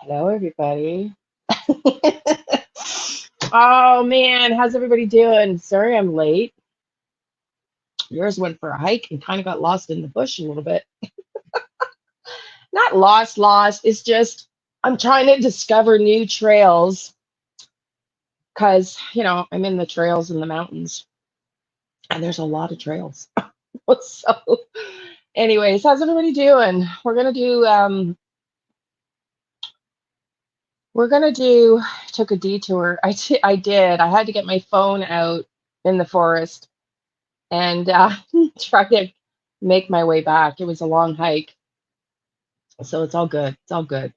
Hello, everybody. Oh man, how's everybody doing? Sorry I'm late. Yours went for a hike and kind of got lost in the bush a little bit. Not lost. It's just I'm trying to discover new trails because, I'm in the trails in the mountains and there's a lot of trails. So, anyways, how's everybody doing? We're gonna do took a detour. I did. I had to get my phone out in the forest and try to make my way back. It was a long hike, so it's all good. It's all good.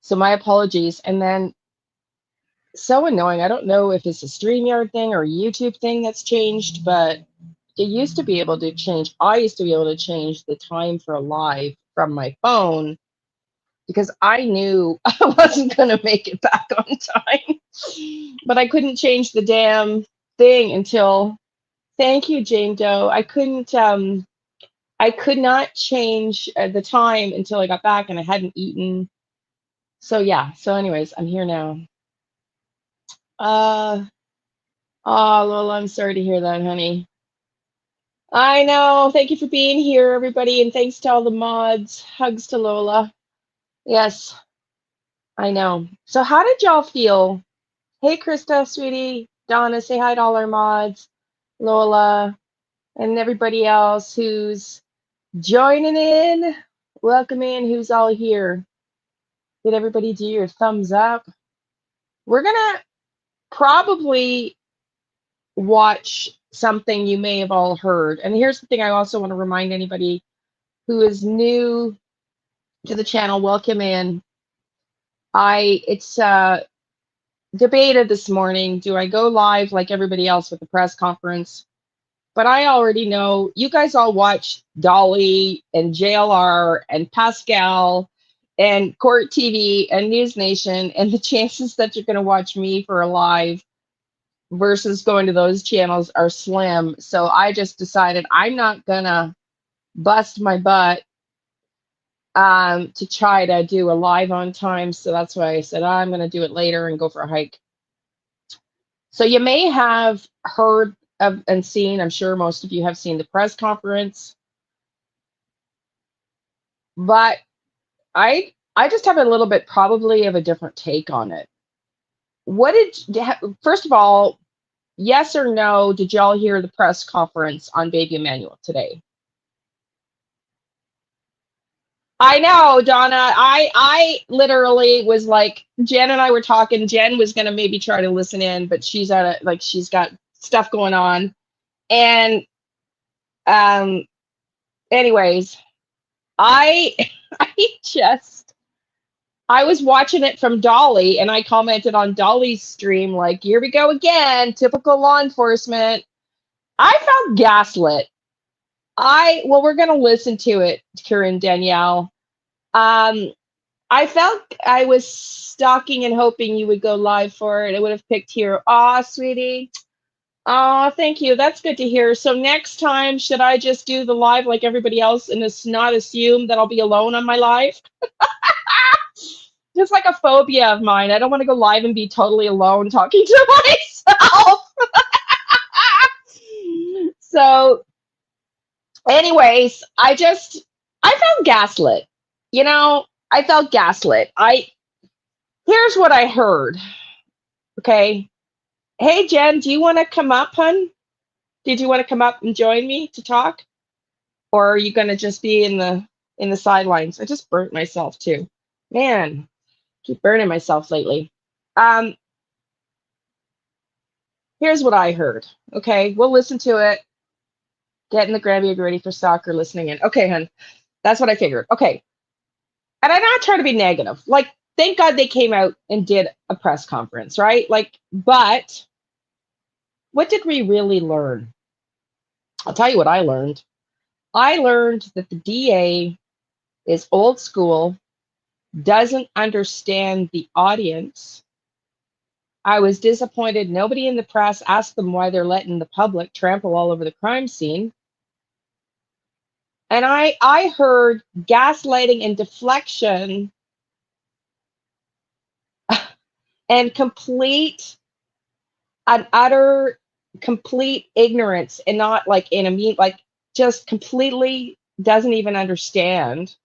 So my apologies. And then so annoying. I don't know if it's a StreamYard thing or a YouTube thing that's changed, but it used to be able to change. I used to be able to change the time for a live from my phone because I knew I wasn't going to make it back on time. But I couldn't change the damn thing until, thank you, Jane Doe. I could not change the time until I got back and I hadn't eaten. So yeah. So anyways, I'm here now. Uh oh, Lola, I'm sorry to hear that, honey. I know. Thank you for being here, everybody, and thanks to all the mods. Hugs to Lola. Yes, I know. So how did y'all feel? Hey, Krista, sweetie, Donna, say hi to all our mods, Lola, and everybody else who's joining in. Welcome in, who's all here. Did everybody do your thumbs up? We're gonna probably watch something you may have all heard. And here's the thing I also want to remind anybody who is new to the channel, welcome in. It's debated this morning. Do I go live like everybody else with the press conference? But I already know you guys all watch Dolly and JLR and Pascal and Court TV and News Nation, and the chances that you're going to watch me for a live versus going to those channels are slim. So I just decided I'm not gonna bust my butt to try to do a live on time. So that's why I said I'm gonna do it later and go for a hike. So you may have heard of and seen, I'm sure most of you have seen the press conference, but I just have a little bit probably of a different take on it. First of all, yes or no, did y'all hear the press conference on baby Emmanuel today? I know, Donna. I literally was like, Jen and I were talking. Jen was gonna maybe try to listen in, but she's got stuff going on. And um anyways, I I just I was watching it from Dolly and I commented on Dolly's stream like, here we go again, typical law enforcement. I felt gaslit. We're gonna listen to it, Karen Danielle. Um I felt I was stalking and hoping you would go live for it. I would have picked here. Aw, sweetie. Aw, thank you. That's good to hear. So next time, should I just do the live like everybody else and just not assume that I'll be alone on my live? Just like a phobia of mine. I don't want to go live and be totally alone talking to myself. So, anyways, I felt gaslit. I felt gaslit. Here's what I heard. Okay. Hey, Jen, do you want to come up, hun? Did you want to come up and join me to talk? Or are you going to just be in the sidelines? I just burnt myself too. Man, keep burning myself lately. Um, Here's what I heard. Okay, we'll listen to it. Getting the grandbaby ready for soccer, listening in. Okay, hun. That's what I figured. Okay. And I'm not trying to be negative. Like, thank God they came out and did a press conference, right? Like, but what did we really learn? I'll tell you what I learned. I learned that the DA is old school, doesn't understand the audience. I was disappointed nobody in the press asked them why they're letting the public trample all over the crime scene. And I heard gaslighting and deflection and utter complete ignorance, and not like in a mean, like just completely doesn't even understand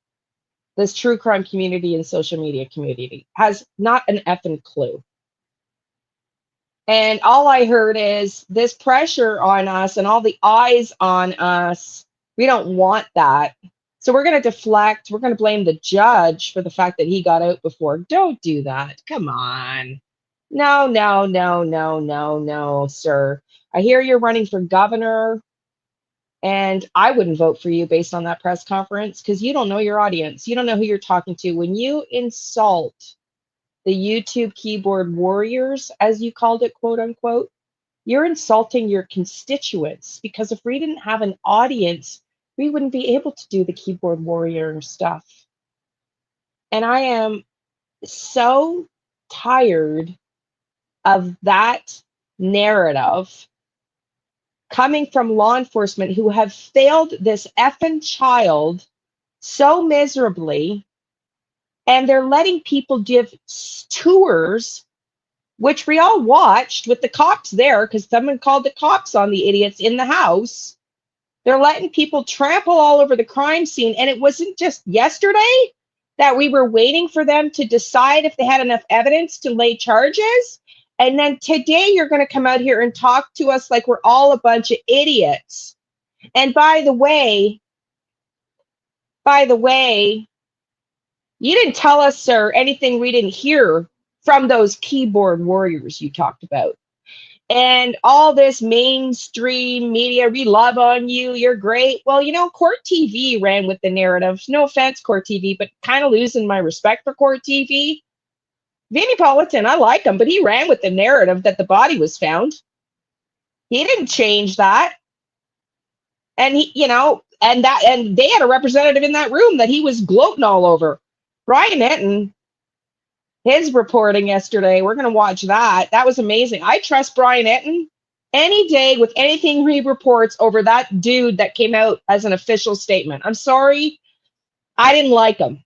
this true crime community and social media community, has not an effing clue. And all I heard is this pressure on us and all the eyes on us. We don't want that. So we're going to deflect. We're going to blame the judge for the fact that he got out before. Don't do that. Come on. No, no, no, no, no, no, sir. I hear you're running for governor, and I wouldn't vote for you based on that press conference because you don't know your audience. You don't know who you're talking to. When you insult the YouTube keyboard warriors, as you called it, quote unquote, you're insulting your constituents, because if we didn't have an audience, we wouldn't be able to do the keyboard warrior stuff. And I am so tired of that narrative coming from law enforcement who have failed this effing child so miserably, and they're letting people give tours, which we all watched with the cops there because someone called the cops on the idiots in the house. They're letting people trample all over the crime scene. And it wasn't just yesterday that we were waiting for them to decide if they had enough evidence to lay charges. And then today you're going to come out here and talk to us like we're all a bunch of idiots. And by the way, you didn't tell us, sir, anything we didn't hear from those keyboard warriors you talked about. And all this mainstream media, we love on you, you're great. Well, Court TV ran with the narrative. No offense, Court TV, but kind of losing my respect for Court TV. Vinnie Politan, I like him, but he ran with the narrative that the body was found. He didn't change that. And and they had a representative in that room that he was gloating all over. Brian Etten, his reporting yesterday, we're going to watch that. That was amazing. I trust Brian Etten any day with anything he reports over that dude that came out as an official statement. I'm sorry, I didn't like him.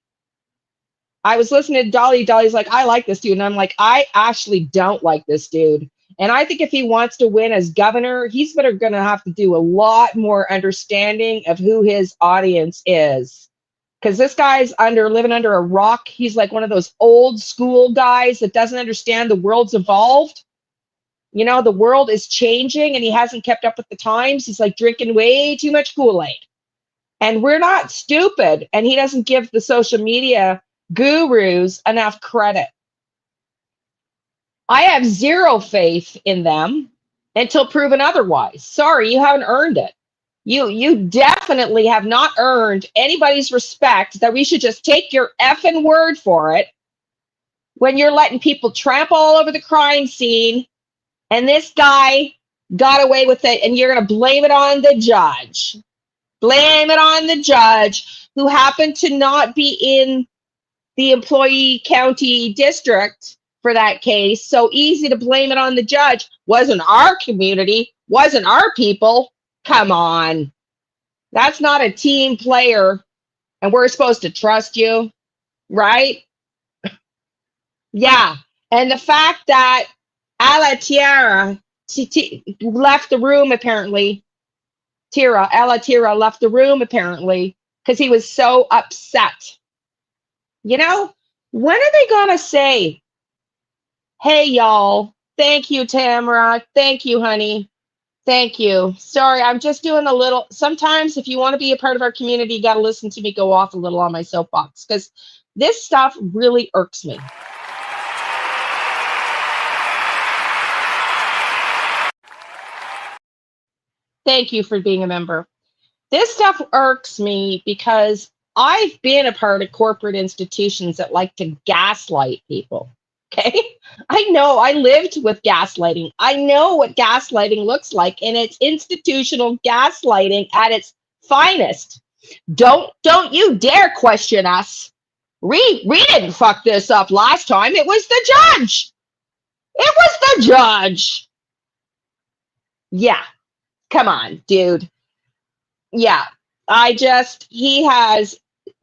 I was listening to Dolly. Dolly's like, I like this dude. And I'm like, I actually don't like this dude. And I think if he wants to win as governor, he's going to have to do a lot more understanding of who his audience is. Because this guy's living under a rock. He's like one of those old school guys that doesn't understand the world's evolved. The world is changing and he hasn't kept up with the times. He's like drinking way too much Kool-Aid. And we're not stupid. And he doesn't give the social media gurus enough credit. I have zero faith in them until proven otherwise. Sorry, you haven't earned it. You definitely have not earned anybody's respect that we should just take your effing word for it when you're letting people trample all over the crime scene, and this guy got away with it, and you're going to blame it on the judge. Blame it on the judge who happened to not be in the employee county district for that case. So easy to blame it on the judge. Wasn't our community, wasn't our people. Come on. That's not a team player, and we're supposed to trust you, right? Yeah. And the fact that Ala Tierra left the room, apparently, Ala Tierra left the room, apparently, because he was so upset. When are they going to say, hey, y'all, thank you, Tamara, thank you, honey. Thank you. Sorry, I'm just doing a little. Sometimes if you want to be a part of our community, you got to listen to me go off a little on my soapbox because this stuff really irks me. Thank you for being a member. This stuff irks me because I've been a part of corporate institutions that like to gaslight people. Okay. I know, I lived with gaslighting. I know what gaslighting looks like, and it's institutional gaslighting at its finest. Don't you dare question us. We didn't fuck this up last time. It was the judge. It was the judge. Yeah. Come on, dude. Yeah. He has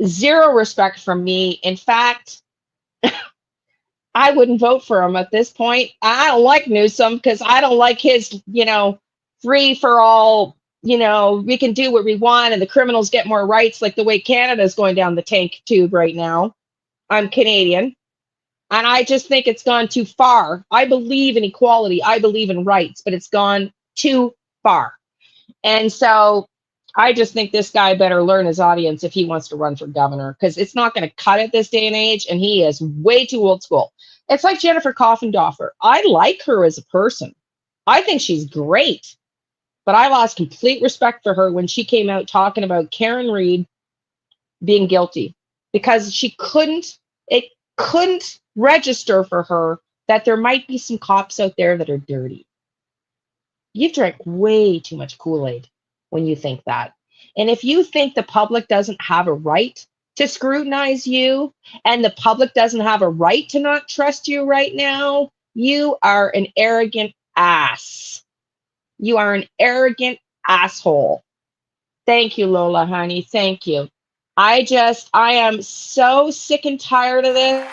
zero respect from me. In fact, I wouldn't vote for him at this point. I don't like Newsom because I don't like his, free for all, we can do what we want and the criminals get more rights, like the way Canada's going down the tank tube right now. I'm Canadian. And I just think it's gone too far. I believe in equality. I believe in rights, but it's gone too far. And so I just think this guy better learn his audience if he wants to run for governor, because it's not going to cut it this day and age. And he is way too old school. It's like Jennifer Coffindoffer. I like her as a person. I think she's great. But I lost complete respect for her when she came out talking about Karen Reid being guilty, because it couldn't register for her that there might be some cops out there that are dirty. You've drank way too much Kool-Aid when you think that. And if you think the public doesn't have a right to scrutinize you and the public doesn't have a right to not trust you right now, you are an arrogant ass. You are an arrogant asshole. Thank you, Lola, honey. Thank you. I am so sick and tired of this.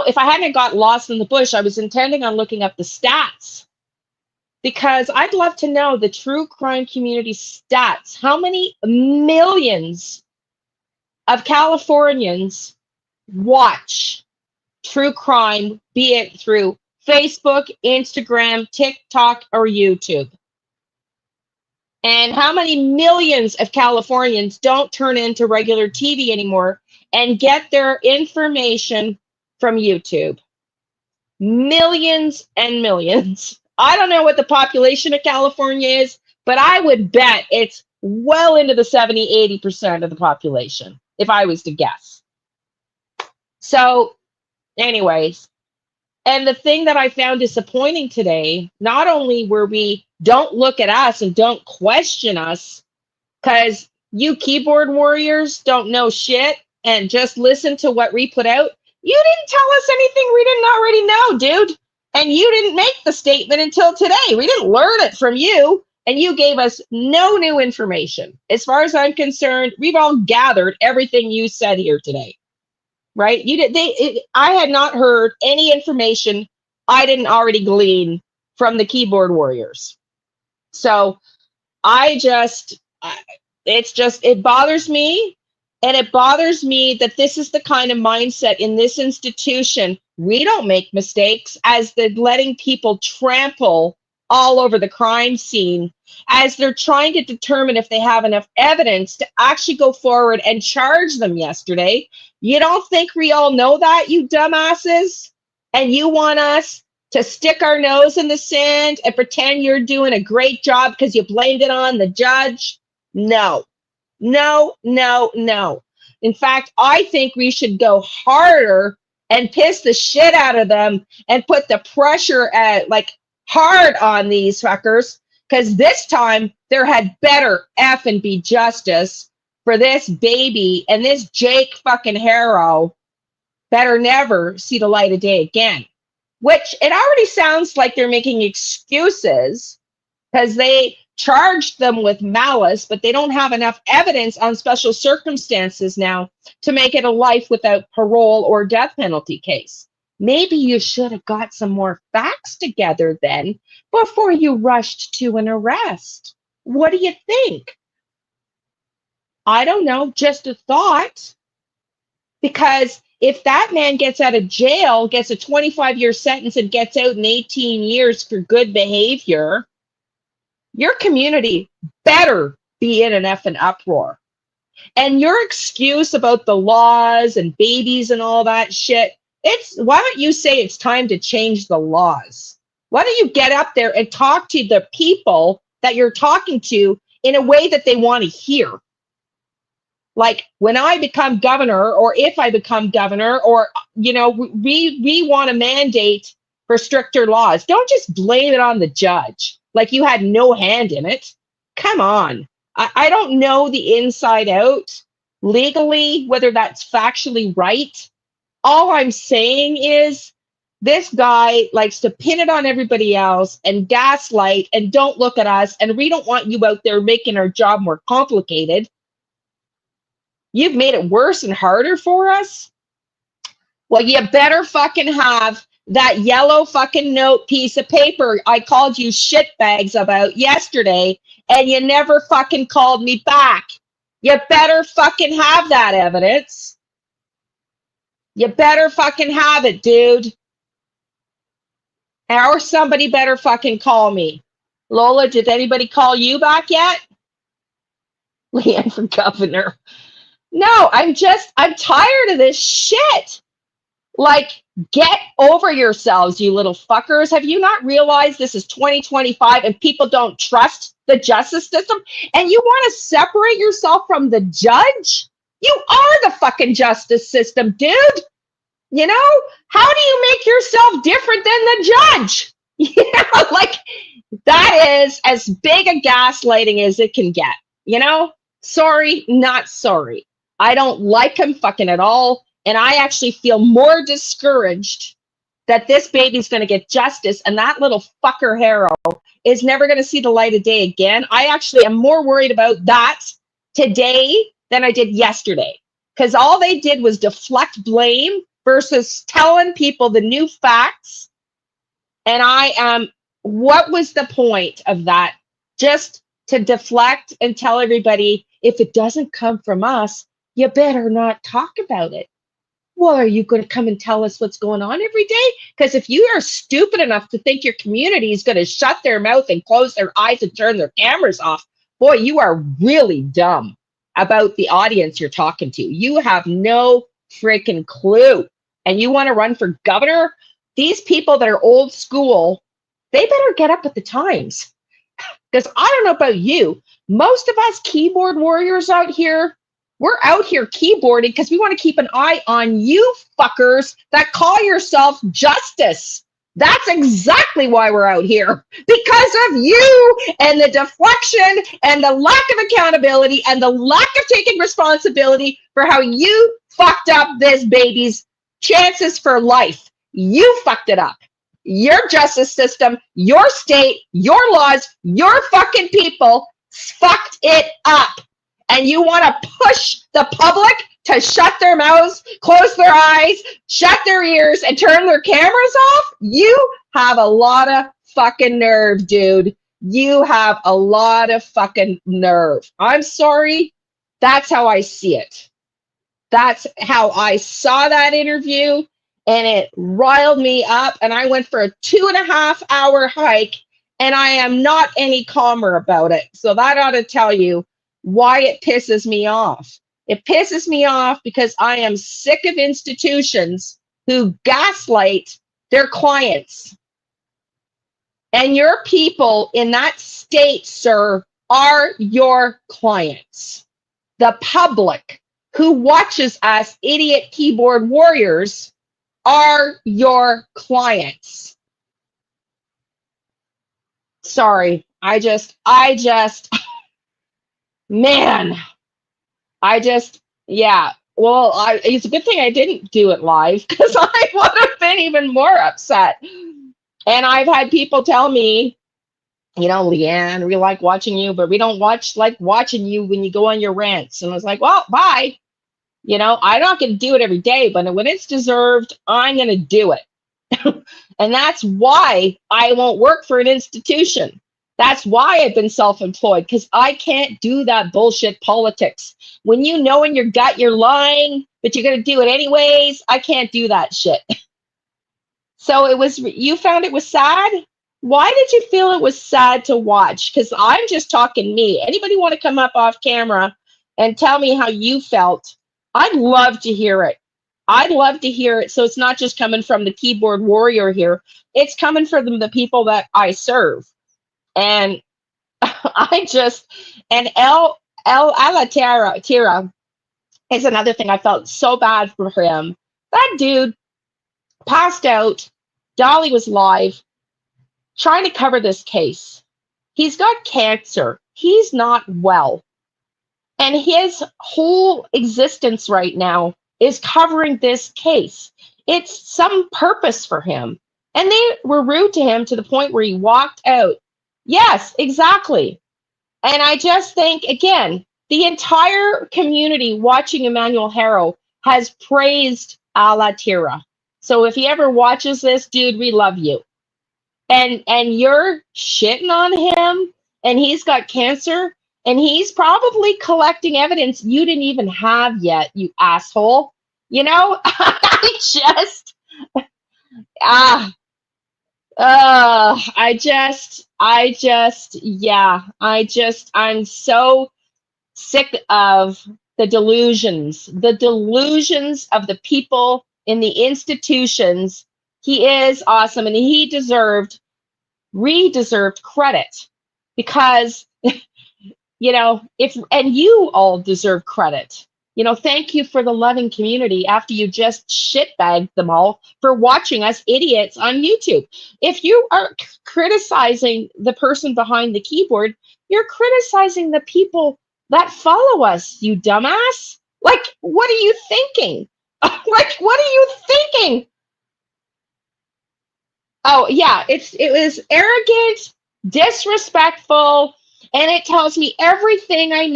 If I hadn't got lost in the bush, I was intending on looking up the stats, because I'd love to know the true crime community stats. How many millions of Californians watch true crime, be it through Facebook, Instagram, TikTok, or YouTube? And how many millions of Californians don't turn into regular TV anymore and get their information from YouTube? Millions and millions. I don't know what the population of California is, but I would bet it's well into the 70-80% of the population, if I was to guess. So, anyways, and the thing that I found disappointing today, not only were we don't look at us and don't question us, because you keyboard warriors don't know shit and just listen to what we put out. You didn't tell us anything we didn't already know, dude. And you didn't make the statement until today. We didn't learn it from you. And you gave us no new information. As far as I'm concerned, we've all gathered everything you said here today. Right? I had not heard any information I didn't already glean from the keyboard warriors. So it bothers me. And it bothers me that this is the kind of mindset in this institution. We don't make mistakes, as they're letting people trample all over the crime scene, as they're trying to determine if they have enough evidence to actually go forward and charge them yesterday. You don't think we all know that, you dumbasses? And you want us to stick our nose in the sand and pretend you're doing a great job because you blamed it on the judge? No. No, no, no. In fact, I think we should go harder and piss the shit out of them and put the pressure hard on these fuckers, because this time there had better effing be justice for this baby, and this Jake fucking Haro better never see the light of day again. Which it already sounds like they're making excuses because they charged them with malice, but they don't have enough evidence on special circumstances now to make it a life without parole or death penalty case. Maybe you should have got some more facts together then before you rushed to an arrest. What do you think? I don't know, just a thought. Because if that man gets out of jail, gets a 25-year sentence, and gets out in 18 years for good behavior, your community better be in an effing uproar. And your excuse about the laws and babies and all that shit, why don't you say it's time to change the laws? Why don't you get up there and talk to the people that you're talking to in a way that they want to hear? Like, when I become governor, or if I become governor, or, we want a mandate for stricter laws. Don't just blame it on the judge like you had no hand in it. Come on. I don't know the inside out legally, whether that's factually right. All I'm saying is this guy likes to pin it on everybody else and gaslight and don't look at us. And we don't want you out there making our job more complicated. You've made it worse and harder for us. Well, you better fucking have that yellow fucking note piece of paper I called you shitbags about yesterday, and you never fucking called me back. You better fucking have that evidence. You better fucking have it, dude. Or somebody better fucking call me. Lola, did anybody call you back yet? Liane for governor. No, I'm tired of this shit. Like, get over yourselves, you little fuckers. Have you not realized this is 2025 and people don't trust the justice system? And you want to separate yourself from the judge? You are the fucking justice system, dude. You know, how do you make yourself different than the judge? Yeah, like that is as big a gaslighting as it can get. You know, sorry, not sorry. I don't like him fucking at all. And I actually feel more discouraged that this baby's going to get justice and that little fucker Haro is never going to see the light of day again. I actually am more worried about that today than I did yesterday, because all they did was deflect blame versus telling people the new facts. And what was the point of that? Just to deflect and tell everybody, if it doesn't come from us, you better not talk about it. Well, are you going to come and tell us what's going on every day? Because if you are stupid enough to think your community is going to shut their mouth and close their eyes and turn their cameras off, boy, you are really dumb about the audience you're talking to. You have no freaking clue. And you want to run for governor? These people that are old school, they better get up at the times. Because I don't know about you, most of us keyboard warriors out here, we're out here keyboarding because we want to keep an eye on you fuckers that call yourself justice. That's exactly why we're out here. Because of you and the deflection and the lack of accountability and the lack of taking responsibility for how you fucked up this baby's chances for life. You fucked it up. Your justice system, your state, your laws, your fucking people fucked it up. And you want to push the public to shut their mouths, close their eyes, shut their ears, and turn their cameras off? You have a lot of fucking nerve, dude. You have a lot of fucking nerve. I'm sorry. That's how I see it. That's how I saw that interview, and it riled me up, and I went for a 2.5-hour hike, and I am not any calmer about it. So that ought to tell you why it pisses me off. It pisses me off because I am sick of institutions who gaslight their clients. And your people in that state, sir, are your clients. The public who watches us idiot keyboard warriors are your clients. Sorry, man, yeah. Well, it's a good thing I didn't do it live because I would have been even more upset. And I've had people tell me, you know, Liane, we like watching you, but we don't like watching you when you go on your rants. And I was like, well, bye. You know, I'm not going to do it every day, but when it's deserved, I'm going to do it. And that's why I won't work for an institution. That's why I've been self-employed, because I can't do that bullshit politics. When you know in your gut you're lying, but you're going to do it anyways, I can't do that shit. So you found it was sad? Why did you feel it was sad to watch? Because I'm just talking me. Anybody want to come up off camera and tell me how you felt? I'd love to hear it. I'd love to hear it. So it's not just coming from the keyboard warrior here. It's coming from the people that I serve. And El Alatira is another thing. I felt so bad for him. That dude passed out. Dolly was live trying to cover this case. He's got cancer. He's not well. And his whole existence right now is covering this case. It's some purpose for him. And they were rude to him to the point where he walked out. Yes, exactly. And I just think, again, The entire community watching Emmanuel Haro has praised a la Tira. So if he ever watches this, dude, we love you. And you're shitting on him, and he's got cancer, and he's probably collecting evidence you didn't even have yet, you asshole. You know, I just ah I'm so sick of the delusions of the people in the institutions. He is awesome, and he deserved credit because, if and you all deserve credit. Thank you for the loving community after you just shitbagged them all for watching us idiots on YouTube. If you are criticizing the person behind the keyboard, you're criticizing the people that follow us, you dumbass. Like, what are you thinking? Like, what are you thinking? Oh yeah, it was arrogant, disrespectful, and it tells me everything I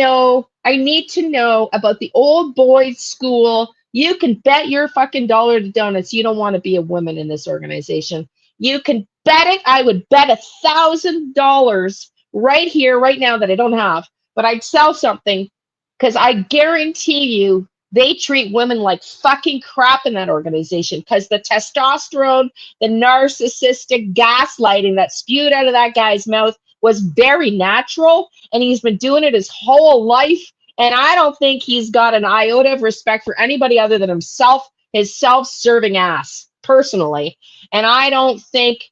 need to know about the old boys school. You can bet your fucking dollar to donuts you don't want to be a woman in this organization. You can bet it. I would bet $1,000 right here, right now that I don't have, but I'd sell something because I guarantee you they treat women like fucking crap in that organization because the testosterone, the narcissistic gaslighting that spewed out of that guy's mouth was very natural, and he's been doing it his whole life. And I don't think he's got an iota of respect for anybody other than himself, his self-serving ass, personally. And I don't think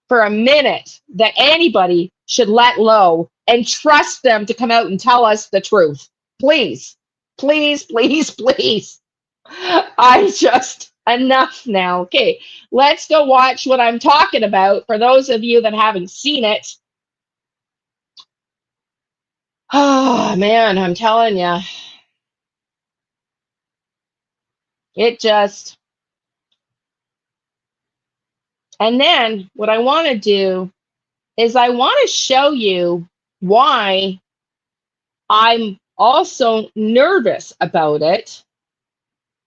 for a minute that anybody should let low and trust them to come out and tell us the truth. Please, please, please, please. I just enough now. Okay, let's go watch what I'm talking about for those of you that haven't seen it. Oh man, I'm telling you, it just. And then what I want to do is I want to show you why I'm also nervous about it,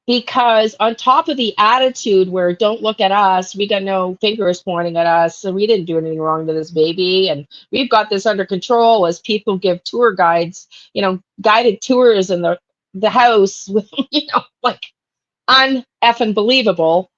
because on top of the attitude where don't look at us, we got no fingers pointing at us, so we didn't do anything wrong to this baby, and we've got this under control as people give tour guides, guided tours in the house with, like uneffing believable.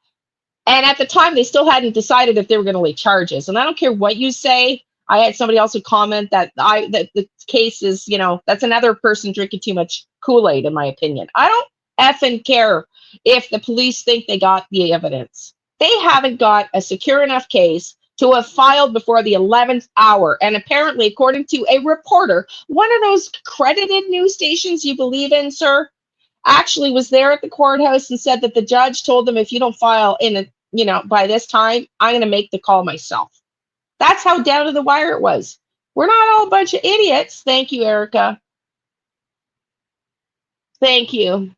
And at the time, they still hadn't decided if they were going to lay charges. And I don't care what you say. I had somebody also comment that the case is, that's another person drinking too much Kool-Aid, in my opinion. I don't effing care if the police think they got the evidence. They haven't got a secure enough case to have filed before the 11th hour. And apparently, according to a reporter, one of those credited news stations you believe in, sir, actually was there at the courthouse and said that the judge told them, if you don't file by this time, I'm going to make the call myself. That's how down to the wire it was. We're not all a bunch of idiots. Thank you, Erica. Thank you.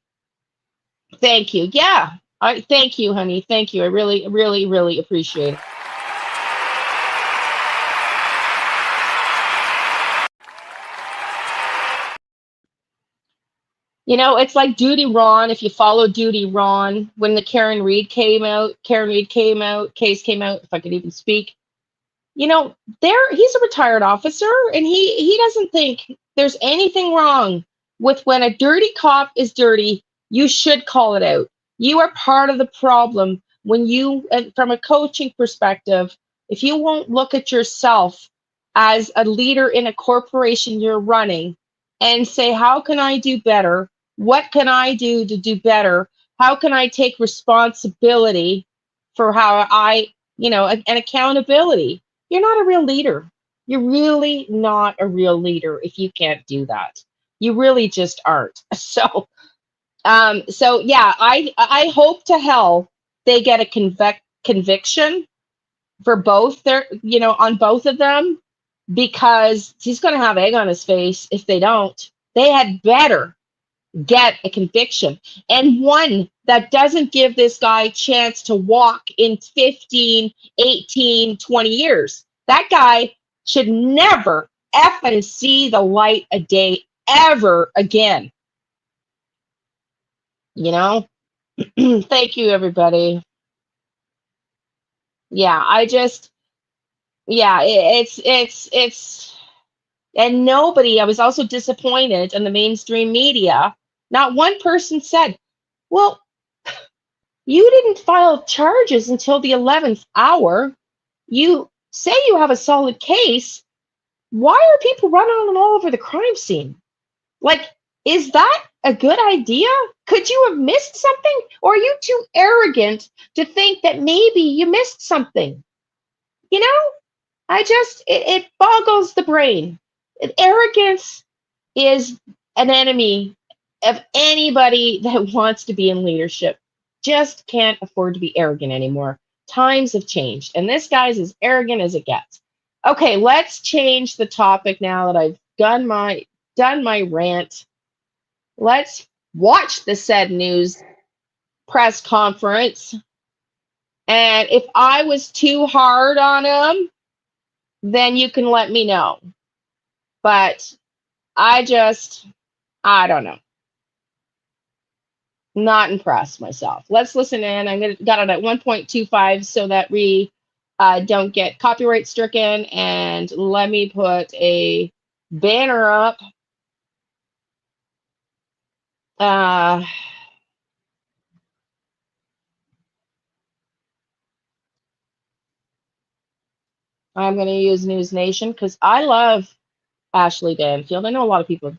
Thank you. Yeah. Thank you, honey. Thank you. I really, really, really appreciate it. It's like Duty Ron. If you follow Duty Ron, when the Karen Reed case came out, if I could even speak, he's a retired officer, and he doesn't think there's anything wrong with when a dirty cop is dirty. You should call it out. You are part of the problem when and from a coaching perspective, if you won't look at yourself as a leader in a corporation you're running and say, how can I do better? What can I do to do better? How can I take responsibility for how and accountability? You're not a real leader. You're really not a real leader if you can't do that. You really just aren't. So yeah, I hope to hell they get a conviction for both on both of them, because he's going to have egg on his face if they don't. They had better get a conviction, and one that doesn't give this guy a chance to walk in 15, 18, 20 years. That guy should never effing see the light of day ever again. You know? Thank you, everybody. Yeah, it's, and nobody, I was also disappointed in the mainstream media. Not one person said, well, you didn't file charges until the 11th hour. You say you have a solid case. Why are people running all over the crime scene? Like, is that a good idea? Could you have missed something? Or are you too arrogant to think that maybe you missed something? You know, it boggles the brain. Arrogance is an enemy of anybody that wants to be in leadership. Just can't afford to be arrogant anymore. Times have changed, and this guy's as arrogant as it gets. Okay, let's change the topic now that I've done my rant. Let's watch the said news press conference. And if I was too hard on him, then you can let me know. But I don't know. Not impressed myself. Let's listen in. Got it at 1.25 so that we don't get copyright stricken. And let me put a banner up. I'm going to use News Nation because I love Ashley Banfield. I know a lot of people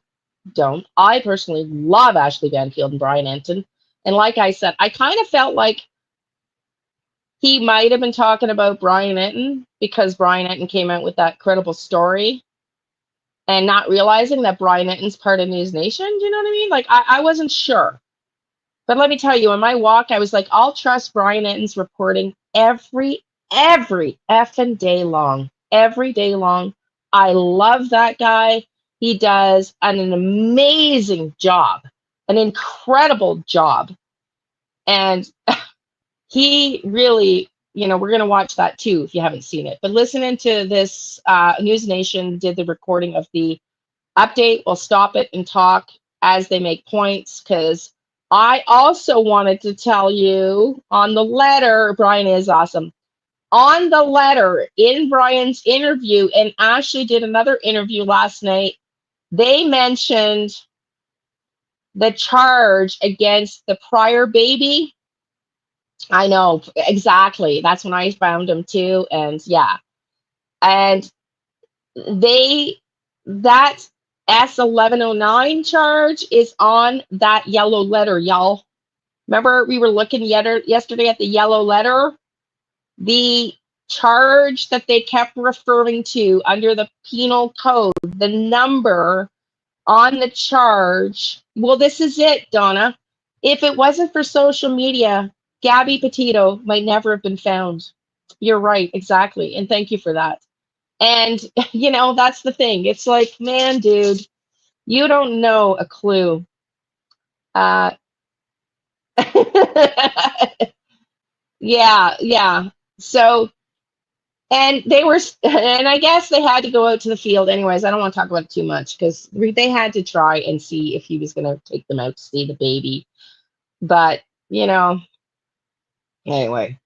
don't. I personally love Ashley Banfield and Brian Enton. And like I said, I kind of felt like he might have been talking about Brian Enton because Brian Enton came out with that credible story and not realizing that Brian Enton's part of News Nation. Do you know what I mean? Like, I wasn't sure. But let me tell you, on my walk, I was like, I'll trust Brian Enton's reporting every effing day long. Every day long. I love that guy. He does an amazing job, an incredible job. And he really, we're going to watch that too if you haven't seen it. But listening to this, News Nation did the recording of the update. We'll stop it and talk as they make points because I also wanted to tell you on the letter, Brian is awesome. On the letter in Brian's interview, and Ashley did another interview last night, they mentioned the charge against the prior baby. I know, exactly. That's when I found him too. And yeah. And that S1109 charge is on that yellow letter, y'all. Remember, we were looking yesterday at the yellow letter? The charge that they kept referring to under the penal code, the number on the charge. Well, this is it, Donna. If it wasn't for social media, Gabby Petito might never have been found. You're right, exactly. And thank you for that. And, that's the thing. It's like, man, dude, you don't know a clue. Uh, yeah. So, and and I guess they had to go out to the field anyways. I don't want to talk about it too much because they had to try and see if he was going to take them out to see the baby. But, anyway.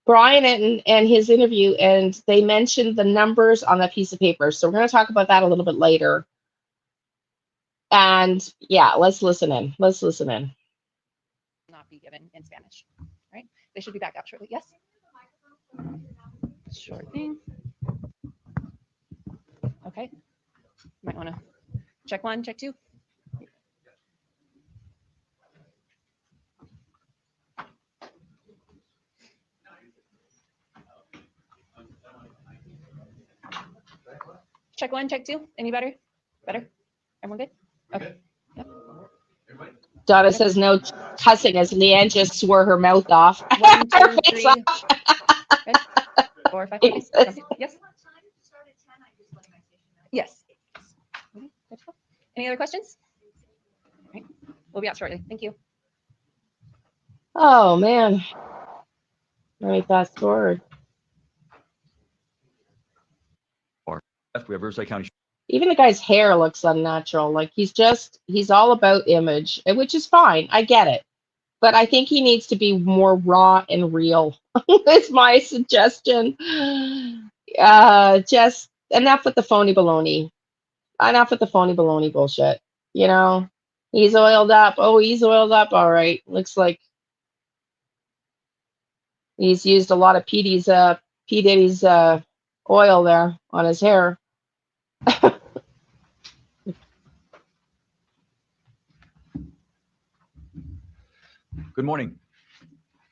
Brian and his interview, and they mentioned the numbers on that piece of paper. So we're going to talk about that a little bit later. And yeah, let's listen in. Not be given in Spanish, right? They should be back up shortly. Yes? Sure thing. Okay. Might want to check one, check two. Check one, check two. Any better? Better? Everyone good? Okay. Yep. Donna says no cussing as Liane just swore her mouth off. 1, 2, 3. Good. 4, 5. Okay. Yes. Yes. Any other questions? All right. We'll be out shortly. Thank you. Oh man. Let me fast forward. We have Riverside County. Even the guy's hair looks unnatural. Like he's all about image, which is fine. I get it. But I think he needs to be more raw and real. That's my suggestion. Just enough with the phony baloney. Enough with the phony baloney bullshit. You know, he's oiled up. Oh, he's oiled up. All right. Looks like he's used a lot of P. Diddy's oil there on his hair. Good morning.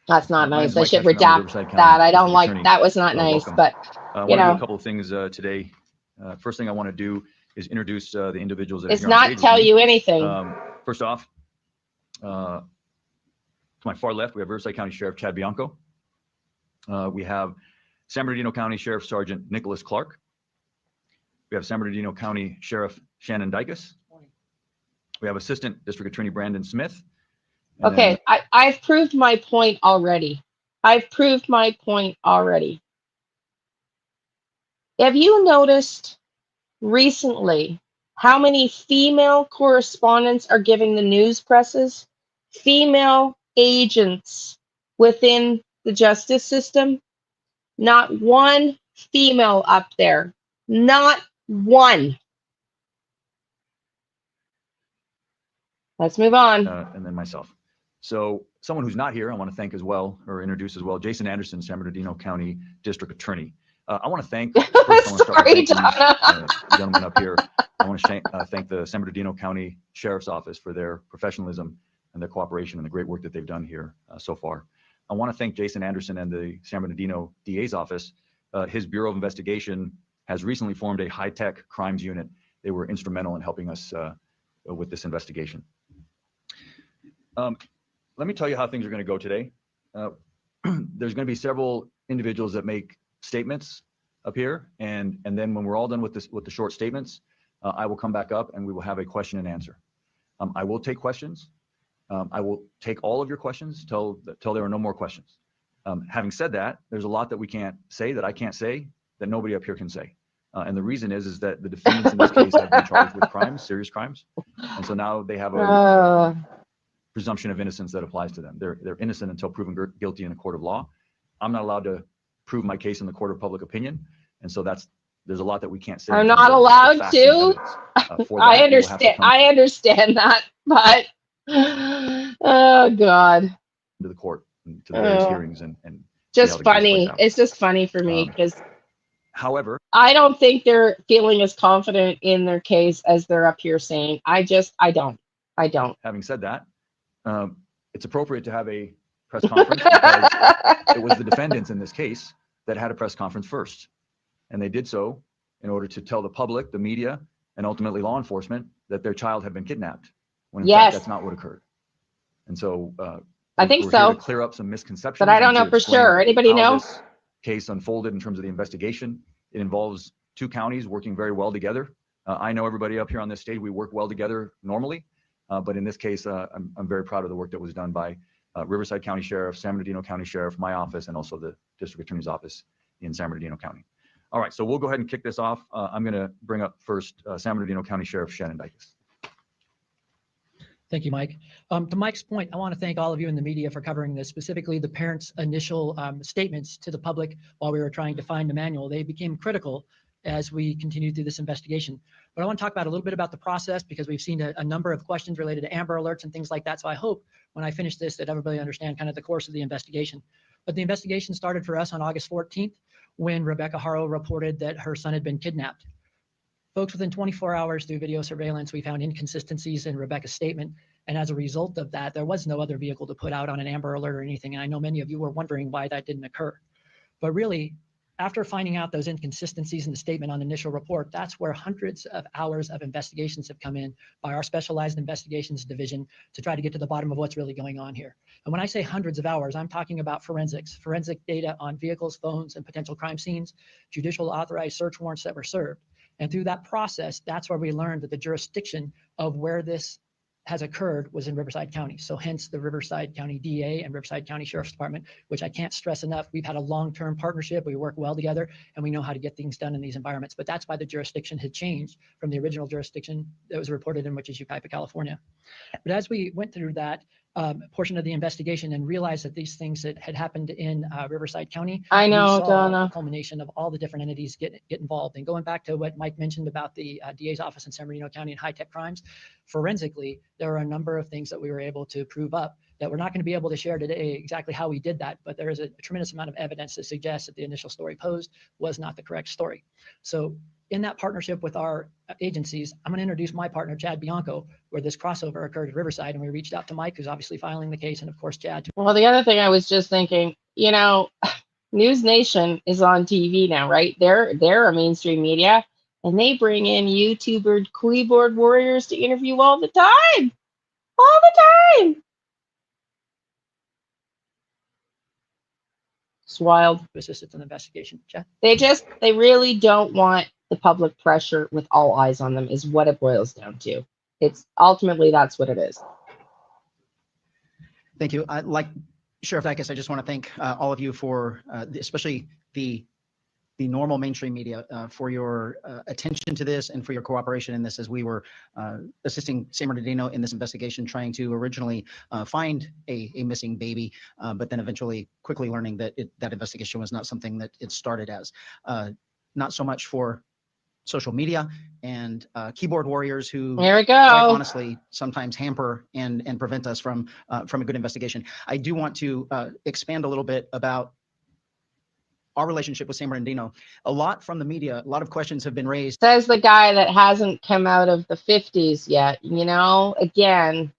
That's not My name's nice. I Mike should Ketchum. I'm the redact Riverside County that. I don't District like Attorney. that. Was not nice, Welcome. but I you want to do know, a couple of things today. First thing I want to do is introduce the individuals that are it's here on not stage tell with me. you anything. First off, to my far left, we have Riverside County Sheriff Chad Bianco. We have San Bernardino County Sheriff Sergeant Nicholas Clark. We have San Bernardino County Sheriff Shannon Dykus. We have Assistant District Attorney Brandon Smith. And Okay, I've proved my point already. I've proved my point already. Have you noticed recently how many female correspondents are giving the news presses? Female agents within the justice system? Not one female up there. Not one. Let's move on. and then myself. So someone who's not here, I want to thank as well, or introduce as well, Jason Anderson, San Bernardino County District Attorney. I want to thank, first I want to start Sorry, with thanking Donna. these gentlemen up here. I want to thank the San Bernardino County Sheriff's Office for their professionalism and their cooperation and the great work that they've done here so far. I want to thank Jason Anderson and the San Bernardino DA's office. His Bureau of Investigation has recently formed a high-tech crimes unit. They were instrumental in helping us with this investigation. Let me tell you how things are going to go today. There's going to be several individuals that make statements up here, and then when we're all done with the short statements, I will come back up and we will have a question and answer. I will take questions. I will take all of your questions till there are no more questions. Having said that, there's a lot that we can't say, that I can't say, that nobody up here can say. And the reason is that the defendants in this case have been charged with crimes, serious crimes, and so now they have a presumption of innocence that applies to them. They're innocent until proven guilty in a court of law. I'm not allowed to prove my case in the court of public opinion, and so there's a lot that we can't say. I'm not allowed to. I understand. I understand that, but oh God. To the court, and to the various hearings, and just funny. It's just funny for me because, however, I don't think they're feeling as confident in their case as they're up here saying. I don't. Having said that, it's appropriate to have a press conference because it was the defendants in this case that had a press conference first. And they did so in order to tell the public, the media, and ultimately law enforcement that their child had been kidnapped, when in fact that's not what occurred. And so I think we're so. Here to clear up some misconceptions. But I don't know for sure. Anybody know? This case unfolded in terms of the investigation. It involves two counties working very well together. I know everybody up here on this stage, we work well together normally. But in this case, I'm very proud of the work that was done by Riverside County Sheriff, San Bernardino County Sheriff, my office, and also the District Attorney's office in San Bernardino County. All right, so we'll go ahead and kick this off. I'm going to bring up first San Bernardino County Sheriff Shannon Dykus. Thank you, Mike. To Mike's point, I want to thank all of you in the media for covering this, specifically the parents' initial statements to the public while we were trying to find Emmanuel. They became critical as we continued through this investigation. But I want to talk about a little bit about the process because we've seen a number of questions related to Amber Alerts and things like that. So I hope when I finish this that everybody understand kind of the course of the investigation. But the investigation started for us on August 14th when Rebecca Haro reported that her son had been kidnapped. Folks, within 24 hours through video surveillance, we found inconsistencies in Rebecca's statement. And as a result of that, there was no other vehicle to put out on an Amber Alert or anything. And I know many of you were wondering why that didn't occur. But really, after finding out those inconsistencies in the statement on the initial report, that's where hundreds of hours of investigations have come in by our specialized investigations division to try to get to the bottom of what's really going on here. And when I say hundreds of hours, I'm talking about forensic data on vehicles, phones, and potential crime scenes, judicial authorized search warrants that were served. And through that process, that's where we learned that the jurisdiction of where this has occurred was in Riverside County. So hence the Riverside County DA and Riverside County Sheriff's Department, which I can't stress enough. We've had a long-term partnership. We work well together and we know how to get things done in these environments. But that's why the jurisdiction had changed from the original jurisdiction that was reported in, which is Yucaipa, California. But as we went through that portion of the investigation and realized that these things that had happened in Riverside County, I know, we saw Donna. the culmination of all the different entities get involved. And going back to what Mike mentioned about the DA's office in San Bernardino County and high-tech crimes, forensically, there are a number of things that we were able to prove up that we're not going to be able to share today exactly how we did that, but there is a tremendous amount of evidence that suggests that the initial story posed was not the correct story. So in that partnership with our agencies, I'm going to introduce my partner, Chad Bianco, where this crossover occurred at Riverside, and we reached out to Mike, who's obviously filing the case, and of course, Chad. Well, the other thing I was just thinking, you know, News Nation is on TV now, right? They're a mainstream media, and they bring in YouTuber keyboard warriors to interview all the time. All the time. It's wild. Assistance in the investigation. Chad? They really don't want the public pressure with all eyes on them is what it boils down to. It's ultimately that's what it is. Thank you. Like Sheriff Dicus, I just want to thank all of you for, especially the normal mainstream media, for your attention to this and for your cooperation in this as we were assisting San Bernardino in this investigation, trying to originally find a missing baby, but then eventually quickly learning that that investigation was not something that it started as. Not so much for social media and keyboard warriors who, Here we go. quite honestly, sometimes hamper and prevent us from a good investigation. I do want to expand a little bit about our relationship with San Bernardino. A lot from the media, a lot of questions have been raised. Says the guy that hasn't come out of the 50s yet. You know, again,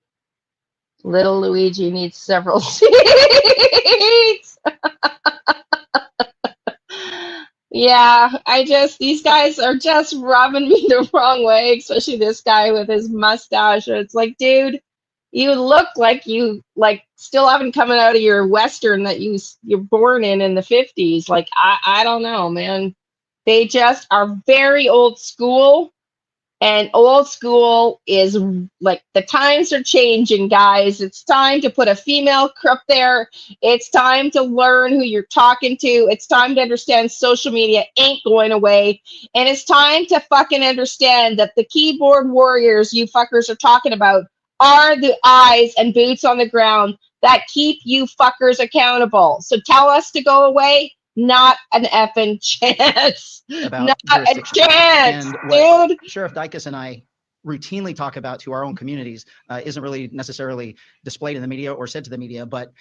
little Luigi needs several seats. Yeah, these guys are just rubbing me the wrong way, especially this guy with his mustache. It's like, dude, you look like you still haven't come out of your Western that you're born in the 50s. Like, I don't know, man. They just are very old school. And old school is like the times are changing, guys. It's time to put a female up there. It's time to learn who you're talking to. It's time to understand social media ain't going away. And it's time to fucking understand that the keyboard warriors you fuckers are talking about are the eyes and boots on the ground that keep you fuckers accountable. So tell us to go away. Not an effing chance. About Not a chance, and what dude. Sheriff Dicus and I routinely talk about to our own communities isn't really necessarily displayed in the media or said to the media, but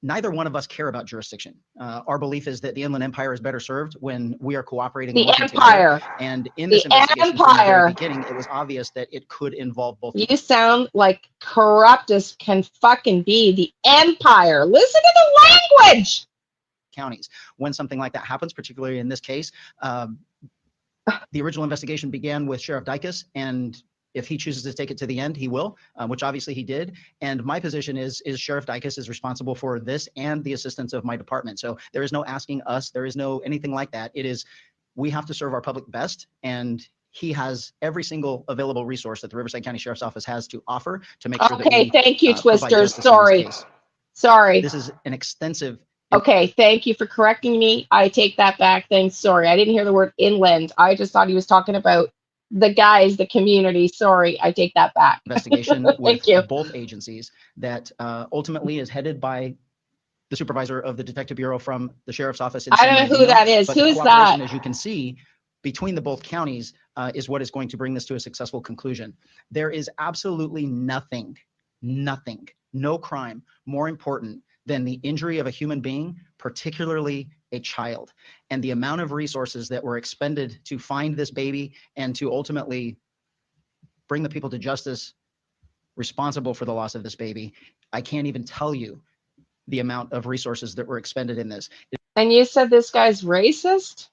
neither one of us care about jurisdiction. Our belief is that the Inland Empire is better served when we are cooperating. The and Empire. Together. And in this investigation, from the very beginning, it was obvious that it could involve both. You sound like corrupt as can fucking be. The Empire. Listen to the language. Counties. When something like that happens, particularly in this case, the original investigation began with Sheriff Dicus, and if he chooses to take it to the end, he will, which obviously he did. And my position is Sheriff Dicus is responsible for this and the assistance of my department. So there is no asking us, there is no anything like that. It is, we have to serve our public best, and he has every single available resource that the Riverside County Sheriff's Office has to offer to make sure that we Okay, thank you, provide Twister. justice in this case. Sorry. This is an extensive. Okay, thank you for correcting me. I take that back. Thanks. Sorry, I didn't hear the word inland. I just thought he was talking about the guys, the community. Sorry, I take that back. Investigation with you. both agencies that ultimately is headed by the supervisor of the Detective Bureau from the Sheriff's Office in I San don't know who Bernardino. that is. But Who the is cooperation, that? as you can see, between the both counties is what is going to bring this to a successful conclusion. There is absolutely nothing, no crime more important than the injury of a human being, particularly a child. And the amount of resources that were expended to find this baby and to ultimately bring the people to justice responsible for the loss of this baby, I can't even tell you the amount of resources that were expended in this. And you said this guy's racist?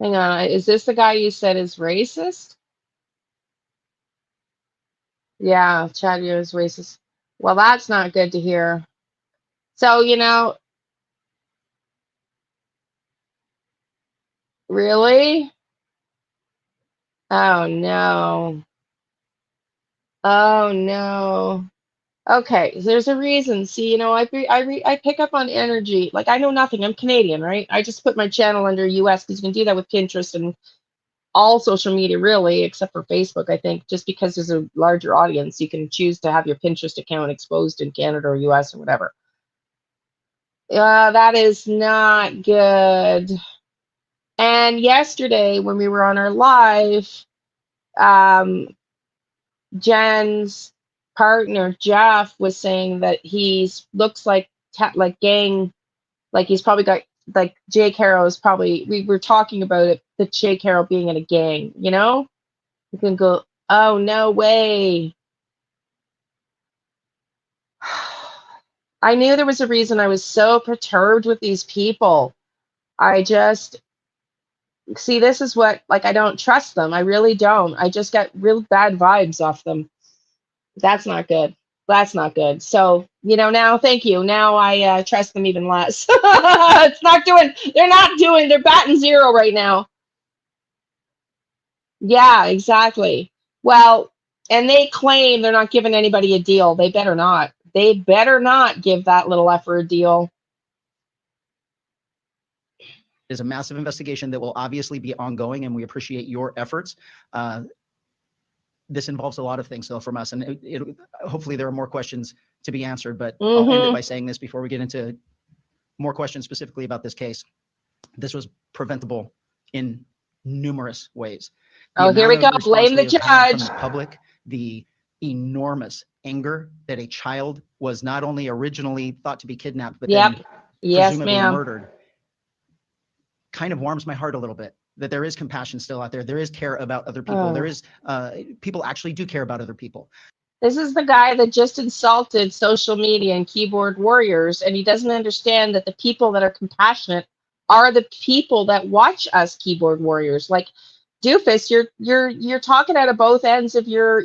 Hang on, is this the guy you said is racist? Yeah, Chad is racist. Well, that's not good to hear. So, you know, Really? Oh no. Oh no. Okay, so there's a reason. See, I pick up on energy. Like I know nothing. I'm Canadian, right? I just put my channel under US because you can do that with Pinterest and all social media, really, except for Facebook. I think just because there's a larger audience, you can choose to have your Pinterest account exposed in Canada or US or whatever. That is not good. And yesterday when we were on our live, um, Jen's partner Jeff was saying that he's looks like like gang, like he's probably got like Jake Harrow's probably. We were talking about it, the Jake Harrow being in a gang. You can go, oh no way. I knew there was a reason I was so perturbed with these people. I just see this is what, like, I don't trust them. I really don't. I just get real bad vibes off them. That's not good. That's not good. So, now thank you. Now I trust them even less. They're batting zero right now. Yeah, exactly. Well, and they claim they're not giving anybody a deal. They better not. They better not give that little effer a deal. Is a massive investigation that will obviously be ongoing, and we appreciate your efforts. This involves a lot of things, though, from us, and hopefully there are more questions to be answered, but I'll end it by saying this before we get into more questions specifically about this case. This was preventable in numerous ways. Oh, here we go. Blame the judge. From the public, the enormous anger that a child was not only originally thought to be kidnapped, but then presumably murdered, kind of warms my heart a little bit, that there is compassion still out there. There is care about other people. There is, people actually do care about other people. This is the guy that just insulted social media and keyboard warriors, and he doesn't understand that the people that are compassionate are the people that watch us keyboard warriors. Like, doofus, you're talking out of both ends of your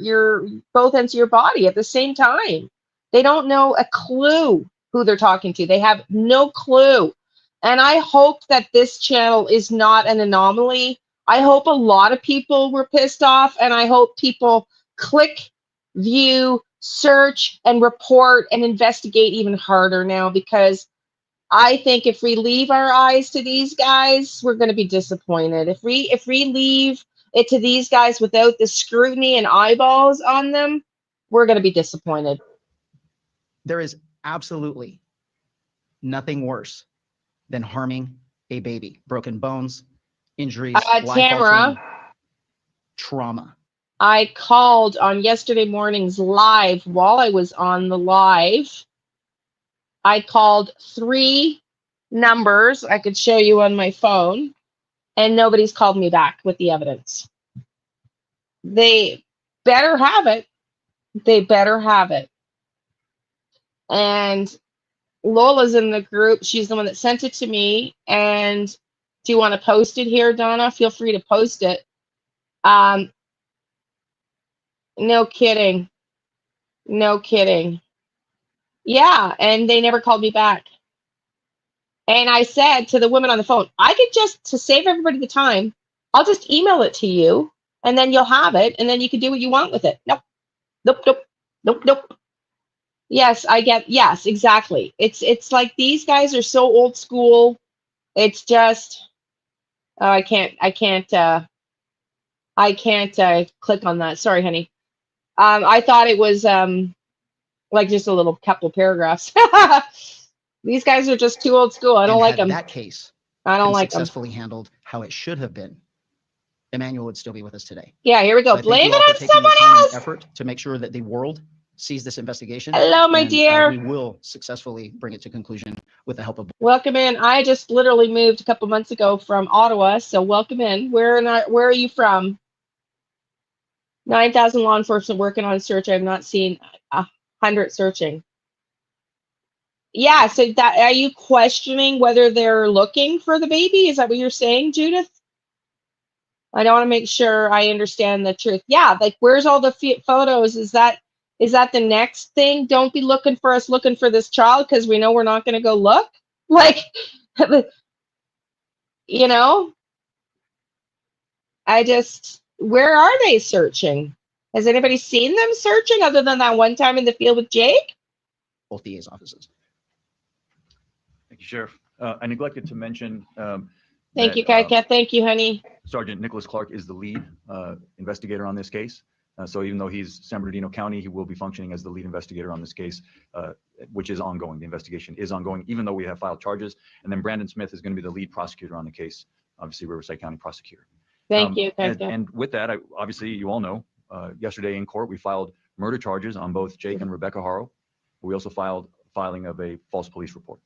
body at the same time. They don't know a clue who they're talking to. They have no clue. And I hope that this channel is not an anomaly. I hope a lot of people were pissed off, and I hope people click, view, search, and report and investigate even harder now, because I think if we leave our eyes to these guys, we're going to be disappointed. If we leave it to these guys without the scrutiny and eyeballs on them, we're going to be disappointed. There is absolutely nothing worse than harming a baby. Broken bones, injuries, Tamara, trauma. I called on yesterday morning's live while I was on the live. I called 3 numbers I could show you on my phone, and nobody's called me back with the evidence. They better have it. They better have it. And Lola's in the group. She's the one that sent it to me. And do you want to post it here, Donna? Feel free to post it. No kidding. No kidding. Yeah, and they never called me back. And I said to the woman on the phone, I could just, to save everybody the time, I'll just email it to you, and then you'll have it, and then you can do what you want with it. Nope. Nope, nope, nope, nope. Yes, yes, exactly. It's like these guys are so old school. It's just, I can't click on that. Sorry, honey. I thought it was like just a little couple paragraphs. These guys are just too old school. I don't like them. That case, I don't like them. Successfully handled how it should have been, Emmanuel would still be with us today. Yeah, here we go. So blame it on someone else. Effort to make sure that the world sees this investigation. Hello, my dear. We will successfully bring it to conclusion with the help of. Welcome in. I just literally moved a couple months ago from Ottawa, so welcome in. Where are you from? 9,000 law enforcement working on search. I've not seen 100 searching. Yeah, so that, are you questioning whether they're looking for the baby? Is that what you're saying, Judith? I don't want to make sure I understand the truth. Yeah, like where's all the photos? Is that the next thing? Don't be looking for us looking for this child because we know we're not going to go look. Like, where are they searching? Has anybody seen them searching other than that one time in the field with Jake? Both DA's offices. Thank you, Sheriff. I neglected to mention Thank you, that, Kat. Thank you, honey. Sergeant Nicholas Clark is the lead investigator on this case. So even though he's San Bernardino County, he will be functioning as the lead investigator on this case, which is ongoing. The investigation is ongoing, even though we have filed charges. And then Brandon Smith is going to be the lead prosecutor on the case, obviously Riverside County prosecutor. Thank you, Kat. And with that, obviously, you all know, yesterday in court, we filed murder charges on both Jake and Rebecca Haro. We also filed filing of a false police report.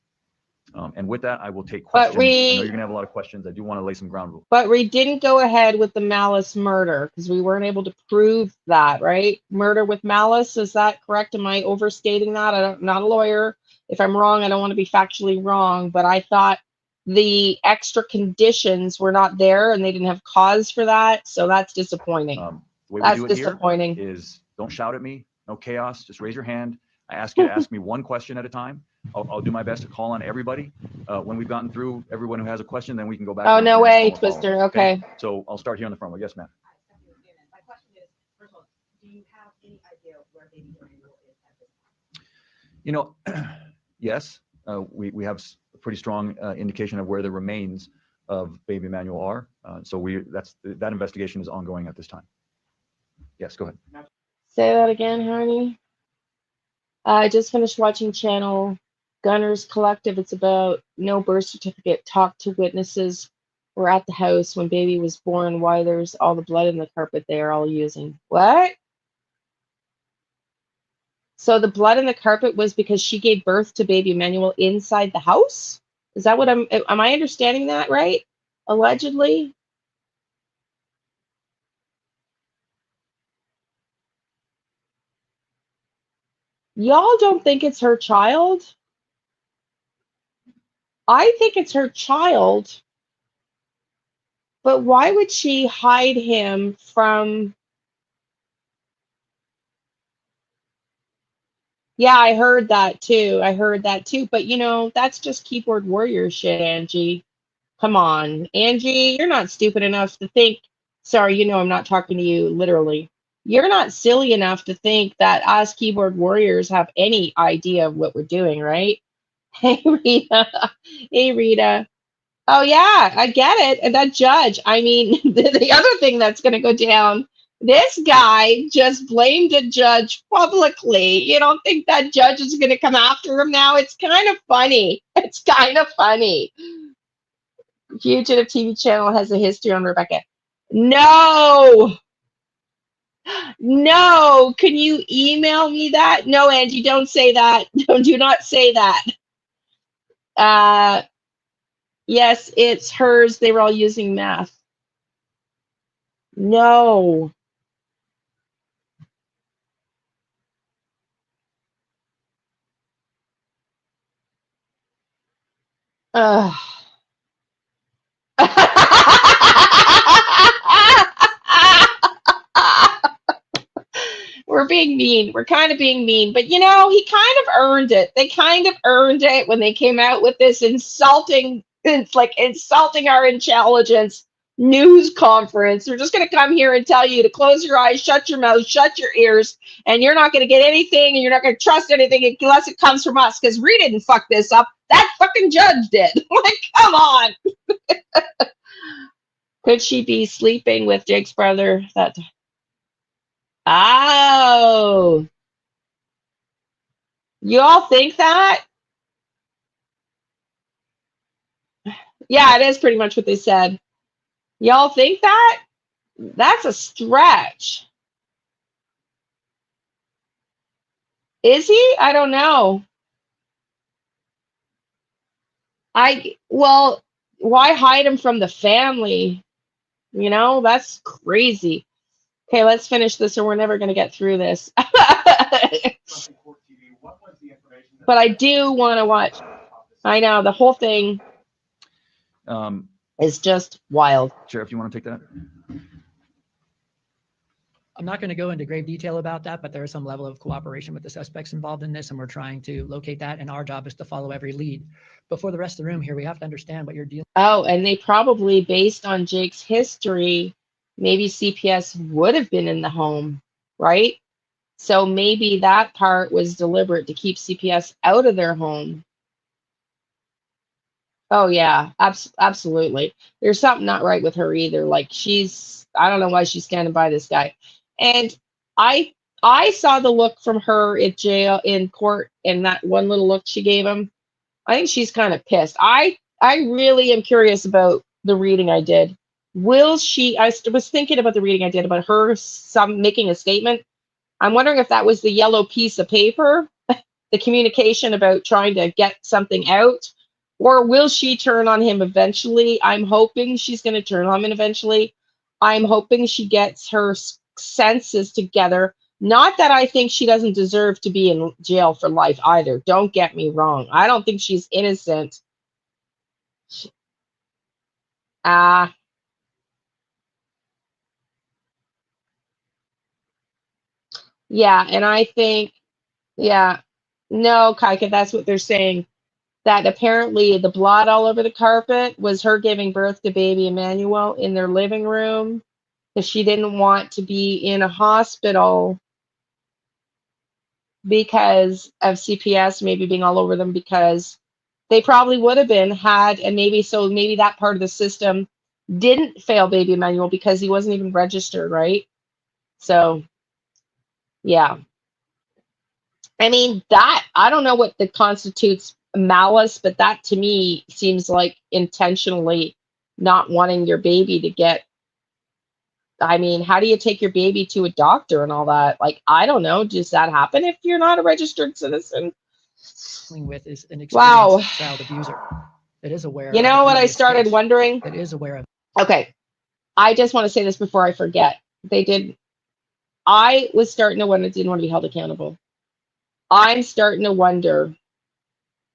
And with that, I will take questions. I know you're gonna have a lot of questions. I do want to lay some ground rules. But we didn't go ahead with the malice murder because we weren't able to prove that, right? Murder with malice, is that correct? Am I overstating that? I'm not a lawyer. If I'm wrong, I don't want to be factually wrong, but I thought the extra conditions were not there and they didn't have cause for that. So that's disappointing. The way That's we do it disappointing. here is don't shout at me, no chaos, just raise your hand. I ask you to ask me one question at a time. I'll do my best to call on everybody. When we've gotten through everyone who has a question, then we can go back. Oh, and no ask way, all the Twister. follow-up, Okay. So I'll start here on the front row. Yes, ma'am. My question is, first of all, do you have any idea where baby Emmanuel is at this time? You know, yes, we have a pretty strong indication of where the remains of baby Emmanuel are. So that investigation is ongoing at this time. Yes, go ahead. Say that again, honey. I just finished watching channel Gunners Collective. It's about no birth certificate. Talk to witnesses. We're at the house when baby was born. Why there's all the blood in the carpet they are all using. What? So the blood in the carpet was because she gave birth to baby Emmanuel inside the house? Is that what am I understanding that right? Allegedly? Y'all don't think it's her child? I think it's her child. But why would she hide him from? Yeah, I heard that too. But that's just keyboard warrior shit, Angie. Come on, Angie, you're not stupid enough to think. Sorry, I'm not talking to you literally. You're not silly enough to think that us keyboard warriors have any idea of what we're doing, right? Hey, Rita. Hey, Rita. Oh yeah, I get it. And that judge, I mean, the other thing that's going to go down, this guy just blamed a judge publicly. You don't think that judge is going to come after him now? It's kind of funny. It's kind of funny. Fugitive TV channel has a history on Rebecca. No. No. Can you email me that? No, Angie, don't say that. Do not say that. Yes, it's hers. They were all using meth. No. Ugh. We're being mean. We're kind of being mean. But he kind of earned it. They kind of earned it when they came out with this insulting, it's like insulting our intelligence news conference. They're just going to come here and tell you to close your eyes, shut your mouth, shut your ears, and you're not going to get anything and you're not going to trust anything unless it comes from us because we didn't fuck this up. That fucking judge did. Like, come on. Could she be sleeping with Jake's brother? Oh. You all think that? Yeah, it is pretty much what they said. Y'all think that? That's a stretch. Is he? I don't know. Well, why hide him from the family? That's crazy. Okay, let's finish this or we're never going to get through this. But I do want to watch. I know, the whole thing is just wild. Sheriff, you want to take that? I'm not going to go into grave detail about that, but there is some level of cooperation with the suspects involved in this, and we're trying to locate that, and our job is to follow every lead. But for the rest of the room here, we have to understand what you're dealing with. Oh, and they probably, based on Jake's history, maybe CPS would have been in the home, right? So maybe that part was deliberate to keep CPS out of their home. Oh yeah, absolutely. There's something not right with her either. Like I don't know why she's standing by this guy. And I I saw the look from her at jail in court and that one little look she gave him. I think she's kind of pissed. I really am curious about the reading I did. Will she? Was thinking about the reading I did about her making a statement. I'm wondering if that was the yellow piece of paper, the communication about trying to get something out, or will she turn on him eventually? I'm hoping she's going to turn on him eventually. I'm hoping she gets her senses together. Not that I think she doesn't deserve to be in jail for life either. Don't get me wrong. I don't think she's innocent. Ah, yeah, and I think, yeah, no, Kaika, that's what they're saying. That apparently the blood all over the carpet was her giving birth to baby Emmanuel in their living room because she didn't want to be in a hospital because of CPS maybe being all over them because they probably would have been had, and maybe that part of the system didn't fail baby Emmanuel because he wasn't even registered, right? So yeah. I mean, that I don't know what that constitutes malice, but that to me seems like intentionally not wanting your baby to get. I mean, how do you take your baby to a doctor and all that? Like, I don't know. Does that happen if you're not a registered citizen? With is an Wow. experienced child abuser that is aware You of the know what I previous started case, wondering? that is aware of. Okay. I just want to say this before I forget. I was starting to wonder, didn't want to be held accountable. I'm starting to wonder.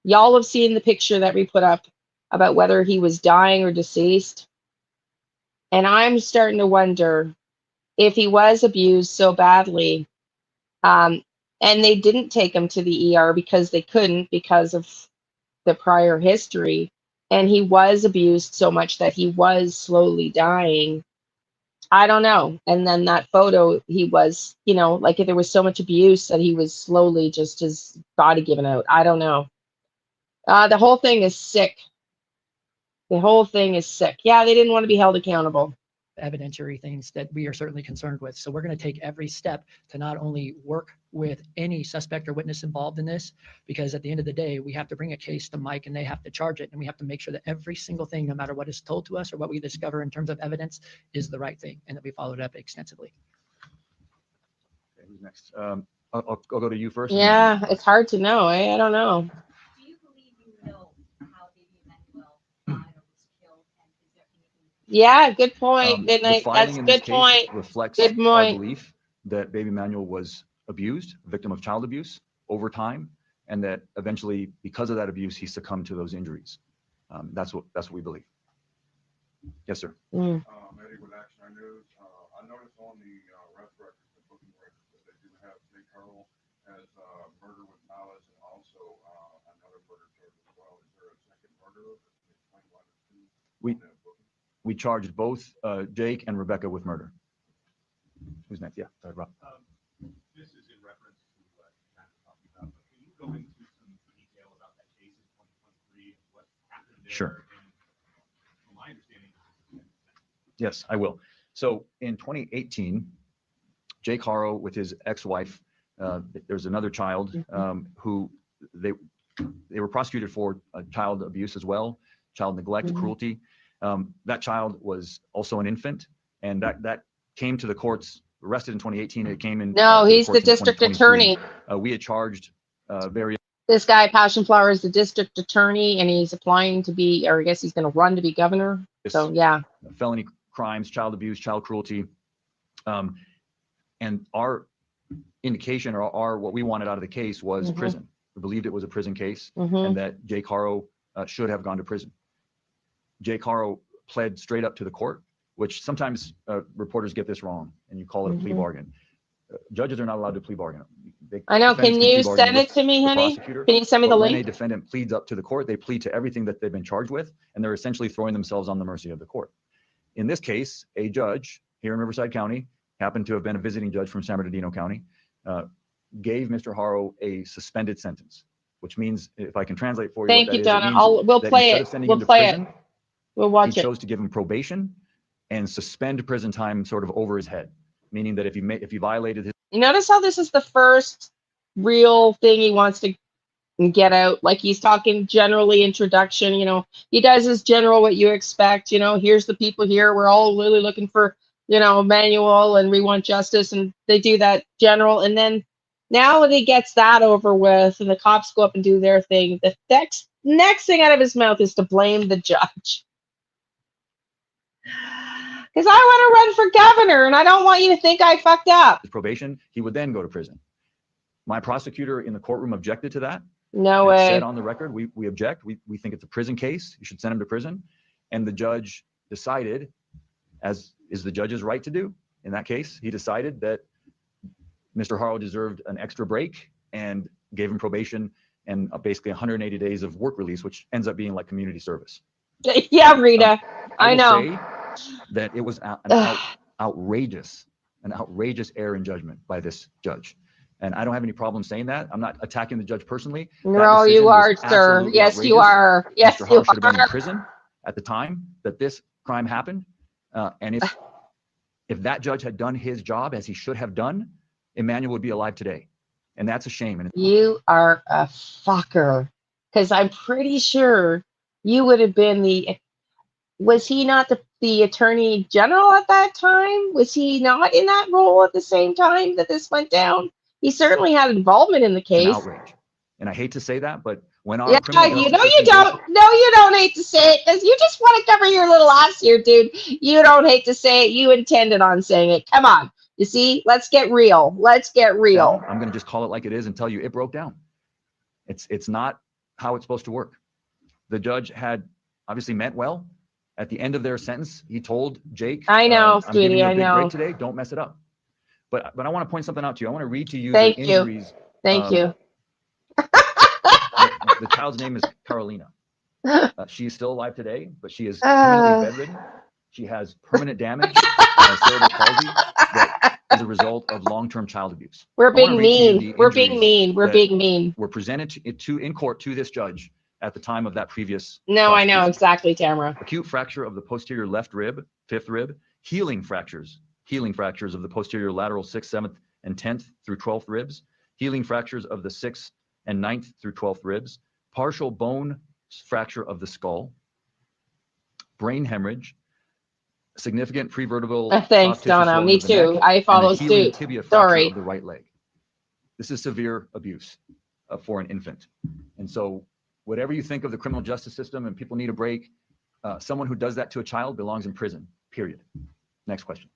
Y'all have seen the picture that we put up about whether he was dying or deceased. And I'm starting to wonder if he was abused so badly, um, and they didn't take him to the ER because they couldn't because of the prior history, and he was abused so much that he was slowly dying. I don't know. And then that photo, he was, like if there was so much abuse that he was slowly just his body giving out. I don't know. The whole thing is sick. The whole thing is sick. Yeah, they didn't want to be held accountable. Evidentiary things that we are certainly concerned with. So we're going to take every step to not only work with any suspect or witness involved in this, because at the end of the day, we have to bring a case to Mike and they have to charge it. And we have to make sure that every single thing, no matter what is told to us or what we discover in terms of evidence, is the right thing and that we followed up extensively. Okay, who's next? I'll go to you first. Yeah, it's hard to know. I don't know. Do you believe you know how baby Emmanuel died or was killed, and is there anything? Yeah, good point. Good The night. That's filing a in this good case point. reflects Good our point. belief that baby Emmanuel was abused, victim of child abuse over time, and that eventually, because of that abuse, he succumbed to those injuries. That's what we believe. Yes, sir. Mm. Eddie with Action News. I noticed on the arrest records, the booking records, that they do have Jake Haro as murder with malice and also another murder charge as well. Is there a second murderer? Explain why the two on that booking? We charged both Jake and Rebecca with murder. Who's next? Yeah, sorry, Rob. This is in reference to what you kind of talking about, but can you go into some detail about that case in 2023 and what happened there? Sure. And from my understanding, Yes, I will. So in 2018, Jake Haro with his ex-wife, there's another child who they were prosecuted for child abuse as well, child neglect, cruelty. That child was also an infant, and that came to the courts, arrested in 2018. It came in. No, to the he's the courts in district 2023. attorney. We had charged various. This guy, Passion Flower, is the district attorney, and he's applying to be, or I guess he's going to run to be governor. So yeah. Felony crimes, child abuse, child cruelty. And our indication or what we wanted out of the case was prison. We believed it was a prison case and that Jake Haro should have gone to prison. Jake Haro pled straight up to the court, which sometimes reporters get this wrong and you call it a plea bargain. Judges are not allowed to plea bargain. I know. Can you send it to me, honey? Can you send me the link? When a defendant pleads up to the court, they plead to everything that they've been charged with, and they're essentially throwing themselves on the mercy of the court. In this case, a judge here in Riverside County, happened to have been a visiting judge from San Bernardino County, gave Mr. Haro a suspended sentence, which means, if I can translate for you Thank what that you, is, it Donna. means We'll that play instead it. of sending We'll him to play prison, it. We'll he watch it. chose to give him probation and suspend prison time sort of over his head, meaning that if he violated his You notice how this is the first real thing he wants to get out? Like, he's talking generally introduction, he does his general what you expect, here's the people here. We're all really looking for, Emmanuel, and we want justice, and they do that general. And then now when he gets that over with and the cops go up and do their thing, the next thing out of his mouth is to blame the judge. Because I want to run for governor, and I don't want you to think I fucked up. probation, he would then go to prison. My prosecutor in the courtroom objected to that. No and way. said on the record, we object. We think it's a prison case. You should send him to prison. And the judge decided, as is the judge's right to do in that case, he decided that Mr. Haro deserved an extra break and gave him probation and basically 180 days of work release, which ends up being like community service. Yeah, Rita, I will know. say that it was outrageous error in judgment by this judge. And I don't have any problem saying that. I'm not attacking the judge personally. No, you are, sir. Yes, you are. Yes, Mr. you Haro should have been in are. prison at the time that this crime happened. And if that judge had done his job as he should have done, Emmanuel would be alive today. And that's a shame. And You are a fucker. Because I'm pretty sure you would have been was he not the attorney general at that time? Was he not in that role at the same time that this went down? He certainly had involvement in the it's an case. outrage. And I hate to say that, but when our Yeah, criminal you justice you system goes don't. No, you don't hate to say it because you just want to cover your little ass here, dude. You don't hate to say it. You intended on saying it. Come on. You see, let's get real. Let's get real. down, I'm going to just call it like it is and tell you it broke down. It's not how it's supposed to work. The judge had obviously meant well. At the end of their sentence, he told Jake, I know, I'm giving sweetie, you a I big know. break today. Don't mess it up. But I want to point something out to you. I want to read to you Thank the you. injuries. Thank you. The child's name is Carolina. She is still alive today, but she is permanently bedridden. She has permanent damage, cerebral palsy, that is a result of long-term child abuse. We're being mean. We're being mean. We're being mean. Were presented in court to this judge at the time of that previous. No, I know exactly, Tamara. Acute fracture of the posterior left rib, 5th rib, healing fractures of the posterior lateral 6th, 7th, and 10th through 12th ribs, healing fractures of the 6th and 9th through 12th ribs, partial bone fracture of the skull, brain hemorrhage, significant prevertebral Thanks, soft tissue Donna. swelling Me of the too. neck, I follow and a healing suit. tibia fracture Sorry. of the right leg. This is severe abuse for an infant. And so whatever you think of the criminal justice system and people need a break, someone who does that to a child belongs in prison, period. Next question.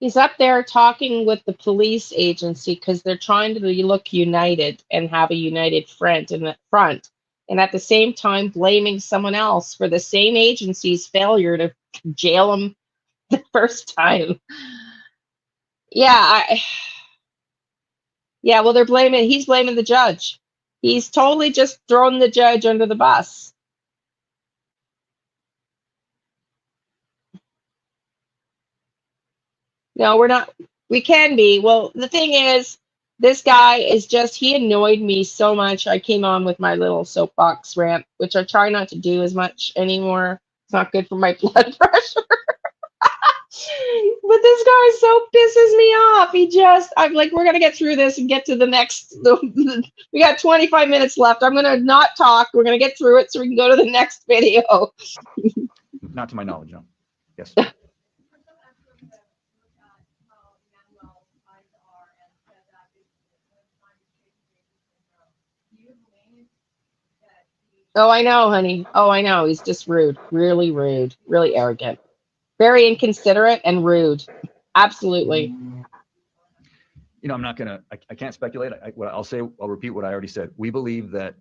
He's up there talking with the police agency because they're trying to look united and have a united front in the front, and at the same time blaming someone else for the same agency's failure to jail him the first time. Yeah, well, he's blaming the judge. He's totally just thrown the judge under the bus. No, we're not. We can be. Well, the thing is, this guy is he annoyed me so much. I came on with my little soapbox rant, which I try not to do as much anymore. It's not good for my blood pressure. But this guy so pisses me off. I'm like, we're going to get through this and get to the next. We got 25 minutes left. I'm going to not talk. We're going to get through it so we can go to the next video. Not to my knowledge, no. Yes. Oh, I know, honey. Oh, I know. He's just rude, really arrogant, very inconsiderate and rude. Absolutely. I'm not gonna. I can't speculate. I'll repeat what I already said. We believe that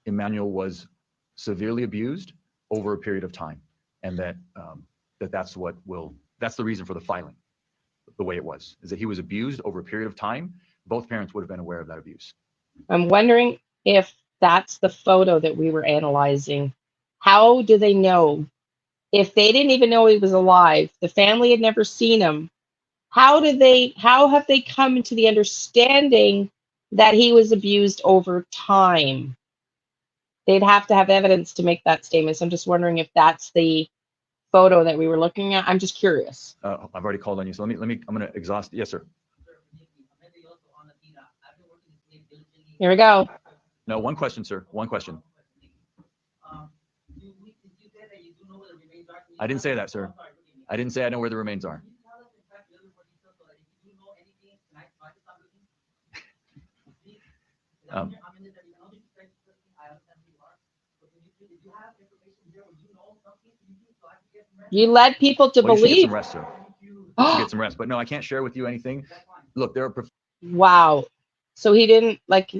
Emmanuel was severely abused over a period of time, and that's the reason for the filing, the way it was, is that he was abused over a period of time. Both parents would have been aware of that abuse. I'm wondering if that's the photo that we were analyzing. How do they know? If they didn't even know he was alive, the family had never seen him, how have they come to the understanding that he was abused over time? They'd have to have evidence to make that statement. So I'm just wondering if that's the photo that we were looking at. I'm just curious. I've already called on you, so let me, I'm going to exhaust. Yes, sir. Here we go. No, one question, sir. One question. I didn't say that, sir. I didn't say I know where the remains are. You led people to Well, you should get some believe. rest, sir. You should get some rest. But no, I can't share with you anything. Look, there are. Wow. So he didn't like,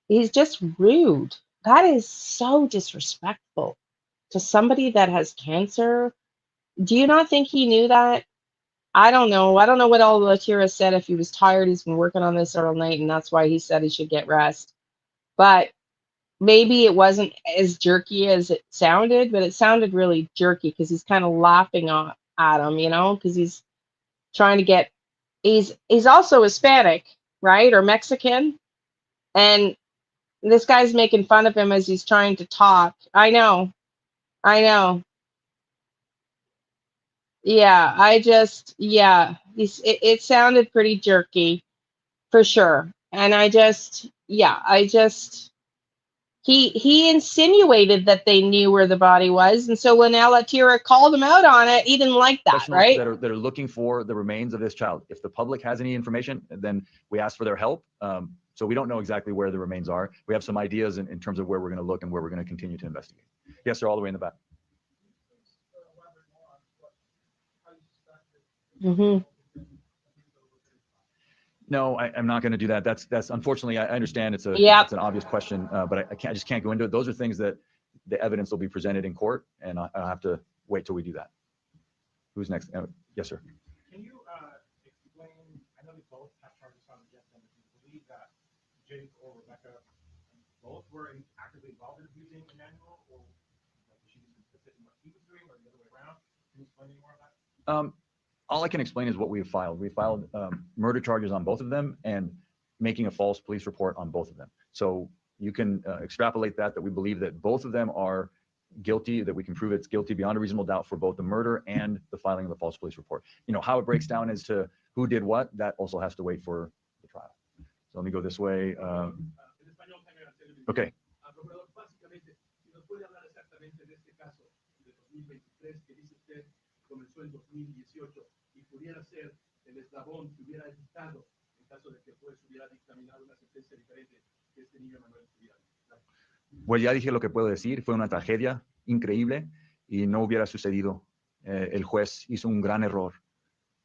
he's just rude. That is so disrespectful to somebody that has cancer. Do you not think he knew that? I don't know. I don't know what all Latira said. If he was tired, he's been working on this all night, and that's why he said he should get rest. But maybe it wasn't as jerky as it sounded, but it sounded really jerky because he's kind of laughing at him, you know, because he's trying to get. He's also Hispanic, right, or Mexican, and this guy's making fun of him as he's trying to talk. I know. I know. Yeah, it sounded pretty jerky for sure. And he insinuated that they knew where the body was. And so when Alatira called him out on it, he didn't like that, Professionals right? that are looking for the remains of this child. If the public has any information, then we ask for their help. So we don't know exactly where the remains are. We have some ideas in terms of where we're going to look and where we're going to continue to investigate. Yes, sir, all the way in the back. Mm-hmm. No, I'm not going to do that. That's unfortunately, I understand it's Yep. an obvious question, but I just can't go into it. Those are things that the evidence will be presented in court, and I'll have to wait till we do that. Who's next? Yes, sir. Can you explain, I know they both have charges on against them, if you believe that Jake or Rebecca both were actively involved in abusing Emmanuel, or like, she was consistent in what he was doing, or the other way around? Can you explain any more of that? All I can explain is what we have filed. We filed murder charges on both of them and making a false police report on both of them. So you can extrapolate that we believe that both of them are guilty, that we can prove it's guilty beyond a reasonable doubt for both the murder and the filing of the false police report. You know, how it breaks down as to who did what, that also has to wait for the trial. So let me go this way. Okay. Comenzó en 2018 y pudiera ser el eslabón que hubiera evitado en caso de que el juez hubiera dictaminado una sentencia diferente que este niño Emmanuel tuviera. Pues ya dije lo que puedo decir, fue una tragedia increíble y no hubiera sucedido. El juez hizo un gran error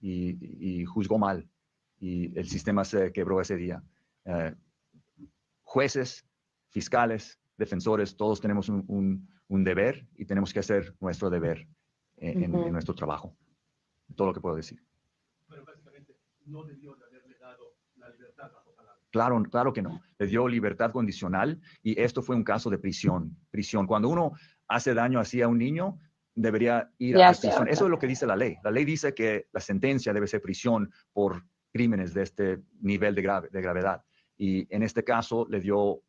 y juzgó mal y el sistema se quebró ese día. Jueces, fiscales, defensores, todos tenemos un deber y tenemos que hacer nuestro deber en nuestro trabajo. Todo lo que puedo decir. Pero básicamente no debió de haberle dado la libertad bajo palabra. Claro que no. Le dio libertad condicional y esto fue un caso de prisión. Cuando uno hace daño así a un niño, debería ir a prisión. Eso es lo que dice la ley. La ley dice que la sentencia debe ser prisión por crímenes de este nivel de gravedad. Y en este caso le dio...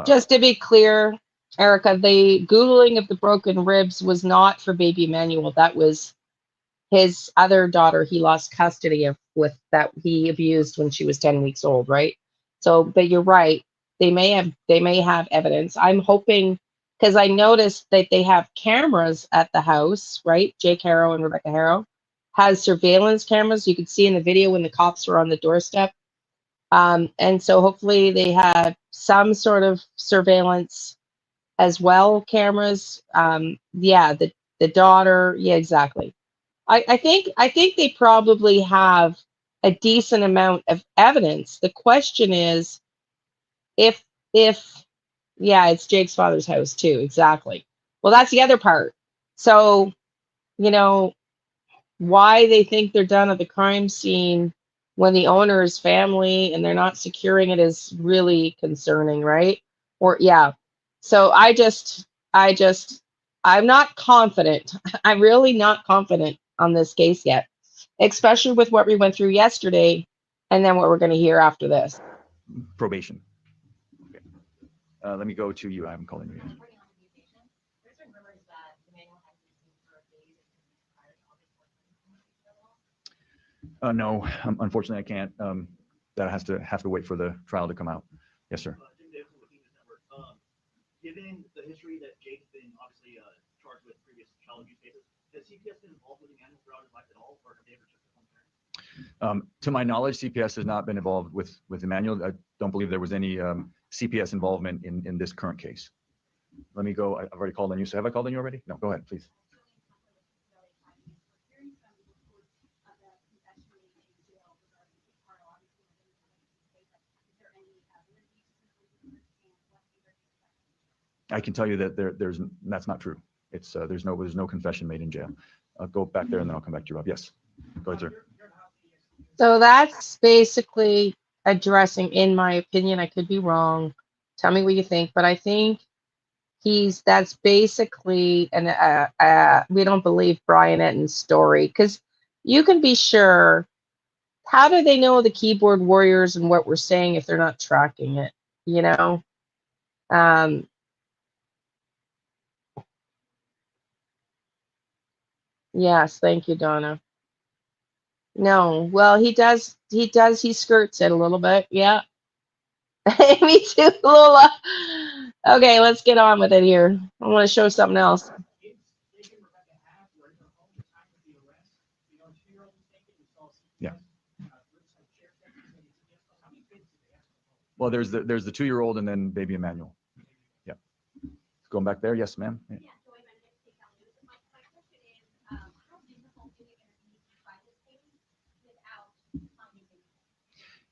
Just to be clear, Erica, the Googling of the broken ribs was not for baby Emmanuel. That was his other daughter he lost custody of, with that he abused when she was 10 weeks old, right? So, but you're right. They may have evidence. I'm hoping, because I noticed that they have cameras at the house, right? Jake Haro and Rebecca Haro has surveillance cameras. You could see in the video when the cops were on the doorstep. And so hopefully they have some sort of surveillance as well, cameras. Yeah, the daughter. Yeah, exactly. I think they probably have a decent amount of evidence. The question is if yeah, it's Jake's father's house too, exactly. Well, that's the other part. So, you know, why they think they're done at the crime scene when the owner is family and they're not securing it is really concerning, right? Or yeah. So I'm not confident. I'm really not confident on this case yet, especially with what we went through yesterday and then what we're going to hear after this. Probation. Okay. Let me go to you. I'm calling you. There's been rumors that Emmanuel has been seen for days prior to August 14th. No, unfortunately, I can't. That has to wait for the trial to come out. Yes, sir. Given the history that Jake's been obviously charged with previous child abuse cases, has CPS been involved with Emmanuel throughout his life at all, or have they ever checked the phone? To my knowledge, CPS has not been involved with Emmanuel. I don't believe there was any CPS involvement in this current case. Let me go. I've already called on you. So have I called on you already? No, go ahead, please. I can tell you that that's not true. It's there's no confession made in jail. I'll go back there and then I'll come back to you, Rob. Yes, go ahead, sir. So that's basically addressing, in my opinion, I could be wrong. Tell me what you think, but I think that's basically, and we don't believe Brian Etten's story, because you can be sure, how do they know the keyboard warriors and what we're saying if they're not tracking it, you know? Yes, thank you, Donna. No, well, he skirts it a little bit, yeah. Me too, Lola. Okay, let's get on with it here. I want to show something else. Yeah. Well, there's the 2-year-old and then baby Emmanuel. Yeah. Going back there, yes, ma'am. Yeah.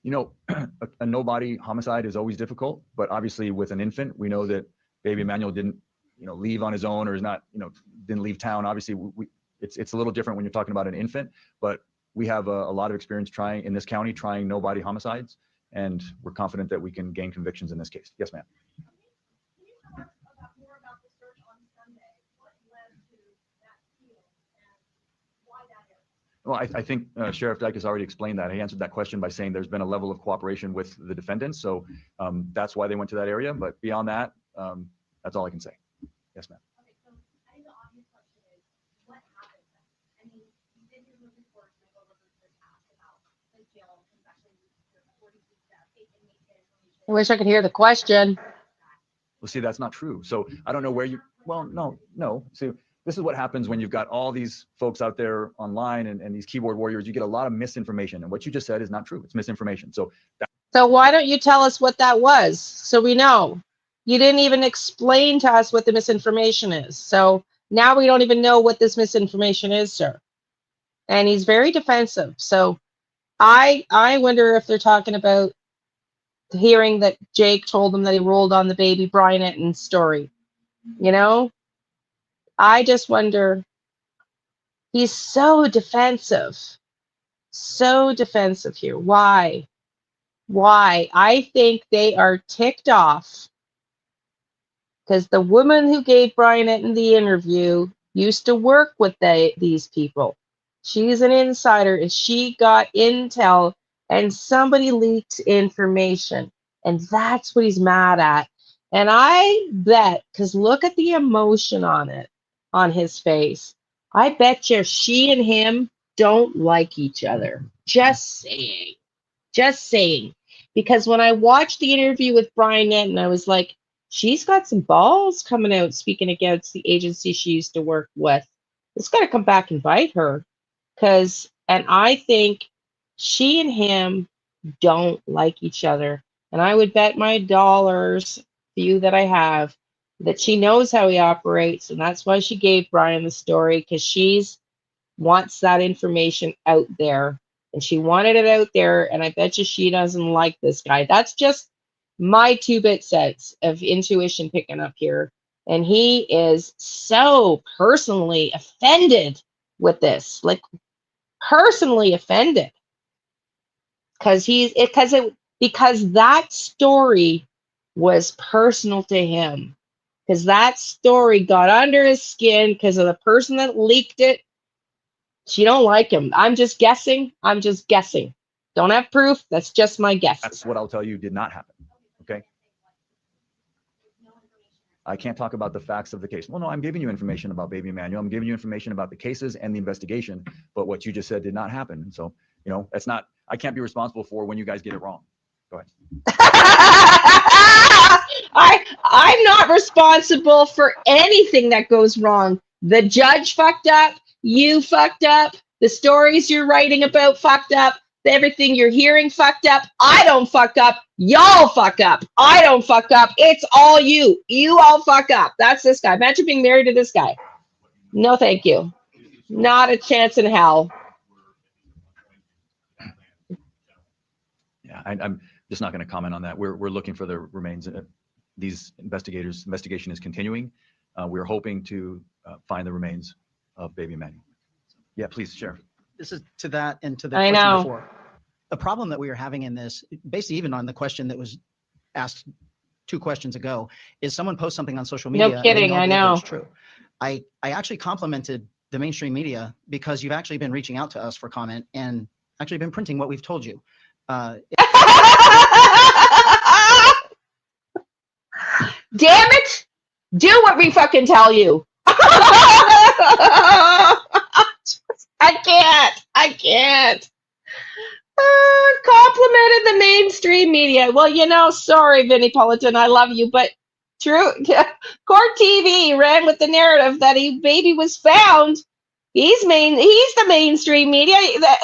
You know, a no-body homicide is always difficult, but obviously with an infant, we know that baby Emmanuel didn't, leave on his own, or is not, didn't leave town. Obviously, it's a little different when you're talking about an infant, but we have a lot of experience in this county trying no-body homicides, and we're confident that we can gain convictions in this case. Yes, ma'am. Can you tell us more about the search on Sunday? What led to that field and why that area? Well, I think Sheriff Dyke has already explained that. He answered that question by saying there's been a level of cooperation with the defendants. So that's why they went to that area. But beyond that, that's all I can say. Yes, ma'am. Okay, so I think the obvious question is, what happened then? I mean, you did your movie report, Michael Rivers was asked about the jail confession, the 46 fake inmate information. I wish I could hear the question. Well, see, that's not true. So I don't know where well, no. See, this is what happens when you've got all these folks out there online and these keyboard warriors. You get a lot of misinformation, and what you just said is not true. It's misinformation. So why don't you tell us what that was, so we know? You didn't even explain to us what the misinformation is. So now we don't even know what this misinformation is, sir. And he's very defensive. So I wonder if they're talking about hearing that Jake told them that he rolled on the baby Brian Etten story. I just wonder. He's so defensive here. Why? I think they are ticked off because the woman who gave Brian Etten the interview used to work with these people. She's an insider, and she got intel, and somebody leaked information, and that's what he's mad at. And I bet, because look at the emotion on his face. I bet you she and him don't like each other. Just saying. Because when I watched the interview with Brian Etten, I was like, she's got some balls coming out speaking against the agency she used to work with. It's got to come back and bite her. And I think she and him don't like each other. And I would bet my dollars, few that I have, that she knows how he operates. And that's why she gave Brian the story, because she's wants that information out there. And she wanted it out there. And I bet you she doesn't like this guy. That's just my 2-bit cents of intuition picking up here. And he is so personally offended with this, like personally offended, because that story was personal to him, because that story got under his skin because of the person that leaked it. She don't like him. I'm just guessing. I'm just guessing. Don't have proof. That's just my guess. That's what I'll tell you did not happen. Okay. I can't talk about the facts of the case. Well, no, I'm giving you information about baby Emmanuel. I'm giving you information about the cases and the investigation, but what you just said did not happen. So, you know, that's not, I can't be responsible for when you guys get it wrong. Go ahead. I'm not responsible for anything that goes wrong. The judge fucked up. You fucked up. The stories you're writing about fucked up. Everything you're hearing fucked up. I don't fuck up. Y'all fuck up. I don't fuck up. It's all you. You all fuck up. That's this guy. Imagine being married to this guy. No, thank you. Not a chance in hell. Yeah, I'm just not going to comment on that. We're looking for the remains. These investigation is continuing. We're hoping to find the remains of baby Emmanuel. Yeah, please share. This is to that and to the I question know. before. The problem that we are having in this, basically even on the question that was asked 2 questions ago, is someone posts something on social media. No kidding, I know. It's true. I actually complimented the mainstream media because you've actually been reaching out to us for comment and actually been printing what we've told you. Damn it! Do what we fucking tell you. I can't. Complimented the mainstream media. Well, you know, sorry, Vinnie Politan, I love you, but true. Court TV ran with the narrative that baby was found. He's the mainstream media.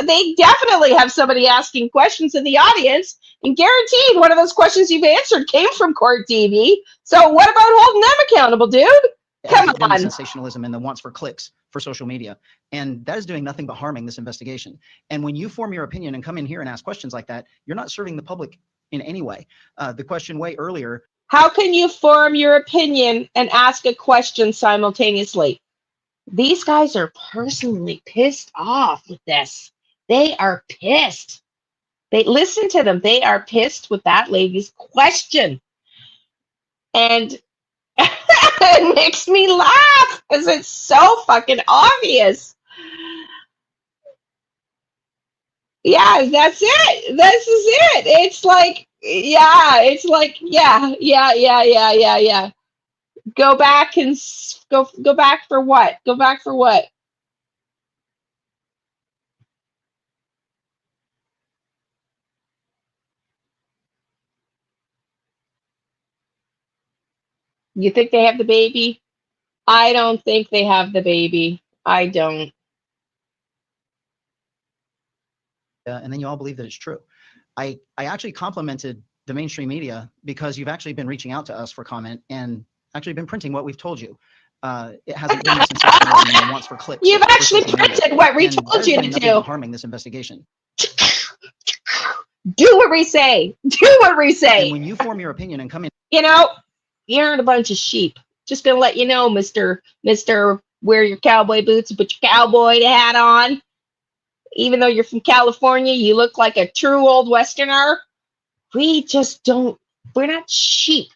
They definitely have somebody asking questions in the audience, and guaranteed one of those questions you've answered came from Court TV. So what about holding them accountable, dude? Come been the on. sensationalism and the wants for clicks for social media. And that is doing nothing but harming this investigation. And when you form your opinion and come in here and ask questions like that, you're not serving the public in any way. The question way earlier. How can you form your opinion and ask a question simultaneously? These guys are personally pissed off with this. They are pissed. They listen to them. They are pissed with that lady's question. And it makes me laugh because it's so fucking obvious. Yeah, that's it. This is it. It's like, yeah. Go back and go back for what? Go back for what? You think they have the baby? I don't think they have the baby. I don't. And then you all believe that it's true. I actually complimented the mainstream media because you've actually been reaching out to us for comment and actually been printing what we've told you. It hasn't been the sensationalism and wants for clicks. You've actually printed what we told you to do. Harming this investigation. Do what we say. Do what we say. And when you form your opinion and come in. You know, you aren't a bunch of sheep. Just gonna let you know, Mr. Wear your cowboy boots and put your cowboy hat on. Even though you're from California, you look like a true old Westerner. We just don't. We're not sheep.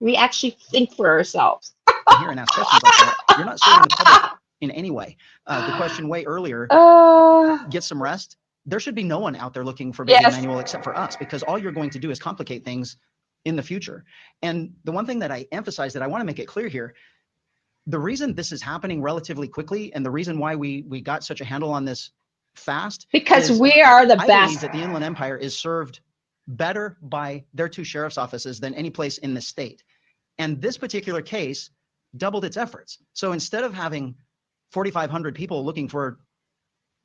We actually think for ourselves. Here and ask questions like that. You're not serving the public in any way. The question way earlier. Get some rest. There should be no one out there looking for baby Emmanuel except for us, because all you're going to do is complicate things in the future. And the one thing that I emphasize that I want to make it clear here, the reason this is happening relatively quickly and the reason why we got such a handle on this fast, because we are the I best. believe that the Inland Empire is served better by their 2 sheriff's offices than any place in the state. And this particular case doubled its efforts. So instead of having 4,500 people looking for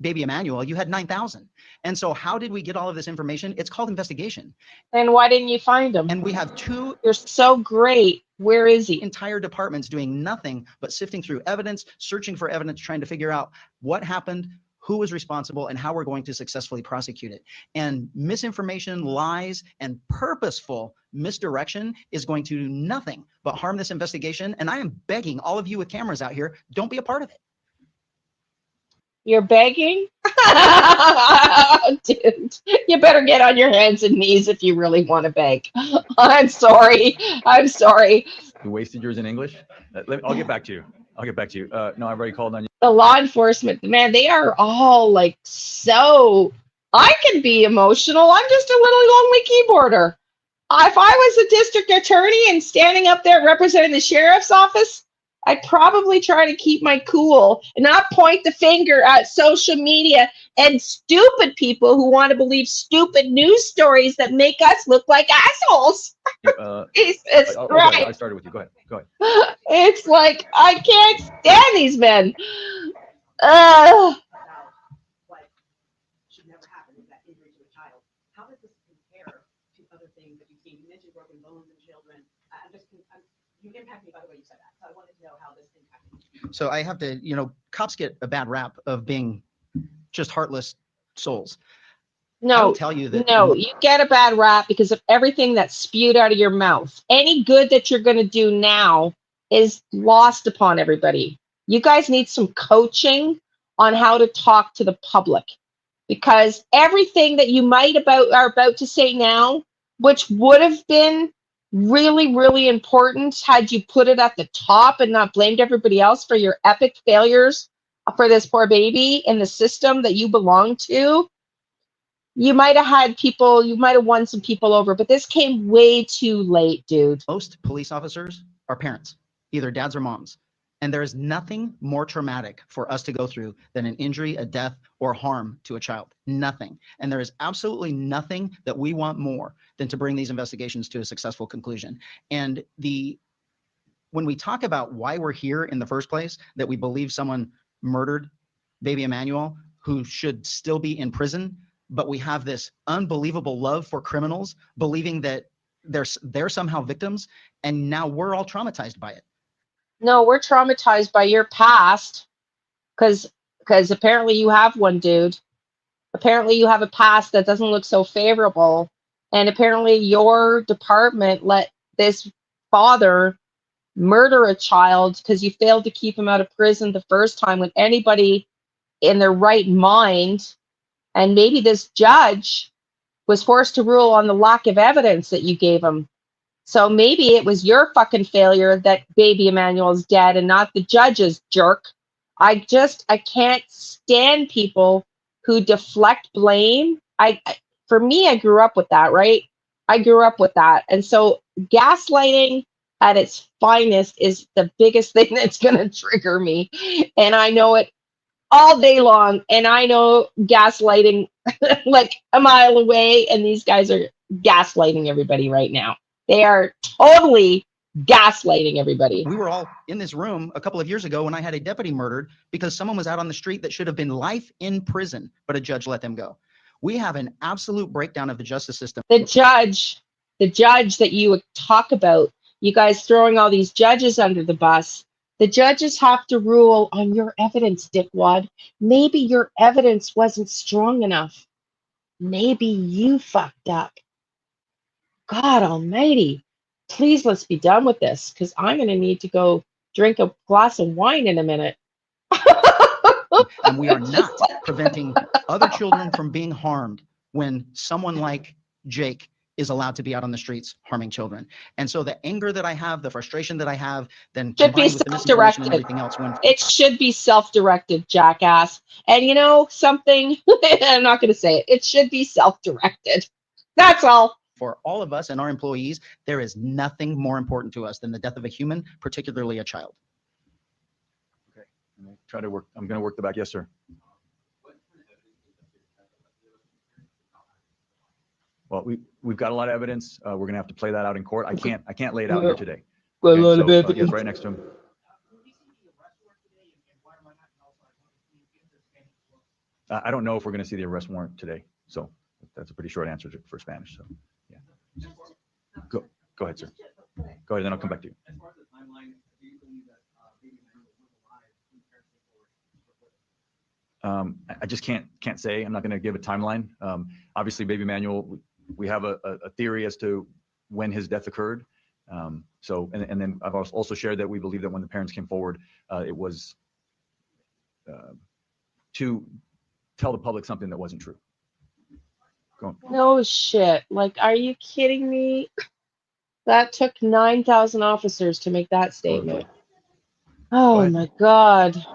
baby Emmanuel, you had 9,000. And so how did we get all of this information? It's called investigation. And why didn't you find him? And we have 2. You're so great. Where is he? Entire departments doing nothing but sifting through evidence, searching for evidence, trying to figure out what happened, who was responsible, and how we're going to successfully prosecute it. And misinformation, lies, and purposeful misdirection is going to do nothing but harm this investigation. And I am begging all of you with cameras out here, don't be a part of it. You're begging? Dude, you better get on your hands and knees if you really want to beg. I'm sorry. I'm sorry. You wasted yours in English. I'll get back to you. I'll get back to you. No, I've already called on you. The law enforcement, man, they are all like so. I can be emotional. I'm just a little lonely keyboarder. If I was a district attorney and standing up there representing the sheriff's office, I'd probably try to keep my cool and not point the finger at social media and stupid people who want to believe stupid news stories that make us look like assholes. Jesus Okay, Christ. I started with you. Go ahead. Go ahead. It's like, I can't stand these men. Uh, About what should never happen is that injury to a child. How does this compare to other things that you've seen? You mentioned broken bones in children. You impact me by the way you said that. So I wanted to know how this impacted you. So I have to, cops get a bad rap of being just heartless souls. I no, will tell you that no, you get a bad rap because of everything that's spewed out of your mouth. Any good that you're going to do now is lost upon everybody. You guys need some coaching on how to talk to the public, because everything that you are about to say now, which would have been really, really important had you put it at the top and not blamed everybody else for your epic failures for this poor baby in the system that you belong to, you might have had people, you might have won some people over, but this came way too late, dude. most police officers are parents, either dads or moms. And there is nothing more traumatic for us to go through than an injury, a death, or harm to a child. Nothing. And there is absolutely nothing that we want more than to bring these investigations to a successful conclusion. And when we talk about why we're here in the first place, that we believe someone murdered baby Emmanuel, who should still be in prison, but we have this unbelievable love for criminals, believing that they're somehow victims, and now we're all traumatized by it. No, we're traumatized by your past, because apparently you have one, dude. Apparently you have a past that doesn't look so favorable, and apparently your department let this father murder a child because you failed to keep him out of prison the first time, when anybody in their right mind, and maybe this judge was forced to rule on the lack of evidence that you gave him. So maybe it was your fucking failure that baby Emmanuel's dead and not the judge's, jerk. I can't stand people who deflect blame. For me, I grew up with that, right? I grew up with that. And so gaslighting at its finest is the biggest thing that's going to trigger me. And I know it all day long. And I know gaslighting like a mile away. And these guys are gaslighting everybody right now. They are totally gaslighting everybody. We were all in this room a couple of years ago when I had a deputy murdered because someone was out on the street that should have been life in prison, but a judge let them go. We have an absolute breakdown of the justice system. The judge that you talk about, you guys throwing all these judges under the bus. The judges have to rule on your evidence, dickwad. Maybe your evidence wasn't strong enough. Maybe you fucked up. God almighty. Please, let's be done with this, because I'm going to need to go drink a glass of wine in a minute. And we are not preventing other children from being harmed when someone like Jake is allowed to be out on the streets harming children. And so the anger that I have, the frustration that I have, then Should be combined with the misinformation and self-directed. everything else, when It should be self-directed, jackass. And you know something? I'm not going to say it. It should be self-directed. That's all. for all of us and our employees, there is nothing more important to us than the death of a human, particularly a child. Okay. Try to work. I'm going to work the back. Yes, sir. Well, we've got a lot of evidence. We're going to have to play that out in court. I can't lay it out here today. Okay, so, yes, right next to him. I don't know if we're going to see the arrest warrant today. So that's a pretty short answer for Spanish. So yeah. Go ahead, sir. Go ahead, then I'll come back to you. As far as the timeline, do you believe that baby Emmanuel was alive when the parents came forward? I just can't say. I'm not going to give a timeline. Obviously, baby Emmanuel, we have a theory as to when his death occurred. So, and then I've also shared that we believe that when the parents came forward, it was to tell the public something that wasn't true. Go on. No shit. Like, are you kidding me? That took 9,000 officers to make that statement. Oh ahead. my God.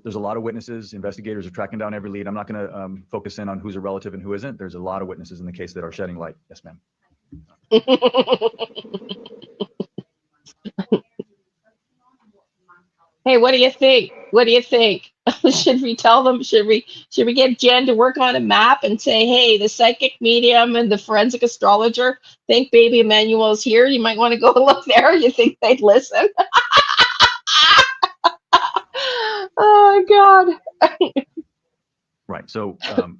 There's a lot of witnesses. Investigators are tracking down every lead. I'm not going to focus in on who's a relative and who isn't. There's a lot of witnesses in the case that are shedding light. Yes, ma'am. Hey, what do you think? What do you think? Should we tell them? Should we get Jen to work on a map and say, hey, the psychic medium and the forensic astrologer think baby Emmanuel's here. You might want to go look there. You think they'd listen? Oh God. Right. So I'm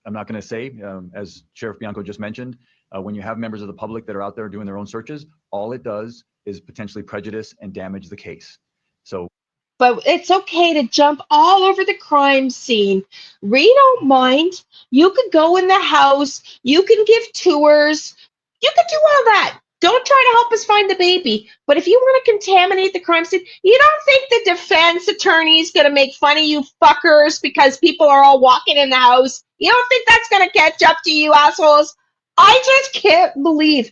not going to say, as Sheriff Bianco just mentioned, when you have members of the public that are out there doing their own searches, all it does is potentially prejudice and damage the case. So, But it's okay to jump all over the crime scene. We don't mind. You could go in the house. You can give tours. You could do all that. Don't try to help us find the baby. But if you want to contaminate the crime scene, you don't think the defense attorney is going to make fun of you fuckers because people are all walking in the house? You don't think that's going to catch up to you assholes? I just can't believe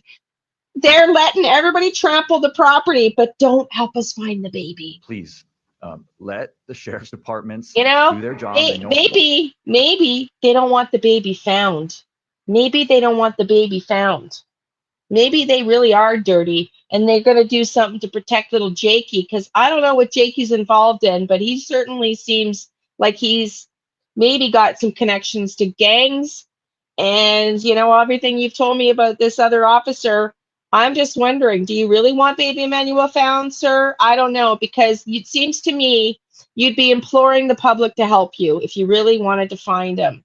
they're letting everybody trample the property, but don't help us find the baby. please let the sheriff's departments You know, do their job. They know maybe they don't want the baby found. Maybe they don't want the baby found. Maybe they really are dirty and they're going to do something to protect little Jakey, because I don't know what Jakey's involved in, but he certainly seems like he's maybe got some connections to gangs. And, you know, everything you've told me about this other officer, I'm just wondering, do you really want baby Emmanuel found, sir? I don't know, because it seems to me you'd be imploring the public to help you if you really wanted to find him.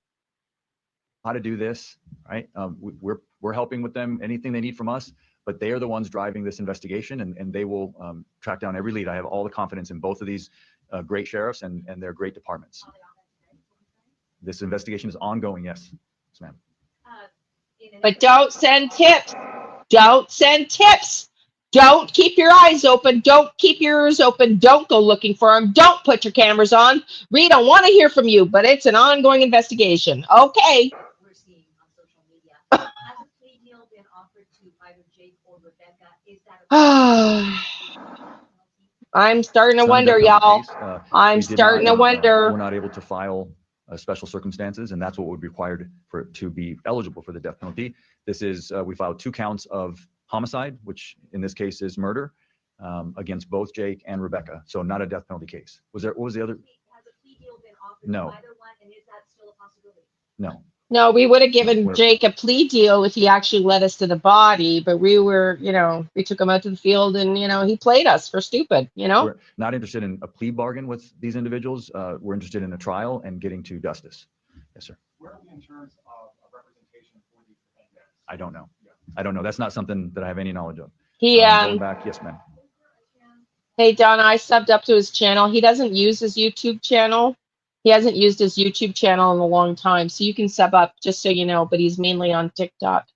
how to do this, right? We're helping with them, anything they need from us, but they are the ones driving this investigation, and they will track down every lead. I have all the confidence in both of these great sheriffs and their great departments. This investigation is ongoing, yes, yes ma'am. But don't send tips. Don't send tips. Don't keep your eyes open. Don't keep your ears open. Don't go looking for them. Don't put your cameras on. We don't want to hear from you, but it's an ongoing investigation. Okay. We're seeing on social media. Has a plea deal been offered to either Jake or Rebecca? Is that I'm starting to It's not a wonder, death penalty y'all. case. I'm We did starting to not, wonder. we're not able to file special circumstances, and that's what would be required for it to be eligible for the death penalty. This is, we filed 2 counts of homicide, which in this case is murder, against both Jake and Rebecca. So not a death penalty case. What was the other? has a plea deal been offered No. to either one, and is that still a possibility? No. No, we would have given We're- Jake a plea deal if he actually led us to the body, but we were, you know, we took him out to the field and, you know, he played us for stupid, you know? We're not interested in a plea bargain with these individuals. We're interested in a trial and getting to justice. Yes, sir. Where are we in terms of representation for these defendants? I don't know. I don't know. That's not something that I have any knowledge of. He, Going back, yes, ma'am. hey, Donna, I subbed up to his channel. He doesn't use his YouTube channel. He hasn't used his YouTube channel in a long time. So you can sub up just so you know, but he's mainly on TikTok.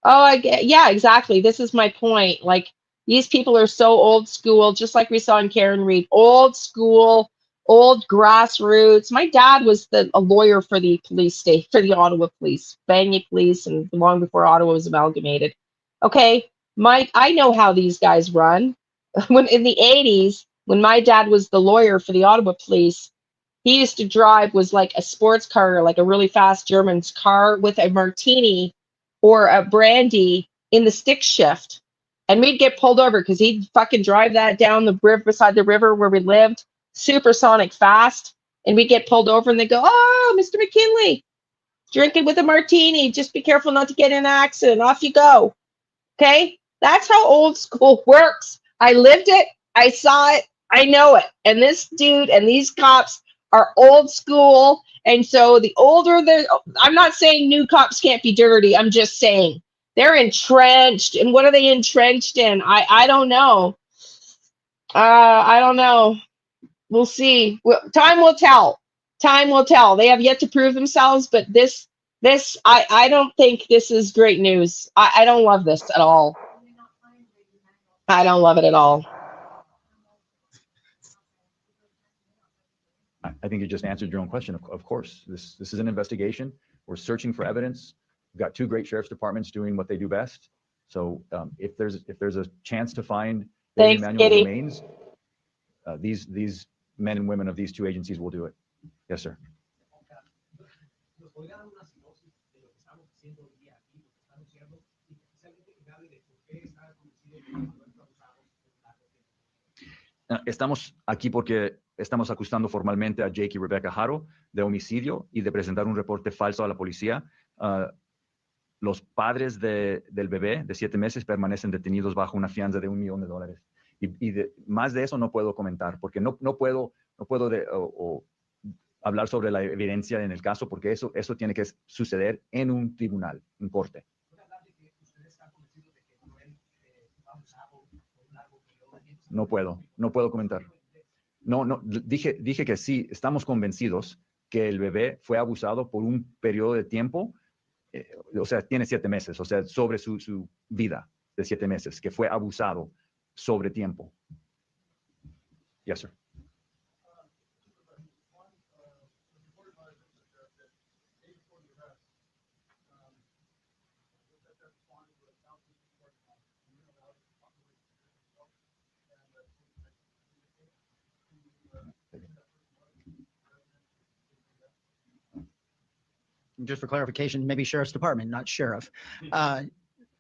Oh, yeah, exactly. This is my point. Like, these people are so old school, just like we saw in Karen Reed. Old school, old grassroots. My dad was a lawyer for the police state, for the Ottawa police, Bangor police, and long before Ottawa was amalgamated. Okay, I know how these guys run. When in the 80s, when my dad was the lawyer for the Ottawa police, he used to drive was like a sports car, like a really fast German car with a martini or a brandy in the stick shift. And we'd get pulled over because he'd fucking drive that down the river beside the river where we lived, supersonic fast. And we'd get pulled over and they'd go, oh, Mr. McKinley, drinking with a martini. Just be careful not to get in an accident. Off you go. Okay? That's how old school works. I lived it. I saw it. I know it. And this dude and these cops are old school. And so the older I'm not saying new cops can't be dirty. I'm just saying they're entrenched. And what are they entrenched in? I don't know. I don't know. We'll see. Time will tell. Time will tell. They have yet to prove themselves, but I don't think this is great news. I don't love this at all. I don't love it at all. I think you just answered your own question. Of course, this is an investigation. We're searching for evidence. We've got two great sheriff's departments doing what they do best. So if there's a chance to find baby Thanks, Emmanuel Kitty. remains, these men and women of these two agencies will do it. Yes, sir. ¿Nos podría dar una sinopsis de lo que estamos haciendo hoy día aquí, lo que estamos haciendo, y especialmente que hable de por qué está convencido de que no fue abusado por un largo tiempo? Estamos aquí porque estamos acusando formalmente a Jake y Rebecca Haro de homicidio y de presentar un reporte falso a la policía. Los padres del bebé de 7 meses permanecen detenidos bajo una fianza de $1 millón. Más de eso no puedo comentar porque no puedo hablar sobre la evidencia en el caso porque eso tiene que suceder en un tribunal, en corte. No puedo comentar. No, dije que sí, estamos convencidos que el bebé fue abusado por un periodo de tiempo, o sea, tiene 7 meses, o sea, sobre su vida de 7 meses, que fue abusado sobre tiempo. Yes, sir. Just for clarification, maybe sheriff's department, not sheriff.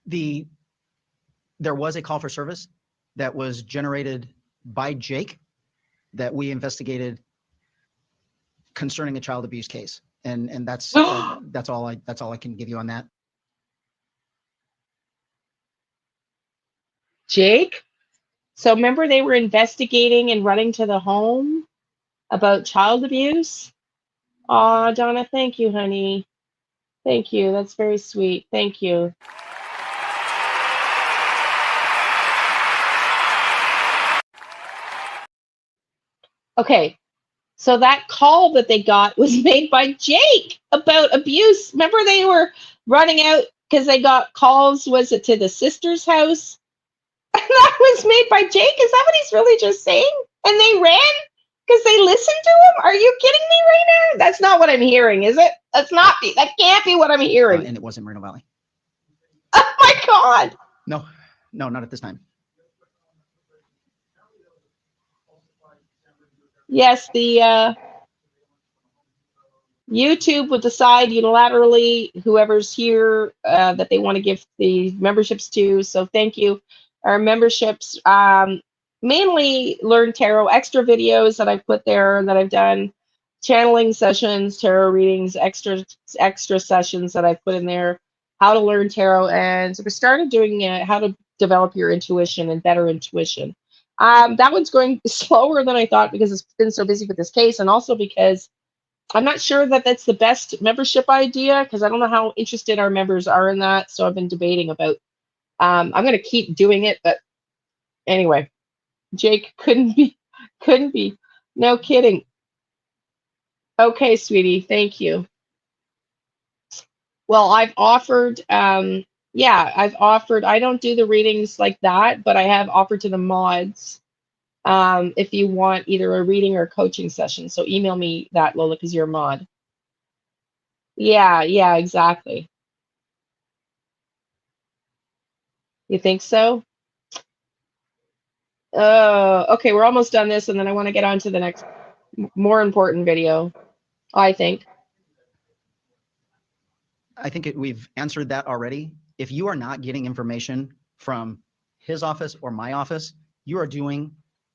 There was a call for service that was generated by Jake that we investigated concerning a child abuse case, and that's all I can give you on that. Jake? So remember they were investigating and running to the home about child abuse? Aw, Donna, thank you, honey. Thank you. That's very sweet. Thank you. Okay, so that call that they got was made by Jake about abuse. Remember they were running out because they got calls, was it to the sister's house? And that was made by Jake? Is that what he's really just saying? And they ran because they listened to him? Are you kidding me right now? That's not what I'm hearing, is it? That can't be what I'm hearing. And it was in Moreno Valley. Oh my God. No, not at this time. Yes, the YouTube would decide unilaterally whoever's here that they want to give the memberships to. So thank you. Our memberships mainly learn tarot, extra videos that I've put there that I've done, channeling sessions, tarot readings, extra sessions that I've put in there, how to learn tarot, and so we started doing how to develop your intuition and better intuition. That one's going slower than I thought because it's been so busy with this case, and also because I'm not sure that that's the best membership idea because I don't know how interested our members are in that. So I've been debating about. I'm going to keep doing it, but anyway, Jake couldn't be. No kidding. Okay, sweetie, thank you. Well, I've offered. Yeah, I've offered. I don't do the readings like that, but I have offered to the mods. If you want either a reading or a coaching session, so email me that, Lola, because you're a mod. Yeah, exactly. You think so? Okay, we're almost done this, and then I want to get on to the next, more important video, I think. I think we've answered that already. If you are not getting information from his office or my office, you are doing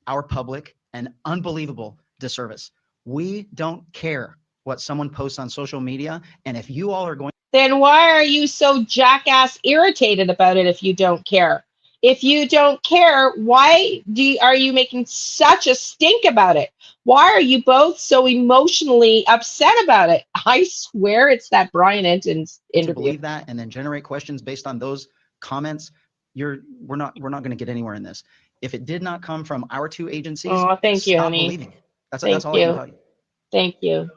our public an unbelievable disservice. We don't care what someone posts on social media, and if you all are going, then why are you so jackass irritated about it if you don't care? If you don't care, why are you making such a stink about it? Why are you both so emotionally upset about it? I swear it's that Brian Enton's interview. To believe that and then generate questions based on those comments, we're not going to get anywhere in this. If it did not come from our two agencies, oh, thank you, stop honey. believing it. That's all you. I can tell you. Thank you.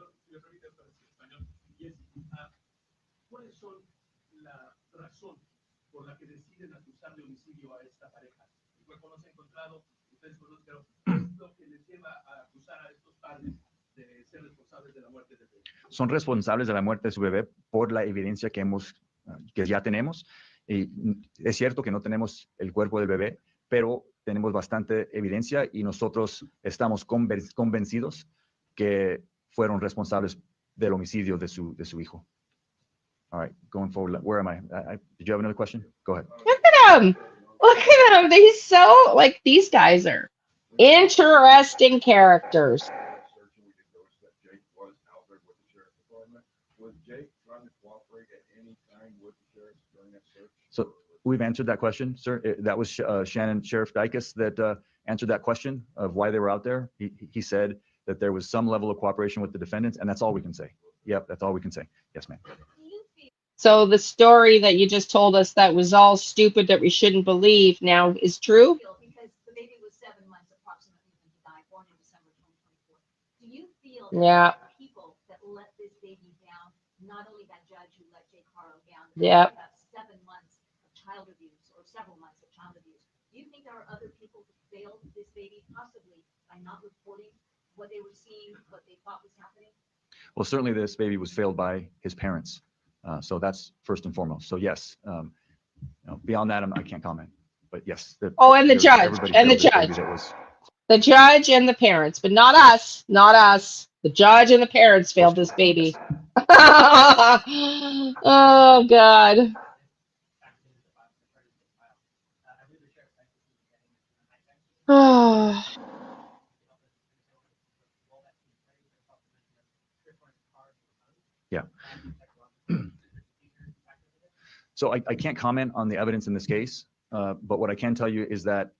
¿Cuáles son la razón por la que deciden acusar de homicidio a esta pareja? cuerpo no se ha encontrado, ustedes conocen, ¿qué es lo que les lleva a acusar a estos padres de ser responsables de la muerte del bebé? Son responsables de la muerte de su bebé por la evidencia que ya tenemos. Y es cierto que no tenemos el cuerpo del bebé, pero tenemos bastante evidencia y nosotros estamos convencidos que fueron responsables del homicidio de su hijo. All right, going forward, where am I? Did you have another question? Go ahead. Look at him. Look at him. He's so like these guys are interesting characters. Search and we did notice that Jake was out there with the sheriff's department. Was Jake trying to cooperate at any time with the sheriff during that search? So we've answered that question, sir. That was Shannon Sheriff Dykes that answered that question of why they were out there. He said that there was some level of cooperation with the defendants, and that's all we can say. Yep, that's all we can say. Yes, ma'am. So the story that you just told us that was all stupid that we shouldn't believe now is true? Because the baby was 7 months approximately when he died, born in December 2024. Do you feel Yeah. that people that let this baby down, not only that judge who let Jake Haro down, but Yep. about 7 months of child abuse or several months of child abuse, do you think there are other people who failed this baby possibly by not reporting what they were seeing, what they thought was happening? Well, certainly this baby was failed by his parents. So that's first and foremost. So yes, beyond that, I can't comment. But yes. Oh, and the judge, everybody and the failed this baby judge. that was- The judge and the parents, but not us, not us. The judge and the parents failed this baby. Oh God. Oh. Yeah. So I can't comment on the evidence in this case, but what I can tell you is that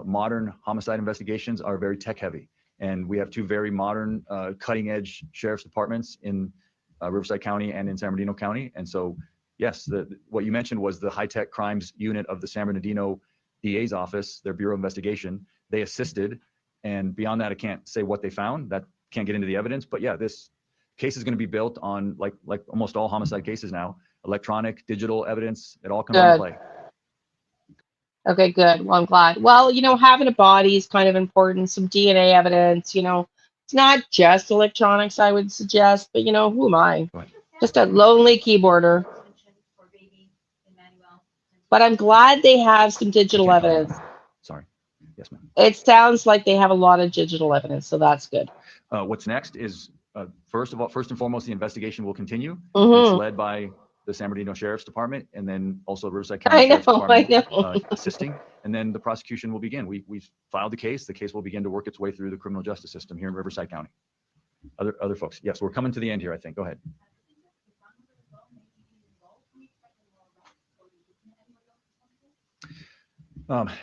modern homicide investigations are very tech heavy. And we have two very modern, cutting edge sheriff's departments in Riverside County and in San Bernardino County. And so, yes, what you mentioned was the high tech crimes unit of the San Bernardino DA's office, their Bureau of Investigation. They assisted. And beyond that, I can't say what they found. That can't get into the evidence. But yeah, this case is going to be built on, like almost all homicide cases now, electronic, digital evidence. It all comes into Good. play. Okay, good. Well, I'm glad. Well, having a body is kind of important, some DNA evidence, it's not just electronics, I would suggest, but who am I? Go ahead. Just a lonely keyboarder. For baby Emmanuel. But I'm glad they have some I digital can't comment on evidence. that. Sorry. Yes, ma'am. It sounds like they have a lot of digital evidence, so that's good. What's next is, first and foremost, the investigation will continue. Mhm. It's led by the San Bernardino Sheriff's Department and then also Riverside County I Sheriff's know, I Department know. assisting. And then the prosecution will begin. We've filed the case. The case will begin to work its way through the criminal justice system here in Riverside County. Other folks. Yes, we're coming to the end here, I think. Go ahead.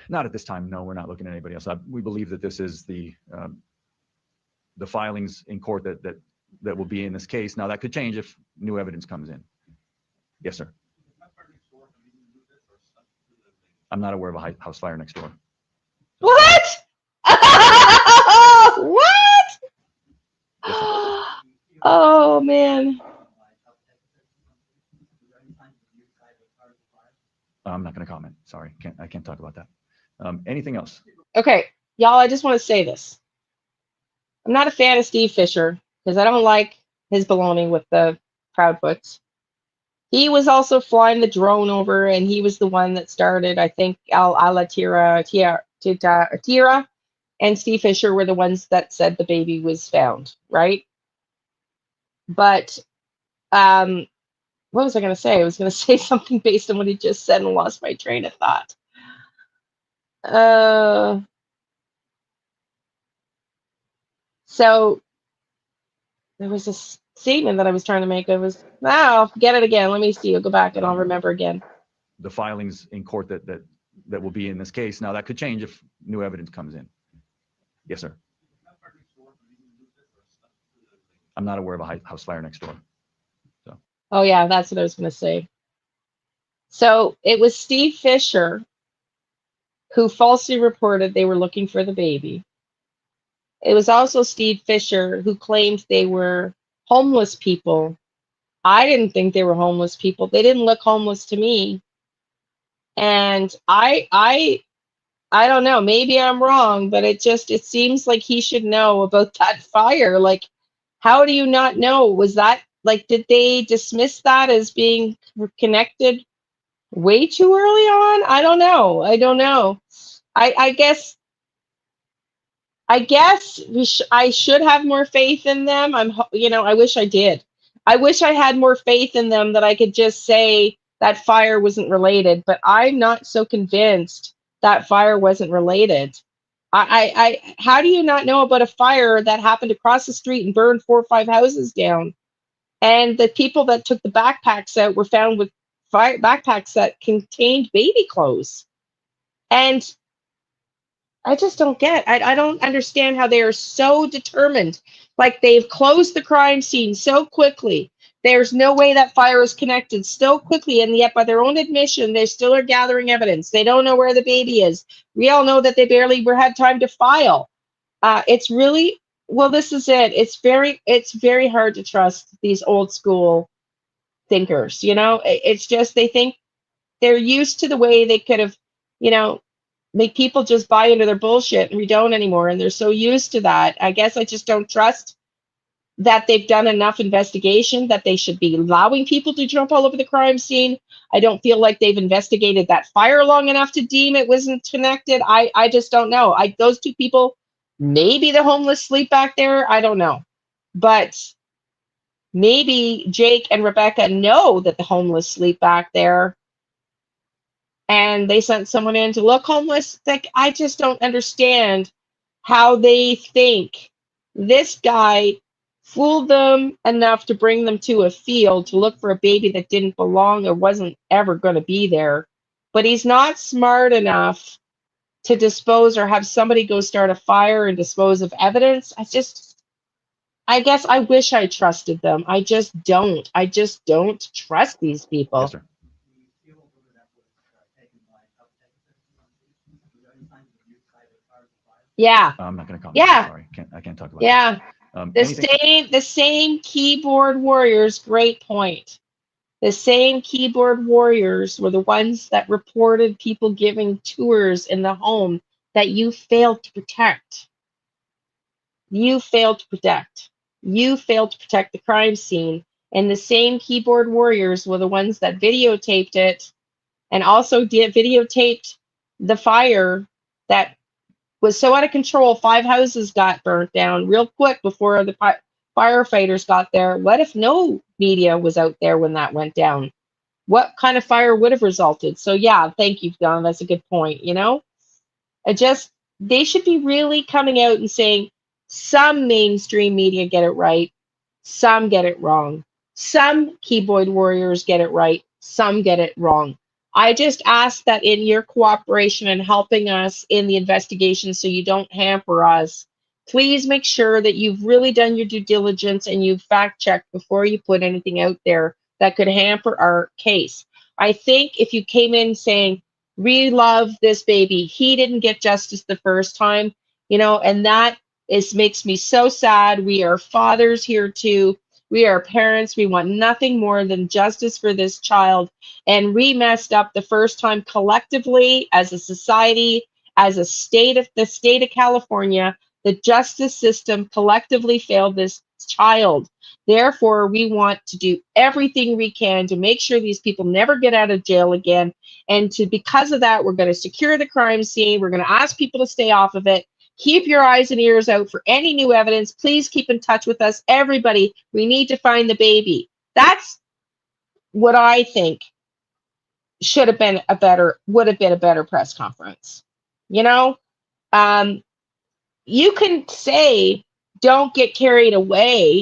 Not at this time. No, we're not looking at anybody else. We believe that this is the filings in court that will be in this case. Now that could change if new evidence comes in. Yes, sir. I'm not aware of a house fire next door. What? What? Yes, sir. Oh man. I'm not going to comment. Sorry, I can't talk about that. Anything else? Okay, y'all, I just want to say this. I'm not a fan of Steve Fisher because I don't like his baloney with the Proudfoots. He was also flying the drone over, and he was the one that started, I think, Tira, and Steve Fisher were the ones that said the baby was found, right? But what was I going to say? I was going to say something based on what he just said and lost my train of thought. So there was a statement that I was trying to make. I'll forget it again. Let me see. I'll go back and I'll remember again. The filings in court that will be in this case. Now that could change if new evidence comes in. Yes, sir. I'm not aware of a house fire next door. So. Oh yeah, that's what I was going to say. So it was Steve Fisher who falsely reported they were looking for the baby. It was also Steve Fisher who claimed they were homeless people. I didn't think they were homeless people. They didn't look homeless to me. And I I don't know, maybe I'm wrong, but it seems like he should know about that fire. Like, how do you not know? Was that like, did they dismiss that as being connected way too early on? I don't know. I don't know. I guess I should have more faith in them. I wish I did. I wish I had more faith in them that I could just say that fire wasn't related, but I'm not so convinced that fire wasn't related. How do you not know about a fire that happened across the street and burned 4 or 5 houses down? And the people that took the backpacks out were found with backpacks that contained baby clothes. And I just don't get. I don't understand how they are so determined. Like they've closed the crime scene so quickly. There's no way that fire is connected so quickly, and yet by their own admission, they still are gathering evidence. They don't know where the baby is. We all know that they barely had time to file. It's really well. This is it. It's very hard to trust these old school thinkers. It's just they think they're used to the way they could have, you know, make people just buy into their bullshit, and we don't anymore. And they're so used to that. I guess I just don't trust that they've done enough investigation that they should be allowing people to jump all over the crime scene. I don't feel like they've investigated that fire long enough to deem it wasn't connected. I just don't know. Those two people, maybe the homeless sleep back there. I don't know. But maybe Jake and Rebecca know that the homeless sleep back there and they sent someone in to look homeless. Like, I just don't understand how they think this guy fooled them enough to bring them to a field to look for a baby that didn't belong or wasn't ever going to be there. But he's not smart enough to dispose or have somebody go start a fire and dispose of evidence. I guess I wish I trusted them. I just don't. I just don't trust these people. Yes, sir. Yeah. I'm not going to comment. Yeah. Sorry, I can't talk about Yeah. that. The same keyboard warriors, great point. The same keyboard warriors were the ones that reported people giving tours in the home that you failed to protect. You failed to protect. You failed to protect the crime scene. And the same keyboard warriors were the ones that videotaped it and also videotaped the fire that was so out of control. 5 houses got burnt down real quick before the firefighters got there. What if no media was out there when that went down? What kind of fire would have resulted? So yeah, thank you, Don. That's a good point. They should be really coming out and saying some mainstream media get it right, some get it wrong. Some keyboard warriors get it right, some get it wrong. I just ask that in your cooperation and helping us in the investigation so you don't hamper us, please make sure that you've really done your due diligence and you've fact checked before you put anything out there that could hamper our case. I think if you came in saying, we love this baby, he didn't get justice the first time, and that makes me so sad. We are fathers here too. We are parents. We want nothing more than justice for this child. And we messed up the first time collectively as a society, as a state of the state of California. The justice system collectively failed this child. Therefore, we want to do everything we can to make sure these people never get out of jail again. And because of that, we're going to secure the crime scene. We're going to ask people to stay off of it. Keep your eyes and ears out for any new evidence. Please keep in touch with us. Everybody, we need to find the baby. That's what I think would have been a better press conference. You can say, don't get carried away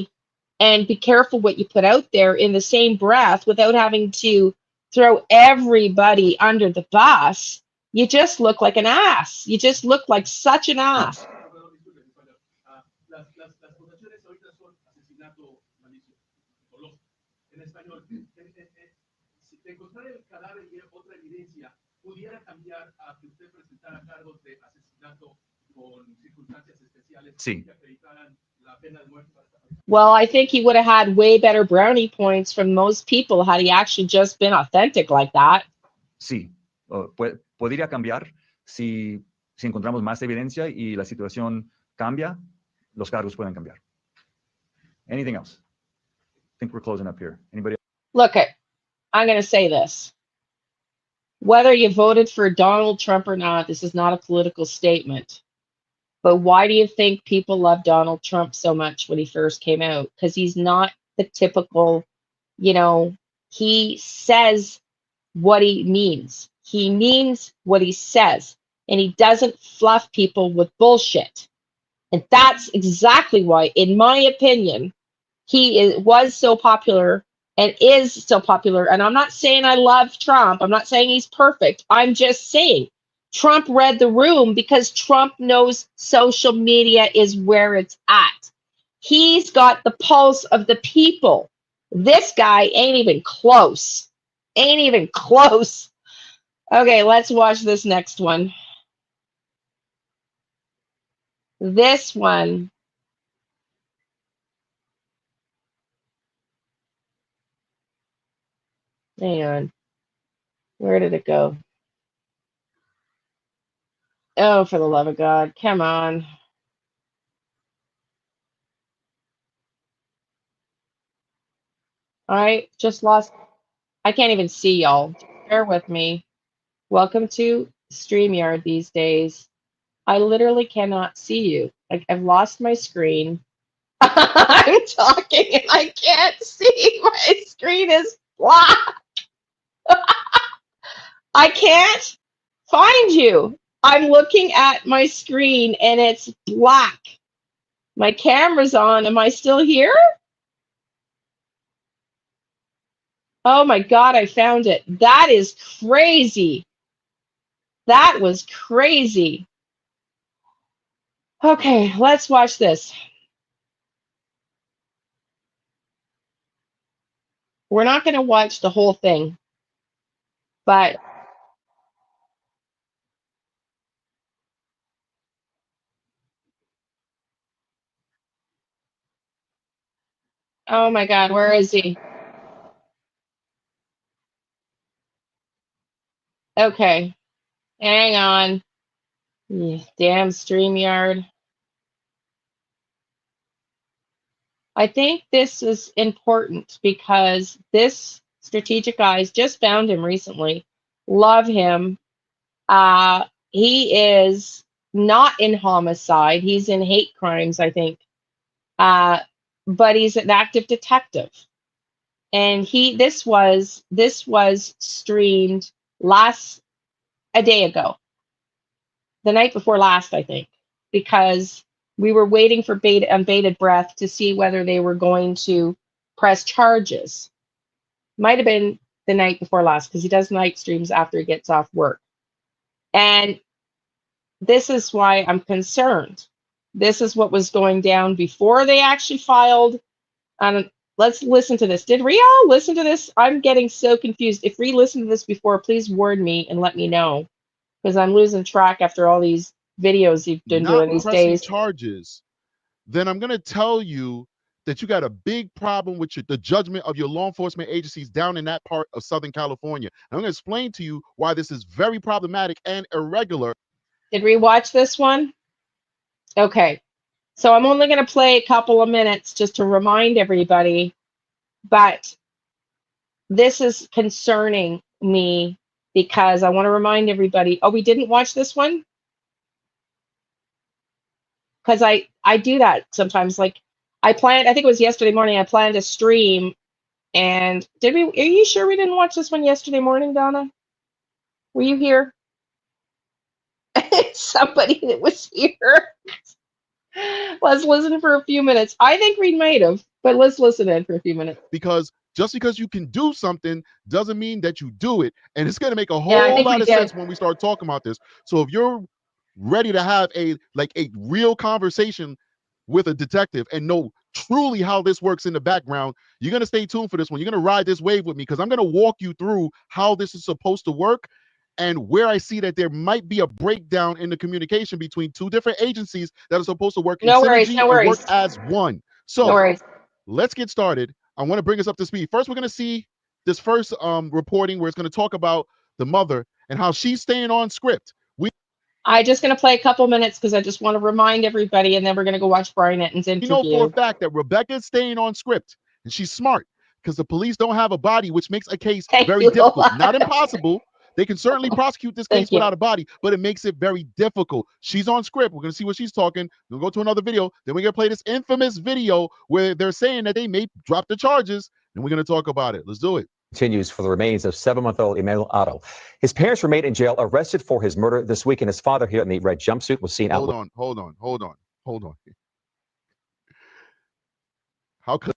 and be careful what you put out there in the same breath without having to throw everybody under the bus. You just look like an ass. You just look like such an ass. Las acusaciones ahorita son asesinato malicioso, doloso. En español, si de encontrar el cadáver y otra evidencia, pudiera cambiar a que usted presentara cargos de asesinato con circunstancias especiales Sí. que acreditaran la pena de muerte para esta persona. Well, I think he would have had way better brownie points from most people had he actually just been authentic like that. Sí, podría cambiar si Si encontramos más evidencia y la situación cambia, los cargos pueden cambiar. Anything else? I think we're closing up here. Anybody? Look, I'm going to say this. Whether you voted for Donald Trump or not, this is not a political statement. But why do you think people love Donald Trump so much when he first came out? Because he's not the typical, he says what he means. He means what he says. And he doesn't fluff people with bullshit. And that's exactly why, in my opinion, he was so popular and is so popular. And I'm not saying I love Trump. I'm not saying he's perfect. I'm just saying Trump read the room because Trump knows social media is where it's at. He's got the pulse of the people. This guy ain't even close. Ain't even close. Okay, let's watch this next one. This one. Hang on. Where did it go? Oh, for the love of God. Come on. I just lost. I can't even see y'all. Bear with me. Welcome to StreamYard these days. I literally cannot see you. Like, I've lost my screen. I'm talking and I can't see. My screen is black. I can't find you. I'm looking at my screen and it's black. My camera's on. Am I still here? Oh my God, I found it. That is crazy. That was crazy. Okay, let's watch this. We're not going to watch the whole thing, but oh my God, where is he? Okay, hang on. Yeah, damn StreamYard. I think this is important because this strategic guys just found him recently. Love him. He is not in homicide. He's in hate crimes, I think. But he's an active detective. And this was streamed a day ago, the night before last, I think, because we were waiting for bated breath to see whether they were going to press charges. Might have been the night before last because he does night streams after he gets off work. And this is why I'm concerned. This is what was going down before they actually filed. Let's listen to this. Did Ria listen to this? I'm getting so confused. If Ria listened to this before, please warn me and let me know, because I'm losing track after all these videos you've been doing these days. Charges, then I'm going to tell you that you got a big problem with the judgment of your law enforcement agencies down in that part of Southern California. And I'm going to explain to you why this is very problematic and irregular. Did we watch this one? Okay. So I'm only going to play a couple of minutes just to remind everybody, but this is concerning me because I want to remind everybody. Oh, we didn't watch this one? Because I do that sometimes. Like I think it was yesterday morning, I planned a stream, and are you sure we didn't watch this one yesterday morning, Donna? Were you here? Somebody that was here. Let's listen for a few minutes. I think we might have, but let's listen in for a few minutes. Because just because you can do something doesn't mean that you do it. And it's going to make a whole lot of sense when we start talking about this. So if you're ready to have a real conversation with a detective and know truly how this works in the background, you're going to stay tuned for this one. You're going to ride this wave with me because I'm going to walk you through how this is supposed to work and where I see that there might be a breakdown in the communication between two different agencies that are supposed to work in synergy and work as one. So let's get started. I want to bring us up to speed. First, we're going to see this first reporting where it's going to talk about the mother and how she's staying on script. I'm just going to play a couple minutes because I just want to remind everybody, and then we're going to go watch Brian Etton's We know for a interview. fact that Rebecca is staying on script, and she's smart because the police don't have a body, which makes a case Thank very you, difficult. Lola. Not impossible. They can certainly prosecute this Thank case you. without a body, but it makes it very difficult. She's on script. We're going to see what she's talking. We'll go to another video. Then we're going to play this infamous video where they're saying that they may drop the charges, and we're going to talk about it. Let's do it. Continues for the remains of 7-month-old Emmanuel Haro. His parents remain in jail, arrested for his murder this week, and his father here in the red jumpsuit was seen out. Hold on. How could?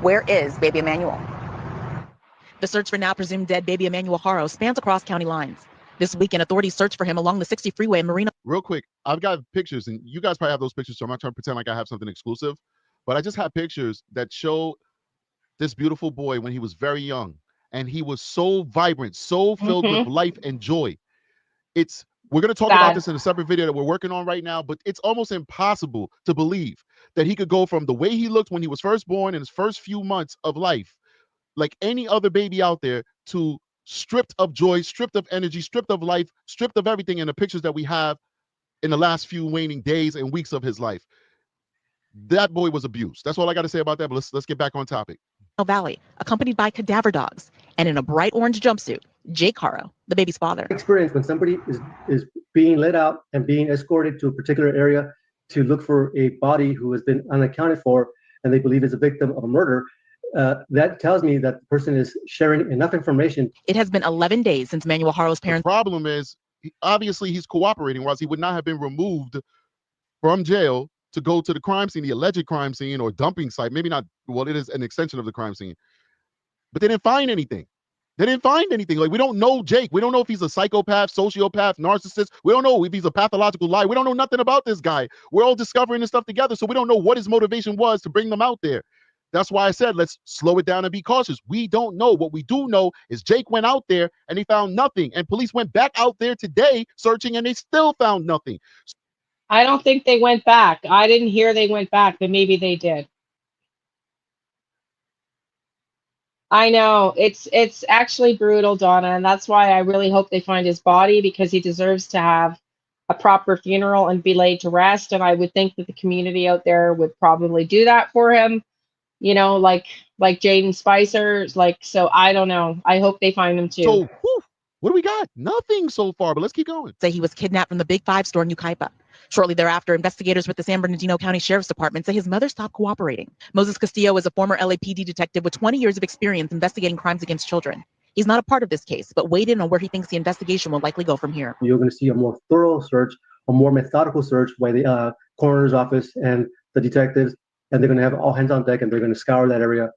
Where is baby Emmanuel? The search for now presumed dead baby Emmanuel Haro spans across county lines. This weekend, authorities searched for him along the 60 freeway in Marina. Real quick, I've got pictures, and you guys probably have those pictures, so I'm not trying to pretend like I have something exclusive, but I just have pictures that show this beautiful boy when he was very young, and he was so vibrant, so filled with life and joy. We're going to talk about this in a separate video that we're working on right now, but it's almost impossible to believe that he could go from the way he looked when he was first born in his first few months of life, like any other baby out there, to stripped of joy, stripped of energy, stripped of life, stripped of everything in the pictures that we have in the last few waning days and weeks of his life. That boy was abused. That's all I got to say about that, but let's get back on topic. Valley, accompanied by cadaver dogs, and in a bright orange jumpsuit, Jake Haro, the baby's father. Experience when somebody is being let out and being escorted to a particular area to look for a body who has been unaccounted for and they believe is a victim of a murder, that tells me that the person is sharing enough information. It has been 11 days since Emmanuel Haro's parents. The problem is, obviously, he's cooperating, or else he would not have been removed from jail to go to the crime scene, the alleged crime scene or dumping site. Maybe not, well, it is an extension of the crime scene. But they didn't find anything. Like, we don't know Jake. We don't know if he's a psychopath, sociopath, narcissist. We don't know if he's a pathological liar. We don't know nothing about this guy. We're all discovering this stuff together, so we don't know what his motivation was to bring them out there. That's why I said, let's slow it down and be cautious. We don't know. What we do know is Jake went out there and he found nothing. And police went back out there today searching and they still found nothing. I don't think they went back. I didn't hear they went back, but maybe they did. I know. It's actually brutal, Donna, and that's why I really hope they find his body, because he deserves to have a proper funeral and be laid to rest. And I would think that the community out there would probably do that for him, you know, like Jaden Spicer. So I don't know. I hope they find him too. So, what do we got? Nothing so far, but let's keep going. Say he was kidnapped from the Big Five store in New Kaipa. Shortly thereafter, investigators with the San Bernardino County Sheriff's Department say his mother stopped cooperating. Moses Castillo is a former LAPD detective with 20 years of experience investigating crimes against children. He's not a part of this case, but weighed in on where he thinks the investigation will likely go from here. You're going to see a more thorough search, a more methodical search by the coroner's office and the detectives, and they're going to have all hands on deck, and they're going to scour that area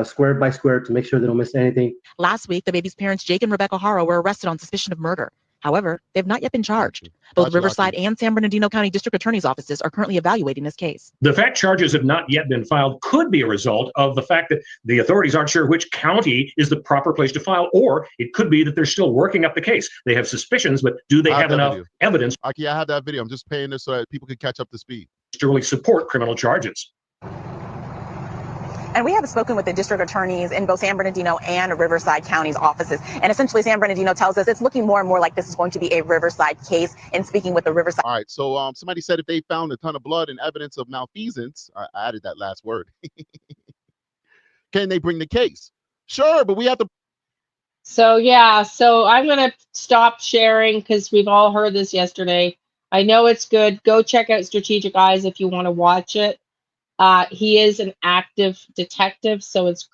square by square to make sure they don't miss anything. Last week, the baby's parents, Jake and Rebecca Haro, were arrested on suspicion of murder. However, they've not yet been charged. Both Riverside and San Bernardino County District Attorney's offices are currently evaluating this case. The fact charges have not yet been filed could be a result of the fact that the authorities aren't sure which county is the proper place to file, or it could be that they're still working up the case. They have suspicions, but do they have enough evidence? Yeah, I have that video. I'm just paying this so that people can catch up to speed to really support criminal charges. And we have spoken with the district attorneys in both San Bernardino and Riverside County's offices. And essentially, San Bernardino tells us it's looking more and more like this is going to be a Riverside case. And speaking with the Riverside. All right. So somebody said if they found a ton of blood and evidence of malfeasance, I added that last word. Can they bring the case? Sure, but we have to. So, yeah. So I'm going to stop sharing because we've all heard this yesterday. I know it's good. Go check out Strategic Eyes if you want to watch it. He is an active detective, so it's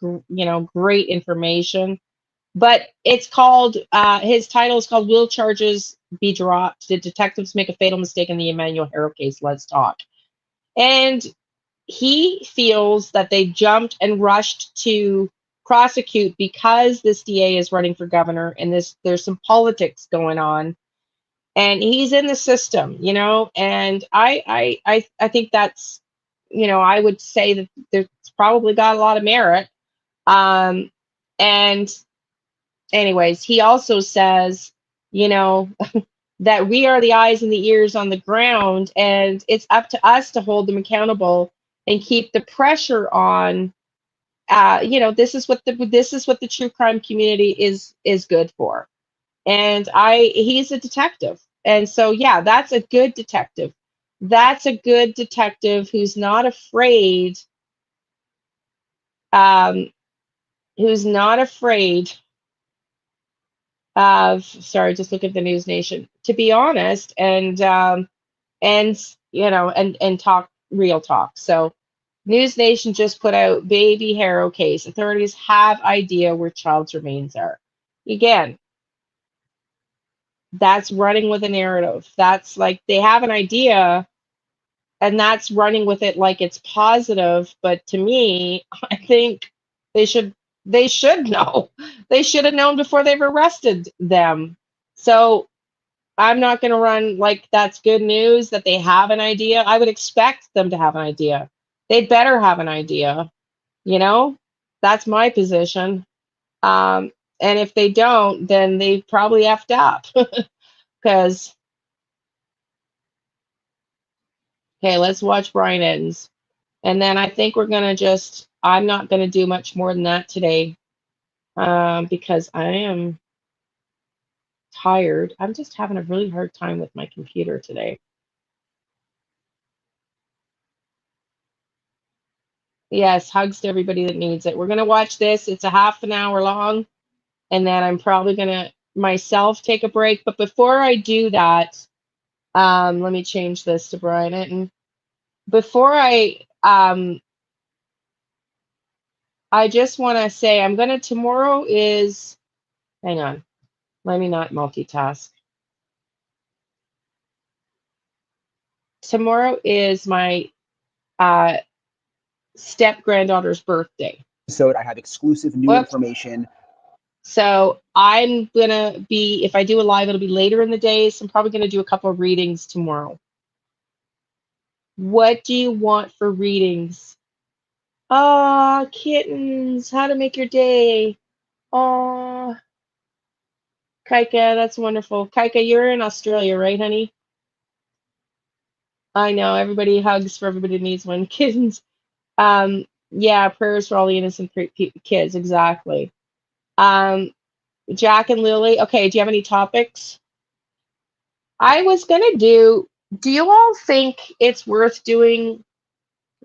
great information. But it's called his title is called "Will Charges Be Dropped? Did detectives make a fatal mistake in the Emmanuel Haro case? Let's talk." And he feels that they jumped and rushed to prosecute because this DA is running for governor, and there's some politics going on, and he's in the system, And I think that's. I would say that there's probably got a lot of merit. And anyways, he also says, that we are the eyes and the ears on the ground, and it's up to us to hold them accountable and keep the pressure on. This is what the true crime community is good for. And he's a detective, And so, yeah, that's a good detective. That's a good detective who's not afraid, um, who's not afraid of, sorry, just look at the News Nation, to be honest, and you know, and talk real talk. So News Nation just put out baby Haro case. Authorities have idea where child's remains are. Again, that's running with a narrative. That's like they have an idea and that's running with it like it's positive. But to me, I think they should know. They should have known before they've arrested them. So I'm not going to run like that's good news that they have an idea. I would expect them to have an idea. They'd better have an idea, you know? That's my position. And if they don't, then they probably effed up. Because, okay, let's watch Brian Ends. And then I think we're going to just, I'm not going to do much more than that today because I am tired. I'm just having a really hard time with my computer today. Yes, hugs to everybody that needs it. We're going to watch this. It's a half an hour long. And then I'm probably going to myself take a break. But before I do that, let me change this to Brian. And before I just want to say tomorrow is, hang on, let me not multitask. Tomorrow is my step granddaughter's birthday. So I have exclusive new information. So I'm gonna be, if I do a live, it'll be later in the day. So I'm probably gonna do a couple of readings tomorrow. What do you want for readings? Ah, kittens, how to make your day. Oh, Kaika, that's wonderful. Kaika, you're in Australia, right, honey? I know, everybody hugs for everybody needs one. Kittens. Yeah, prayers for all the innocent kids, exactly. Jack and Lily, okay, do you have any topics? I was gonna do you all think it's worth doing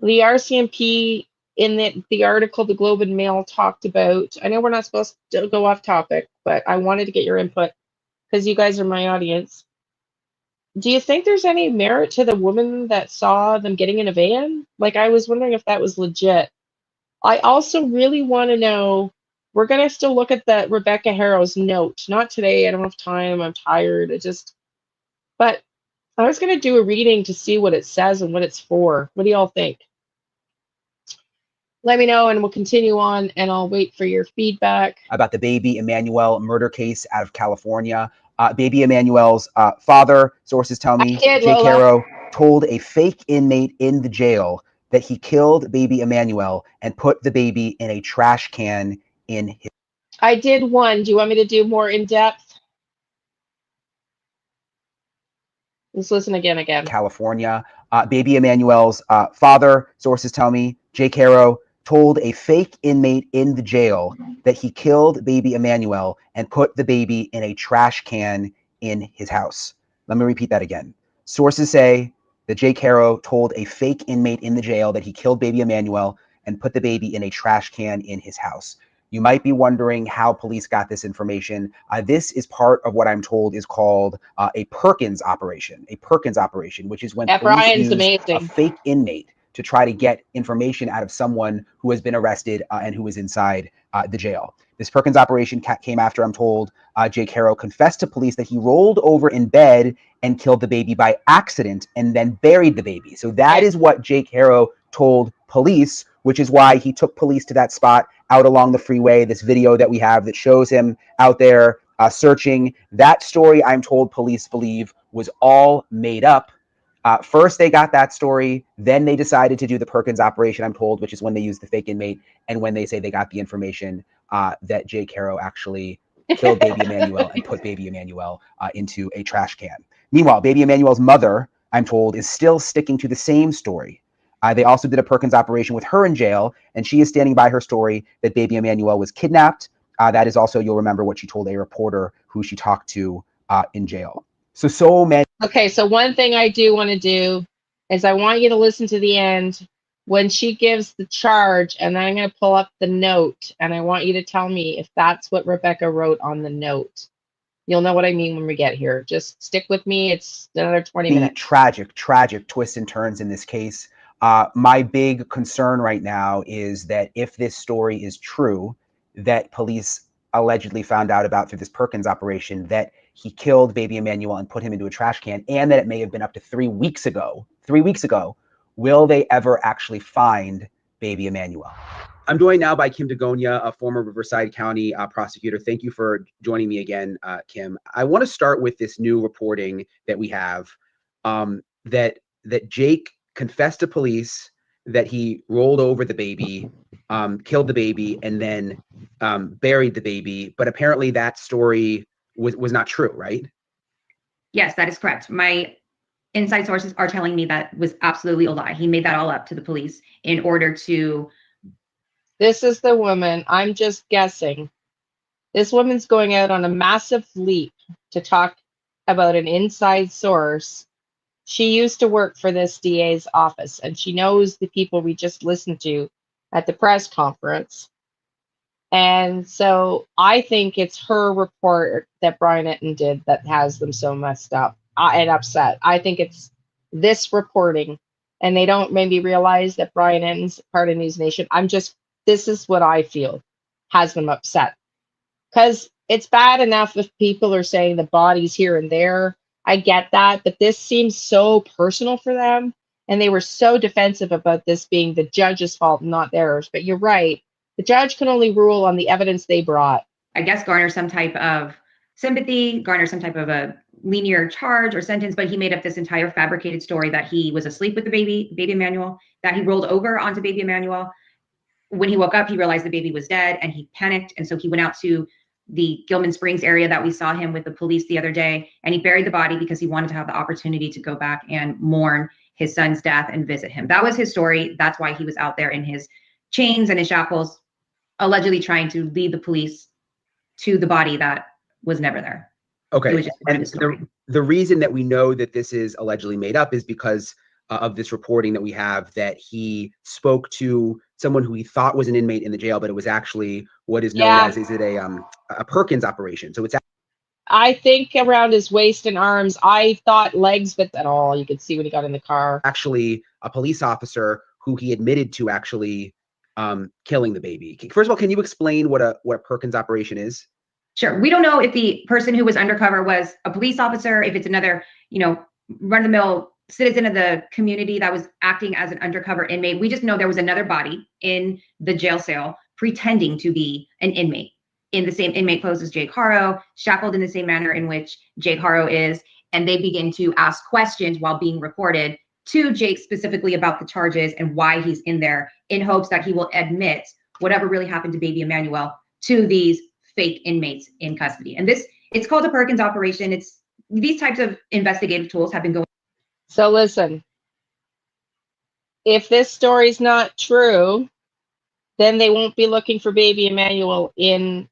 the RCMP in the article the Globe and Mail talked about? I know we're not supposed to go off topic, but I wanted to get your input because you guys are my audience. Do you think there's any merit to the woman that saw them getting in a van? Like, I was wondering if that was legit. I also really want to know, we're going to still look at the Rebecca Haro's note. Not today, I don't have time, I'm tired. But I was going to do a reading to see what it says and what it's for. What do y'all think? Let me know and we'll continue on and I'll wait for your feedback. About the baby Emmanuel murder case out of California. Baby Emmanuel's father, sources tell me, Jake Haro, told a fake inmate in the jail that he killed baby Emmanuel and put the baby in a trash can in his... I did one. Do you want me to do more in depth? Let's listen again. California. Baby Emmanuel's father, sources tell me, Jake Haro, told a fake inmate in the jail that he killed baby Emmanuel and put the baby in a trash can in his house. Let me repeat that again. Sources say that Jake Haro told a fake inmate in the jail that he killed baby Emmanuel and put the baby in a trash can in his house. You might be wondering how police got this information. This is part of what I'm told is called a Perkins operation. A Perkins operation, which is when police use a fake inmate to try to get information out of someone who has been arrested and who is inside the jail. This Perkins operation came after, I'm told, Jake Haro confessed to police that he rolled over in bed and killed the baby by accident and then buried the baby. So that is what Jake Haro told police, which is why he took police to that spot out along the freeway. This video that we have that shows him out there searching. That story, I'm told, police believe was all made up. First, they got that story. Then they decided to do the Perkins operation, I'm told, which is when they used the fake inmate and when they say they got the information that Jake Haro actually killed baby Emmanuel and put baby Emmanuel into a trash can. Meanwhile, baby Emmanuel's mother, I'm told, is still sticking to the same story. They also did a Perkins operation with her in jail, and she is standing by her story that baby Emmanuel was kidnapped. That is also, you'll remember what she told a reporter who she talked to in jail. So many. Okay, so one thing I do want to do is I want you to listen to the end when she gives the charge, and then I'm going to pull up the note, and I want you to tell me if that's what Rebecca wrote on the note. You'll know what I mean when we get here. Just stick with me. It's another 20 The minutes. tragic twists and turns in this case. My big concern right now is that if this story is true, that police allegedly found out about through this Perkins operation, that he killed baby Emmanuel and put him into a trash can, and that it may have been up to 3 weeks ago. 3 weeks ago. Will they ever actually find baby Emmanuel? I'm joined now by Kim Dagonia, a former Riverside County prosecutor. Thank you for joining me again, Kim. I want to start with this new reporting that we have, that Jake confessed to police that he rolled over the baby, killed the baby, and then buried the baby. But apparently that story was not true, right? Yes, that is correct. My inside sources are telling me that was absolutely a lie. He made that all up to the police in order to. This is the woman. I'm just guessing. This woman's going out on a massive leap to talk about an inside source. She used to work for this DA's office, and she knows the people we just listened to at the press conference. And so I think it's her report that Brian Etten did that has them so messed up and upset. I think it's this reporting, and they don't maybe realize that Brian Etten's part of News Nation. This is what I feel has them upset. Because it's bad enough if people are saying the body's here and there. I get that, but this seems so personal for them. And they were so defensive about this being the judge's fault, not theirs. But you're right. The judge can only rule on the evidence they brought. I guess garner some type of sympathy, garner some type of a linear charge or sentence, but he made up this entire fabricated story that he was asleep with the baby Emmanuel, that he rolled over onto baby Emmanuel. When he woke up, he realized the baby was dead and he panicked. And so he went out to the Gilman Springs area that we saw him with the police the other day, and he buried the body because he wanted to have the opportunity to go back and mourn his son's death and visit him. That was his story. That's why he was out there in his chains and his shackles, allegedly trying to lead the police to the body that was never there. Okay, and the reason that we know that this is allegedly made up is because of this reporting that we have that he spoke to someone who he thought was an inmate in the jail, but it was actually what is known as, is it a Perkins operation? So it's. I think around his waist and arms. I thought legs, but at all you could see when he got in the car. Actually, a police officer who he admitted to actually killing the baby. First of all, can you explain what a Perkins operation is? Sure. We don't know if the person who was undercover was a police officer, if it's another, run-of-the-mill citizen of the community that was acting as an undercover inmate. We just know there was another body in the jail cell pretending to be an inmate in the same inmate clothes as Jake Haro, shackled in the same manner in which Jake Haro is. And they begin to ask questions while being recorded to Jake specifically about the charges and why he's in there, in hopes that he will admit whatever really happened to baby Emmanuel to these fake inmates in custody. And it's called a Perkins operation. These types of investigative tools have been going. So listen, if this story's not true, then they won't be looking for baby Emmanuel in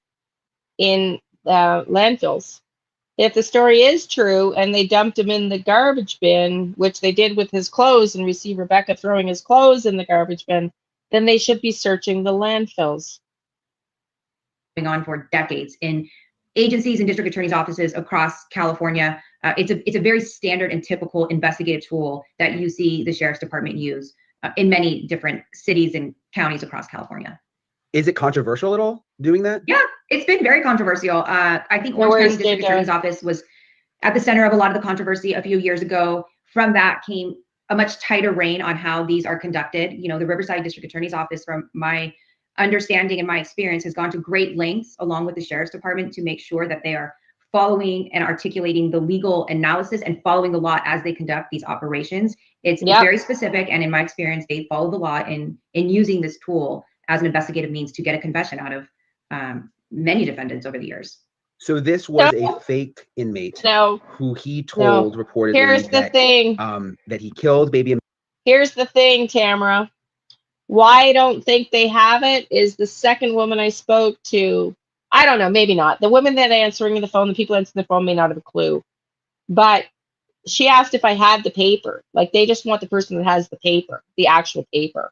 landfills. If the story is true and they dumped him in the garbage bin, which they did with his clothes, and we see Rebecca throwing his clothes in the garbage bin, then they should be searching the landfills. Going on for decades in agencies and district attorneys' offices across California. It's a very standard and typical investigative tool that you see the sheriff's department use in many different cities and counties across California. Is it controversial at all doing that? Yeah, it's been very controversial. I think Orange County District Attorney's Office was at the center of a lot of the controversy a few years ago. From that came a much tighter rein on how these are conducted. The Riverside District Attorney's Office, from my understanding and my experience, has gone to great lengths along with the sheriff's department to make sure that they are following and articulating the legal analysis and following the law as they conduct these operations. It's very specific, and in my experience, they follow the law in using this tool as an investigative means to get a confession out of many defendants over the years. So this was a fake inmate who he told reportedly that he killed baby. Here's the thing, Tamara. Why I don't think they have it is the second woman I spoke to. I don't know, maybe not. The women that are answering the phone, the people answering the phone may not have a clue. But she asked if I had the paper. Like, they just want the person that has the paper, the actual paper.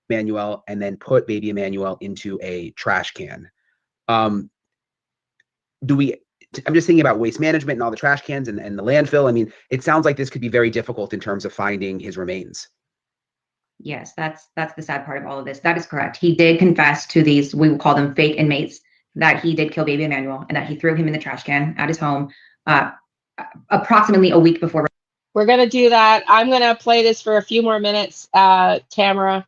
Emmanuel and then put baby Emmanuel into a trash can. I'm just thinking about waste management and all the trash cans and the landfill. I mean, it sounds like this could be very difficult in terms of finding his remains. Yes, that's the sad part of all of this. That is correct. He did confess to these, we will call them fake inmates, that he did kill baby Emmanuel and that he threw him in the trash can at his home approximately a week before. We're going to do that. I'm going to play this for a few more minutes, Tamara.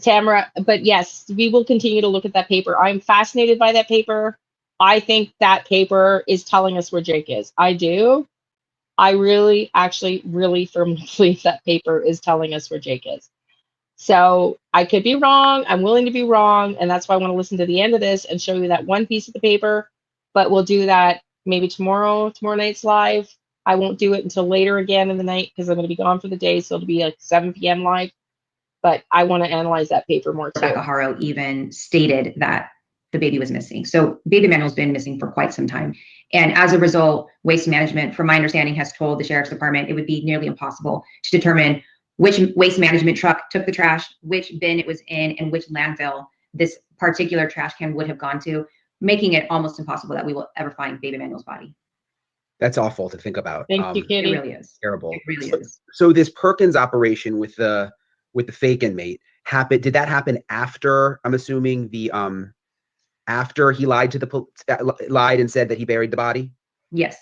But yes, we will continue to look at that paper. I'm fascinated by that paper. I think that paper is telling us where Jake is. I do. I really, actually, really firmly believe that paper is telling us where Jake is. So I could be wrong. I'm willing to be wrong. And that's why I want to listen to the end of this and show you that one piece of the paper. But we'll do that maybe tomorrow night's live. I won't do it until later again in the night because I'm going to be gone for the day. So it'll be like 7 p.m. live. But I want to analyze that paper more too. Rebecca Haro even stated that the baby was missing. So baby Emmanuel's been missing for quite some time. And as a result, Waste Management, from my understanding, has told the Sheriff's Department it would be nearly impossible to determine which waste management truck took the trash, which bin it was in, and which landfill this particular trash can would have gone to, making it almost impossible that we will ever find baby Emmanuel's body. That's awful to think about. Thank you, Kitty. It really is. Terrible. It really is. So this Perkins operation with the fake inmate happened. Did that happen after, I'm assuming, the after he lied and said that he buried the body? Yes.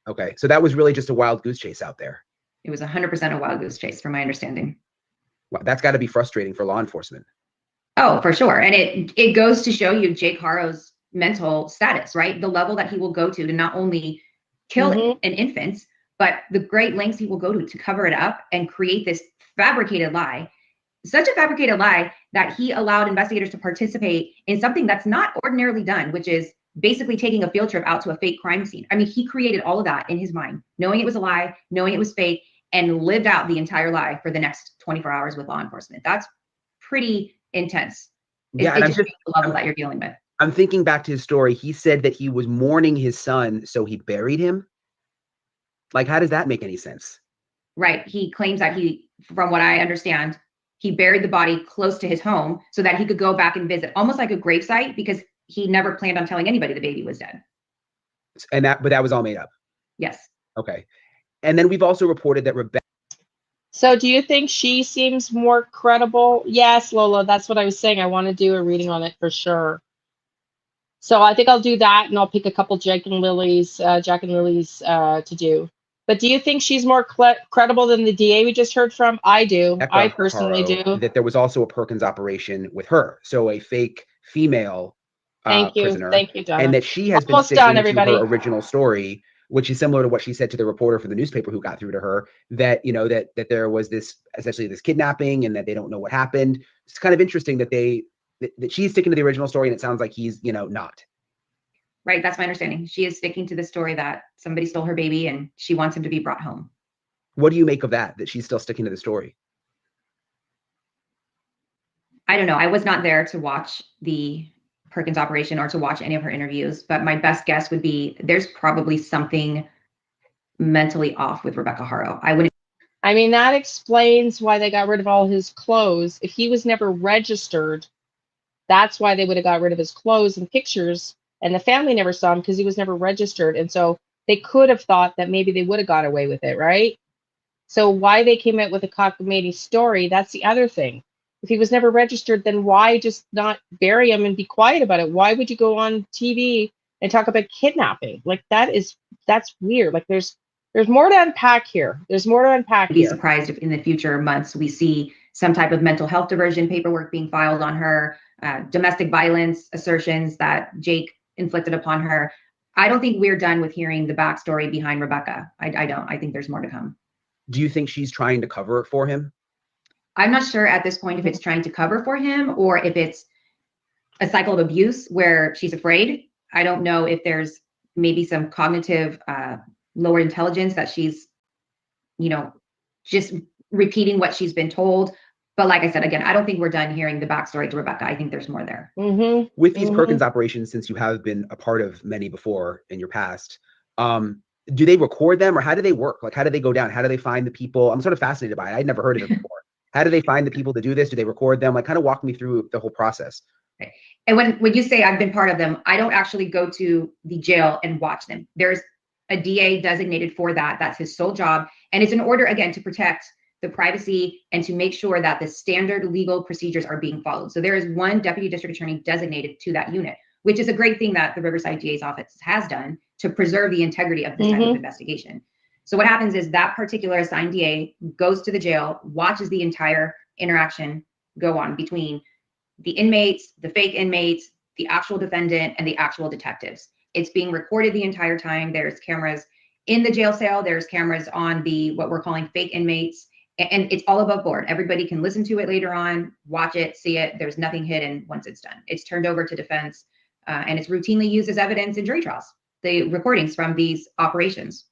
Okay. So that was really just a wild goose chase out there. It was 100% a wild goose chase, from my understanding. Wow, that's got to be frustrating for law enforcement. Oh, for sure. And it goes to show you Jake Haro's mental status, right? The level that he will go to not only kill an infant, but the great lengths he will go to cover it up and create this fabricated lie. Such a fabricated lie that he allowed investigators to participate in something that's not ordinarily done, which is basically taking a field trip out to a fake crime scene. I mean, he created all of that in his mind, knowing it was a lie, knowing it was fake, and lived out the entire lie for the next 24 hours with law enforcement. That's pretty intense. Yeah, It's just the level that you're dealing with. I'm thinking back to his story. He said that he was mourning his son, so he buried him. Like, how does that make any sense? Right. He claims that from what I understand, he buried the body close to his home so that he could go back and visit, almost like a gravesite, because he never planned on telling anybody the baby was dead. But that was all made up. Yes. Okay. And then we've also reported that Rebecca. So do you think she seems more credible? Yes, Lola, that's what I was saying. I want to do a reading on it for sure. So I think I'll do that, and I'll pick a couple Jack and Lily's to do. But do you think she's more credible than the DA we just heard from? I do. I personally do. That there was also a Perkins operation with her. So a fake female prisoner. Thank you, Donna. And that she has been sticking to her original story, which is similar to what she said to the reporter for the newspaper who got through to her, that, you know, that there was essentially this kidnapping and that they don't know what happened. It's kind of interesting that that she's sticking to the original story, and it sounds like he's, not. Right. That's my understanding. She is sticking to the story that somebody stole her baby and she wants him to be brought home. What do you make of that she's still sticking to the story? I don't know. I was not there to watch the Perkins operation or to watch any of her interviews, but my best guess would be there's probably something mentally off with Rebecca Haro. I mean, that explains why they got rid of all his clothes. If he was never registered, that's why they would have got rid of his clothes and pictures, and the family never saw him because he was never registered. And so they could have thought that maybe they would have got away with it, right? So why they came out with a cockamamie story, that's the other thing. If he was never registered, then why just not bury him and be quiet about it? Why would you go on TV and talk about kidnapping? Like, that's weird. Like, there's more to unpack here. There's more to unpack here. I'd be surprised if in the future months we see some type of mental health diversion paperwork being filed on her, domestic violence assertions that Jake inflicted upon her. I don't think we're done with hearing the backstory behind Rebecca. I don't. I think there's more to come. Do you think she's trying to cover it for him? I'm not sure at this point if it's trying to cover for him or if it's a cycle of abuse where she's afraid. I don't know if there's maybe some cognitive lower intelligence that she's, just repeating what she's been told. But like I said, again, I don't think we're done hearing the backstory to Rebecca. I think there's more there. With these Perkins operations, since you have been a part of many before in your past, Do they record them, or how do they work? Like, how do they go down? How do they find the people? I'm sort of fascinated by it. I'd never heard of it before. How do they find the people to do this? Do they record them? Like, kind of walk me through the whole process. Right. And when you say I've been part of them, I don't actually go to the jail and watch them. There's a DA designated for that. That's his sole job. And it's an order, again, to protect the privacy and to make sure that the standard legal procedures are being followed. So there is one deputy district attorney designated to that unit, which is a great thing that the Riverside DA's office has done to preserve the integrity of this type of investigation. So what happens is that particular assigned DA goes to the jail, watches the entire interaction go on between the inmates, the fake inmates, the actual defendant, and the actual detectives. It's being recorded the entire time. There's cameras in the jail cell. There's cameras on the what we're calling fake inmates. And it's all above board. Everybody can listen to it later on, watch it, see it. There's nothing hidden once it's done. It's turned over to defense, and it's routinely used as evidence in jury trials, the recordings from these operations.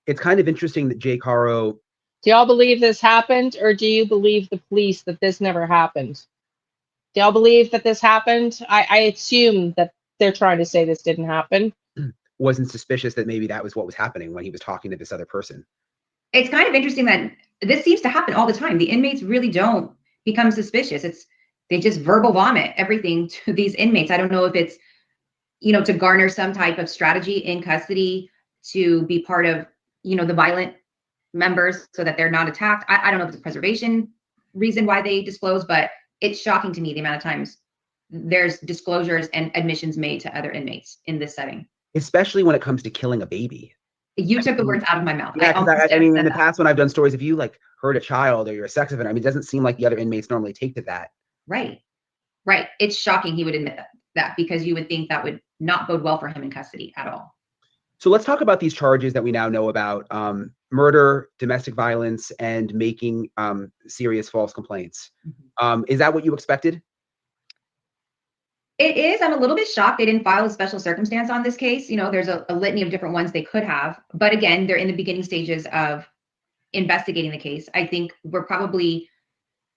It's kind of interesting that Jake Haro. Do y'all believe this happened, or do you believe the police that this never happened? Do y'all believe that this happened? I assume that they're trying to say this didn't happen. Wasn't suspicious that maybe that was what was happening when he was talking to this other person. It's kind of interesting that this seems to happen all the time. The inmates really don't become suspicious. They just verbal vomit everything to these inmates. I don't know if it's, to garner some type of strategy in custody to be part of, the violent members so that they're not attacked. I don't know if it's a preservation reason why they disclose, but it's shocking to me the amount of times there's disclosures and admissions made to other inmates in this setting. Especially when it comes to killing a baby. You took the words out of my mouth. Yeah, because I mean, in the past when I've done stories, if you like hurt a child or you're a sex offender, I mean, it doesn't seem like the other inmates normally take to that. Right. It's shocking he would admit that because you would think that would not bode well for him in custody at all. So let's talk about these charges that we now know about: murder, domestic violence, and making serious false complaints. Is that what you expected? It is. I'm a little bit shocked they didn't file a special circumstance on this case. There's a litany of different ones they could have. But again, they're in the beginning stages of investigating the case. I think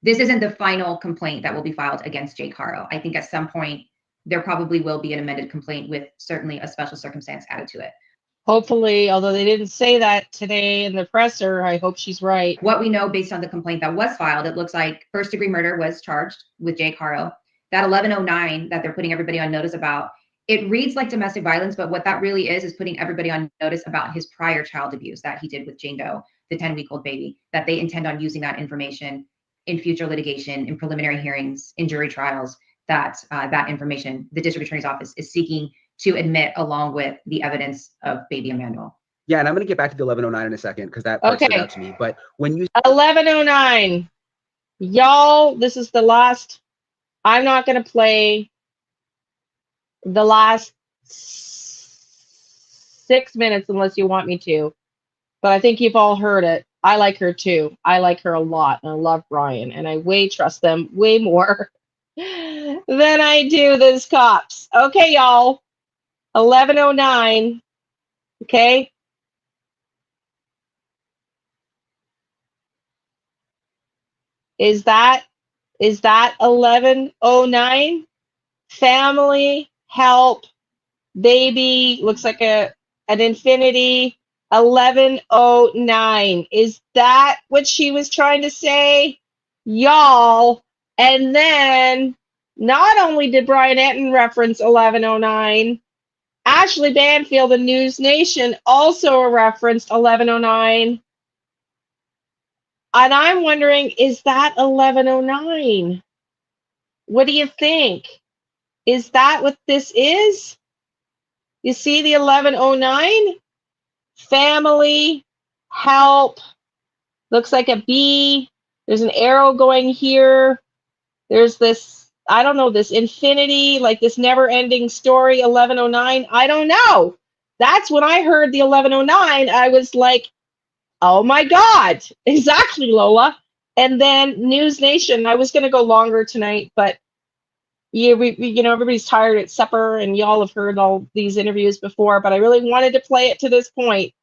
this isn't the final complaint that will be filed against Jake Haro. I think at some point, there probably will be an amended complaint with certainly a special circumstance added to it. Hopefully, although they didn't say that today in the presser, I hope she's right. What we know based on the complaint that was filed, it looks like first-degree murder was charged with Jake Haro. That 1109 that they're putting everybody on notice about, it reads like domestic violence, but what that really is putting everybody on notice about his prior child abuse that he did with Jane Doe, the 10-week-old baby, that they intend on using that information in future litigation, in preliminary hearings, in jury trials, that information the district attorney's office is seeking to admit along with the evidence of baby Emmanuel. Yeah, and I'm going to get back to the 1109 in a second because that part stood out to me. But when you 1109, y'all, this is the last. I'm not going to play the last 6 minutes unless you want me to, but I think you've all heard it. I like her too. I like her a lot, and I love Brian, and I trust them way more than I do those cops. Okay, y'all. 1109. Okay. Is that 1109? Family, help, baby, looks like an infinity. 1109. Is that what she was trying to say? Y'all. And then not only did Brian Etten reference 1109, Ashley Banfield and News Nation also referenced 1109. And I'm wondering, is that 1109? What do you think? Is that what this is? You see the 1109? Family, help, looks like a B. There's an arrow going here. There's this, I don't know, this infinity, like this never-ending story, 1109. I don't know. That's when I heard the 1109, I was like, oh my God, exactly, Lola. And then News Nation, I was going to go longer tonight, but yeah, everybody's tired at supper, and y'all have heard all these interviews before, but I really wanted to play it to this point.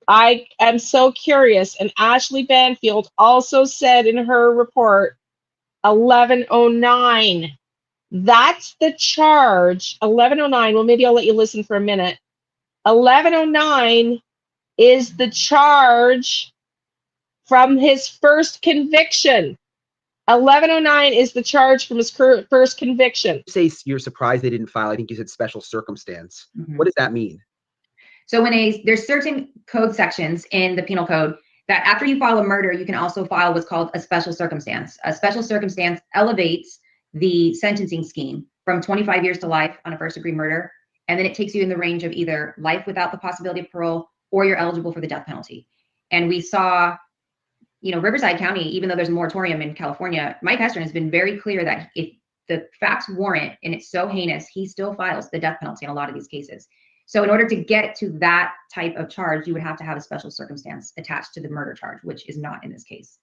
I am so curious, and Ashley Banfield also said in her report, 1109. That's the charge, 1109. Well, maybe I'll let you listen for a minute. 1109 is the charge from his first conviction. 1109 is the charge from his first conviction. Say you're surprised they didn't file. I think you said special circumstance. What does that mean? So when there's certain code sections in the penal code that after you file a murder, you can also file what's called a special circumstance. A special circumstance elevates the sentencing scheme from 25 years to life on a first degree murder. And then it takes you in the range of either life without the possibility of parole, or you're eligible for the death penalty. And we saw, Riverside County, even though there's a moratorium in California, Mike Hestron has been very clear that if the facts warrant and it's so heinous, he still files the death penalty in a lot of these cases. So in order to get to that type of charge, you would have to have a special circumstance attached to the murder charge, which is not in this case.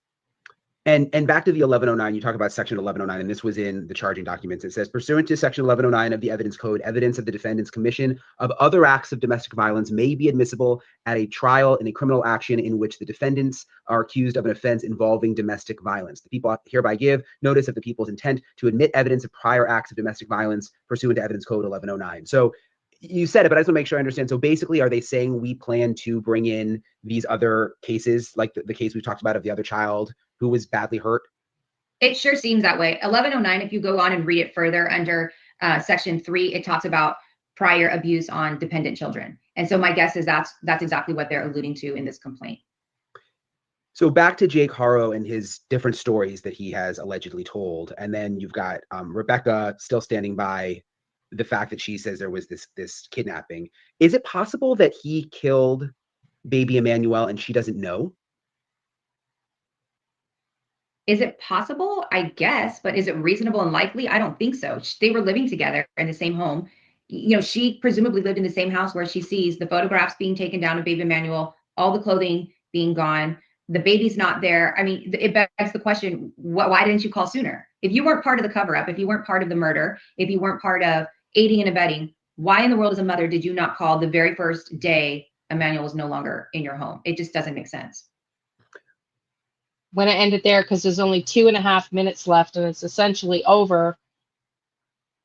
And back to the 1109, you talk about section 1109, and this was in the charging documents. It says, pursuant to section 1109 of the evidence code, evidence of the defendant's commission of other acts of domestic violence may be admissible at a trial in a criminal action in which the defendants are accused of an offense involving domestic violence. The people hereby give notice of the people's intent to admit evidence of prior acts of domestic violence pursuant to evidence code 1109. So you said it, but I just want to make sure I understand. So basically, are they saying we plan to bring in these other cases, like the case we talked about of the other child who was badly hurt? It sure seems that way. 1109, if you go on and read it further under section 3, it talks about prior abuse on dependent children. And so my guess is that's exactly what they're alluding to in this complaint. So back to Jake Haro and his different stories that he has allegedly told. And then you've got Rebecca still standing by the fact that she says there was this kidnapping. Is it possible that he killed baby Emmanuel and she doesn't know? Is it possible? I guess, but is it reasonable and likely? I don't think so. They were living together in the same home. She presumably lived in the same house where she sees the photographs being taken down of baby Emmanuel, all the clothing being gone. The baby's not there. I mean, it begs the question, why didn't you call sooner? If you weren't part of the cover-up, if you weren't part of the murder, if you weren't part of aiding and abetting, why in the world as a mother did you not call the very first day Emmanuel was no longer in your home? It just doesn't make sense. When I end it there, because there's only 2.5 minutes left and it's essentially over.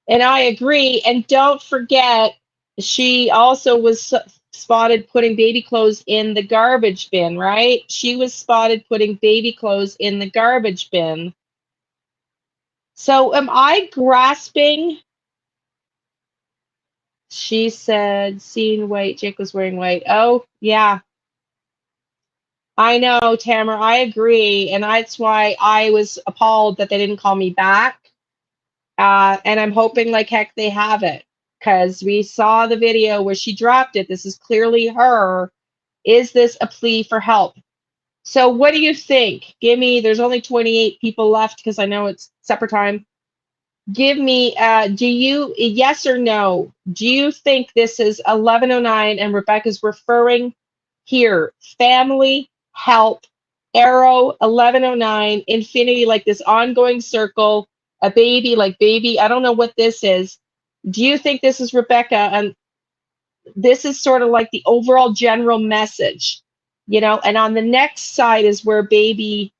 And I agree. And don't forget, she also was spotted putting baby clothes in the garbage bin, right? She was spotted putting baby clothes in the garbage bin. So am I grasping? She said, seen white, Jake was wearing white. Oh, yeah. I know, Tamara, I agree. And that's why I was appalled that they didn't call me back. And I'm hoping like heck they have it, because we saw the video where she dropped it. This is clearly her. Is this a plea for help? So what do you think? Give me, there's only 28 people left because I know it's supper time. Give me, do you, yes or no, do you think this is 1109 and Rebecca's referring here, family, help, arrow, 1109, infinity, like this ongoing circle, a baby, like baby, I don't know what this is. Do you think this is Rebecca? And this is sort of like the overall general message, and on the next side is where baby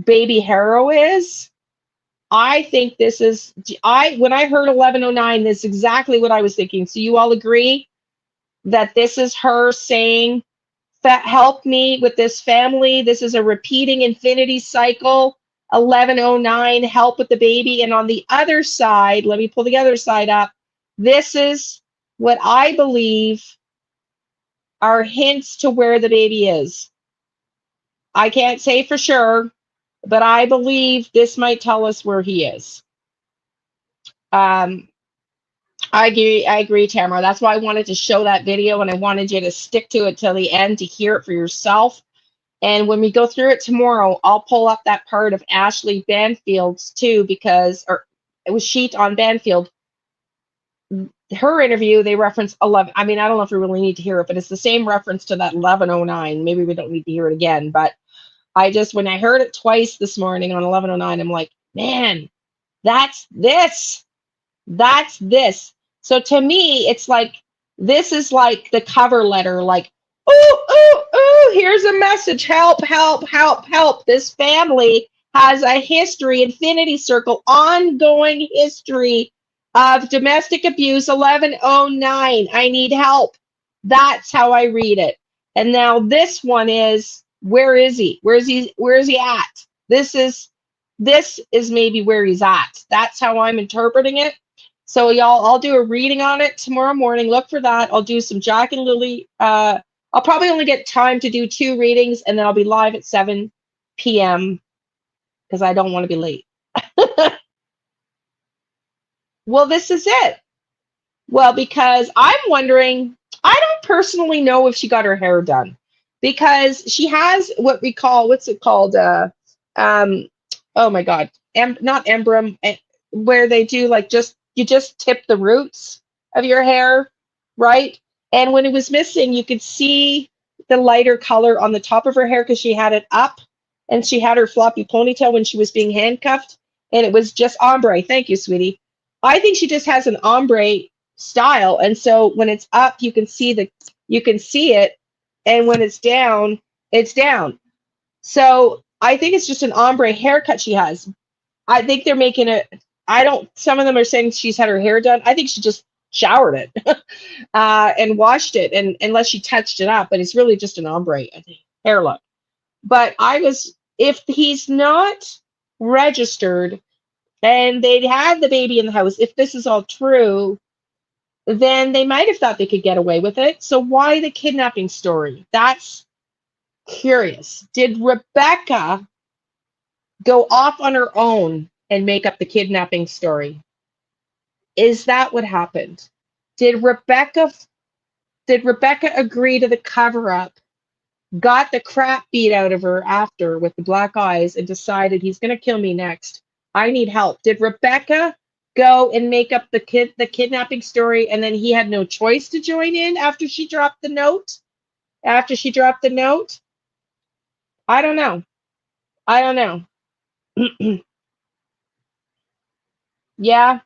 Haro is. I think this is, when I heard 1109, this is exactly what I was thinking. So you all agree that this is her saying, help me with this family. This is a repeating infinity cycle. 1109, help with the baby. And on the other side, let me pull the other side up. This is what I believe are hints to where the baby is. I can't say for sure, but I believe this might tell us where he is. I agree, Tamara. That's why I wanted to show that video, and I wanted you to stick to it till the end to hear it for yourself. And when we go through it tomorrow, I'll pull up that part of Ashley Banfield's too, because, or it was Sheet on Banfield. Her interview, they reference 11. I mean, I don't know if we really need to hear it, but it's the same reference to that 1109. Maybe we don't need to hear it again, but when I heard it twice this morning on 1109, I'm like, man, that's this. That's this. So to me, it's like, this is like the cover letter, like, ooh, ooh, ooh, here's a message. Help, help, help, help. This family has a history, infinity circle, ongoing history of domestic abuse, 1109. I need help. That's how I read it. And now this one is, where is he? Where is he at? This is maybe where he's at. That's how I'm interpreting it. So y'all, I'll do a reading on it tomorrow morning. Look for that. I'll do some Jack and Lily. I'll probably only get time to do 2 readings, and then I'll be live at 7 p.m. because I don't want to be late. Well, this is it. Well, because I'm wondering, I don't personally know if she got her hair done, because she has what we call, what's it called? Oh my God, not embrim, where they do like you just tip the roots of your hair, right? And when it was missing, you could see the lighter color on the top of her hair because she had it up, and she had her floppy ponytail when she was being handcuffed, and it was just ombre. Thank you, sweetie. I think she just has an ombre style, and so when it's up, you can see it, and when it's down, it's down. So I think it's just an ombre haircut she has. I think they're making it. Some of them are saying she's had her hair done. I think she just showered it and washed it, and unless she touched it up, but it's really just an ombre hair look. But if he's not registered and they'd had the baby in the house, if this is all true, then they might have thought they could get away with it. So why the kidnapping story? That's curious. Did Rebecca go off on her own and make up the kidnapping story? Is that what happened? Did Rebecca agree to the cover up, got the crap beat out of her after with the black eyes, and decided he's going to kill me next? I need help. Did Rebecca go and make up the kidnapping story, and then he had no choice to join in after she dropped the note? I don't know. Yeah.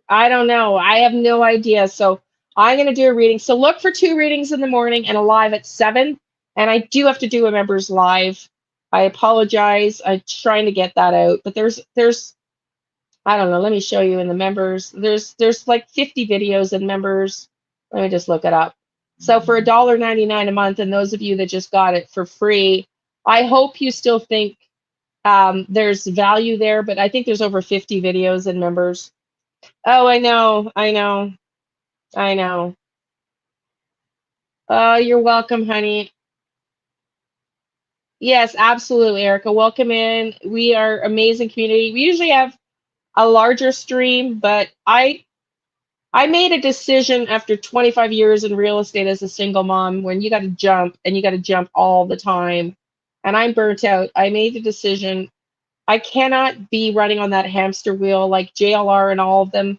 I don't know. I have no idea. So I'm going to do a reading. So look for 2 readings in the morning and a live at 7. And I do have to do a members live. I apologize. I'm trying to get that out. But there's I don't know. Let me show you in the members. There's like 50 videos in members. Let me just look it up. So for $1.99 a month, and those of you that just got it for free, I hope you still think there's value there. But I think there's over 50 videos in members. Oh, I know. Oh, you're welcome, honey. Yes, absolutely, Erica. Welcome in. We are amazing community. We usually have a larger stream, but I made a decision after 25 years in real estate as a single mom, when you got to jump and you got to jump all the time, and I'm burnt out. I made the decision. I cannot be running on that hamster wheel like JLR and all of them.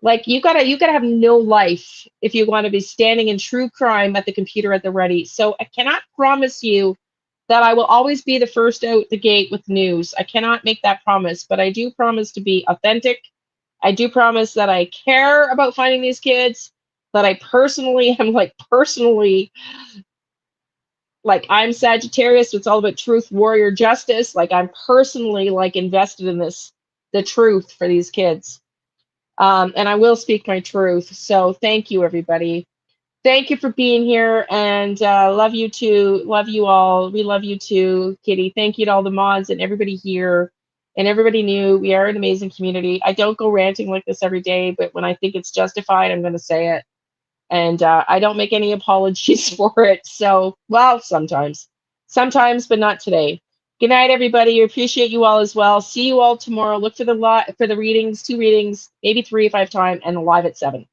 Like you gotta have no life if you want to be standing in true crime at the computer at the ready. So I cannot promise you that I will always be the first out the gate with news. I cannot make that promise, but I do promise to be authentic. I do promise that I care about finding these kids, that I personally am like I'm Sagittarius, so it's all about truth, warrior, justice. Like I'm personally like invested in this, the truth for these kids. And I will speak my truth. So thank you, everybody. Thank you for being here, and love you too. Love you all. We love you too, Kitty. Thank you to all the mods and everybody here and everybody new. We are an amazing community. I don't go ranting like this every day, but when I think it's justified, I'm going to say it. And I don't make any apologies for it. So, well, sometimes, but not today. Good night, everybody. I appreciate you all as well. See you all tomorrow. Look for the readings, 2 readings, maybe 3 if I have time, and live at 7.